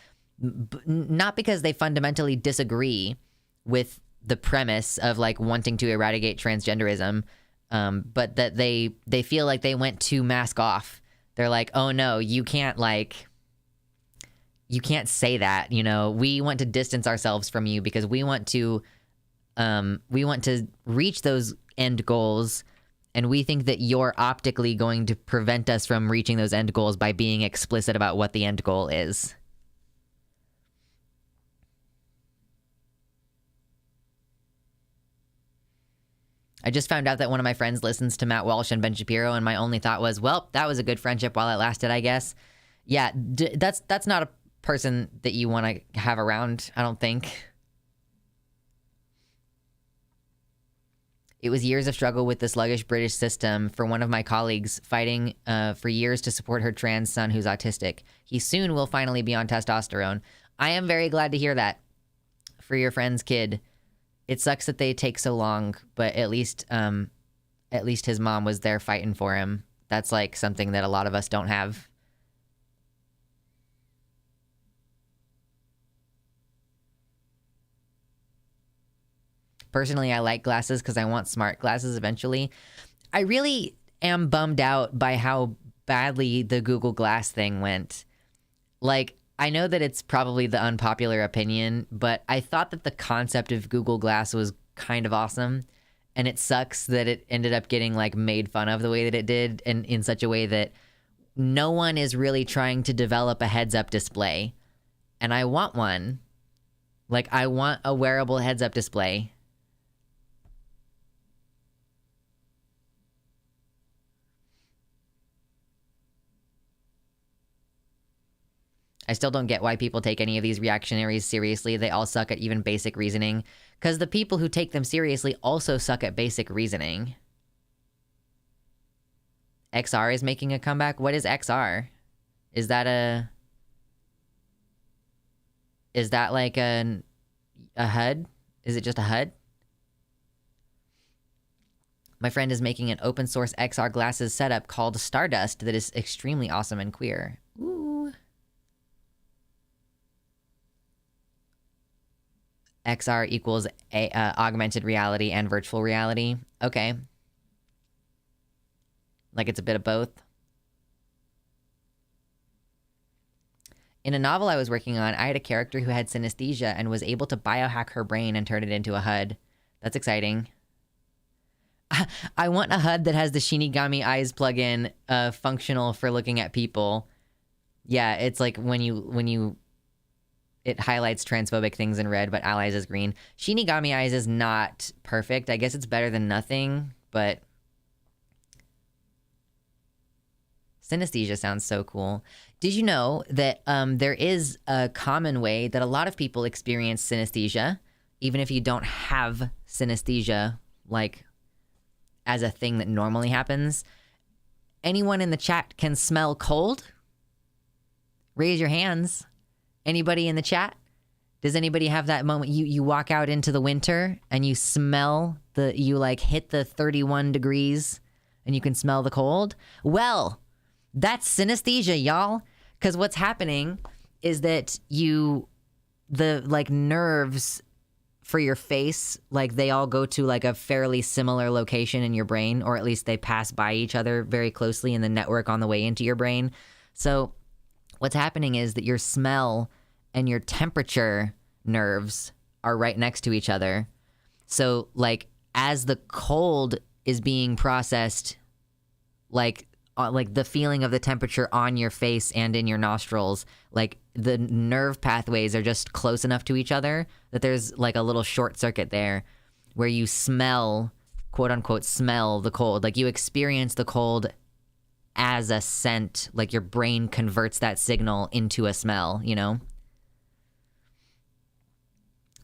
not because they fundamentally disagree with the premise of like wanting to eradicate transgenderism, but that they feel like they went too mask off. They're like, oh no, you can't like you can't say that, you know. We want to distance ourselves from you because we want to reach those end goals, and we think that you're optically going to prevent us from reaching those end goals by being explicit about what the end goal is. I just found out that one of my friends listens to Matt Walsh and Ben Shapiro, and my only thought was, well, that was a good friendship while it lasted, I guess. Yeah, that's not a person that you want to have around, I don't think. It was years of struggle with the sluggish British system for one of my colleagues, fighting for years to support her trans son who's autistic. He soon will finally be on testosterone. I am very glad to hear that for your friend's kid. It sucks that they take so long, but at least his mom was there fighting for him. That's like something that a lot of us don't have. Personally, I like glasses because I want smart glasses eventually. I really am bummed out by how badly the Google Glass thing went. Like, I know that it's probably the unpopular opinion, but I thought that the concept of Google Glass was kind of awesome, and it sucks that it ended up getting like made fun of the way that it did, and in such a way that no one is really trying to develop a heads-up display, and I want one. Like, I want a wearable heads-up display. I still don't get why people take any of these reactionaries seriously. They all suck at even basic reasoning. Because the people who take them seriously also suck at basic reasoning. XR is making a comeback? What is XR? Is that like a HUD? Is it just a HUD? My friend is making an open source XR glasses setup called Stardust that is extremely awesome and queer. Ooh. XR equals augmented reality and virtual reality. Okay. Like it's a bit of both. In a novel I was working on, I had a character who had synesthesia and was able to biohack her brain and turn it into a HUD. That's exciting. I want a HUD that has the Shinigami Eyes plugin functional for looking at people. Yeah, it's like when you it highlights transphobic things in red, but allies is green. Shinigami Eyes is not perfect. I guess it's better than nothing, but synesthesia sounds so cool. Did you know that there is a common way that a lot of people experience synesthesia, even if you don't have synesthesia, like as a thing that normally happens? Anyone in the chat can smell cold? Raise your hands. Anybody in the chat? Does anybody have that moment? You walk out into the winter and you smell you like hit the 31 degrees and you can smell the cold? Well, that's synesthesia, y'all. Because what's happening is that the like nerves for your face, like they all go to like a fairly similar location in your brain, or at least they pass by each other very closely in the network on the way into your brain. So what's happening is that your smell and your temperature nerves are right next to each other. So, like, as the cold is being processed, like the feeling of the temperature on your face and in your nostrils, like the nerve pathways are just close enough to each other that there's like a little short circuit there where you smell, quote unquote, smell the cold. Like you experience the cold as a scent, like your brain converts that signal into a smell, you know?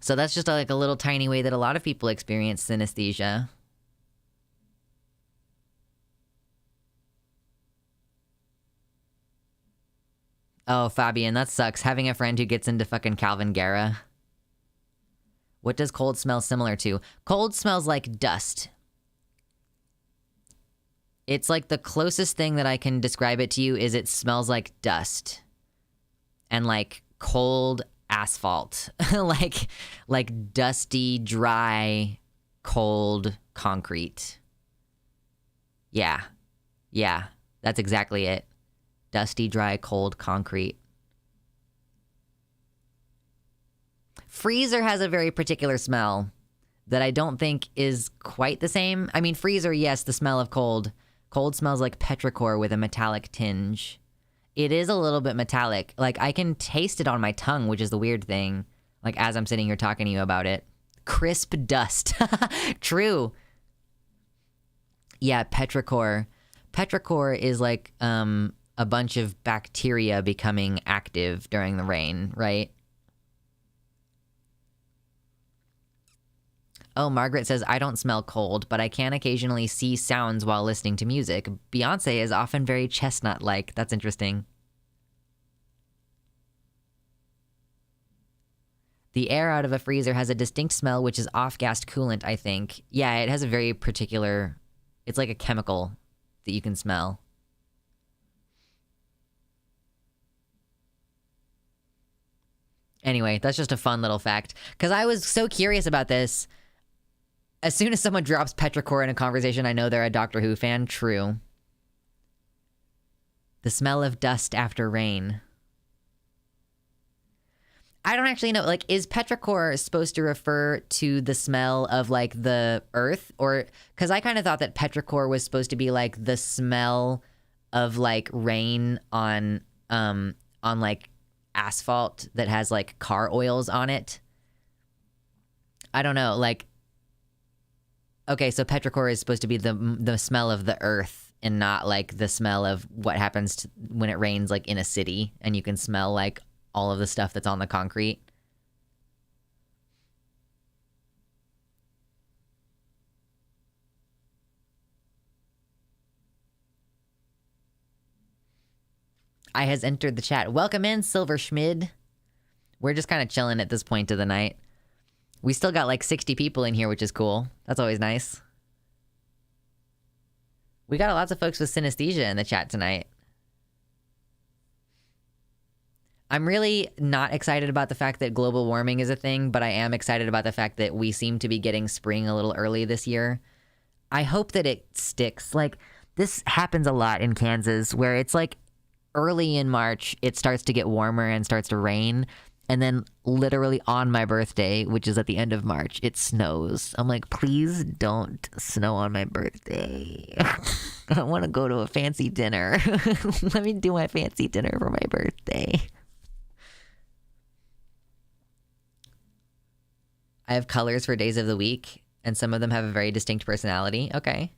So that's just like a little tiny way that a lot of people experience synesthesia. Oh, Fabian, that sucks. Having a friend who gets into fucking Calvin Guerra. What does cold smell similar to? Cold smells like dust. It's like the closest thing that I can describe it to you is it smells like dust. And like cold asphalt. like dusty, dry, cold concrete. Yeah. Yeah, that's exactly it. Dusty, dry, cold concrete. Freezer has a very particular smell that I don't think is quite the same. I mean, freezer, yes, the smell of cold. Cold smells like petrichor with a metallic tinge. It is a little bit metallic. Like, I can taste it on my tongue, which is the weird thing. Like, as I'm sitting here talking to you about it. Crisp dust. True. Yeah, petrichor. Petrichor is like a bunch of bacteria becoming active during the rain, right? Oh, Margaret says, I don't smell cold, but I can occasionally see sounds while listening to music. Beyonce is often very chestnut-like. That's interesting. The air out of a freezer has a distinct smell, which is off-gassed coolant, I think. Yeah, it has a very particular... It's like a chemical that you can smell. Anyway, that's just a fun little fact. Because I was so curious about this... As soon as someone drops petrichor in a conversation, I know they're a Doctor Who fan. True. The smell of dust after rain. I don't actually know. Like, is petrichor supposed to refer to the smell of, like, the earth? Or, because I kind of thought that petrichor was supposed to be, like, the smell of, like, rain on like, asphalt that has, like, car oils on it. I don't know. Like, okay, so petrichor is supposed to be the smell of the earth and not, like, the smell of what happens when it rains, like, in a city. And you can smell, like, all of the stuff that's on the concrete. I has entered the chat. Welcome in, Silver Schmid. We're just kind of chilling at this point of the night. We still got like 60 people in here, which is cool. That's always nice. We got lots of folks with synesthesia in the chat tonight. I'm really not excited about the fact that global warming is a thing, but I am excited about the fact that we seem to be getting spring a little early this year. I hope that it sticks. Like, this happens a lot in Kansas, where it's like early in March, it starts to get warmer and starts to rain. And then literally on my birthday, which is at the end of March, it snows. I'm like, please don't snow on my birthday. I want to go to a fancy dinner. Let me do my fancy dinner for my birthday. I have colors for days of the week, and some of them have a very distinct personality. Okay.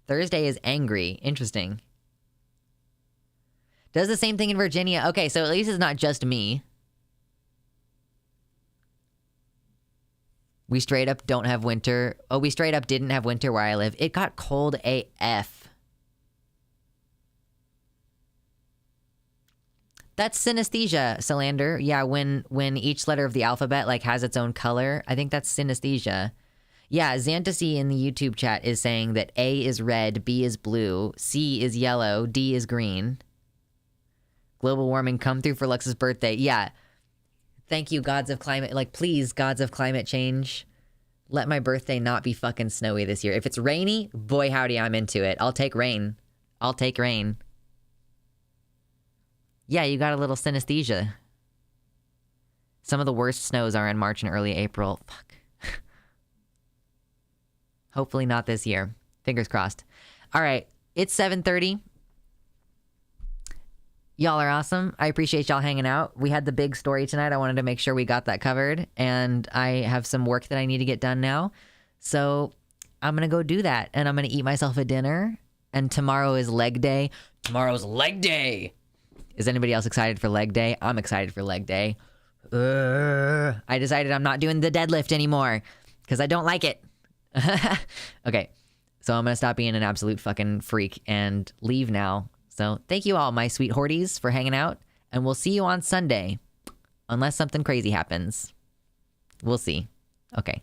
Thursday is angry. Interesting. Does the same thing in Virginia. Okay, so at least it's not just me. We straight up don't have winter. Oh, we straight up didn't have winter where I live. It got cold AF. That's synesthesia, Salander. Yeah, when each letter of the alphabet like has its own color. I think that's synesthesia. Yeah, Xantasy in the YouTube chat is saying that A is red, B is blue, C is yellow, D is green. Global warming come through for Lux's birthday. Yeah. Thank you, gods of climate. Like, please, gods of climate change. Let my birthday not be fucking snowy this year. If it's rainy, boy howdy, I'm into it. I'll take rain. I'll take rain. Yeah, you got a little synesthesia. Some of the worst snows are in March and early April. Fuck. Hopefully not this year. Fingers crossed. All right, it's 7:30. Y'all are awesome. I appreciate y'all hanging out. We had the big story tonight. I wanted to make sure we got that covered. And I have some work that I need to get done now. So I'm going to go do that. And I'm going to eat myself a dinner. And tomorrow is leg day. Tomorrow's leg day. Is anybody else excited for leg day? I'm excited for leg day. I decided I'm not doing the deadlift anymore because I don't like it. Okay. So I'm going to stop being an absolute fucking freak and leave now. So thank you all, my sweet horties, for hanging out. And we'll see you on Sunday. Unless something crazy happens. We'll see. Okay.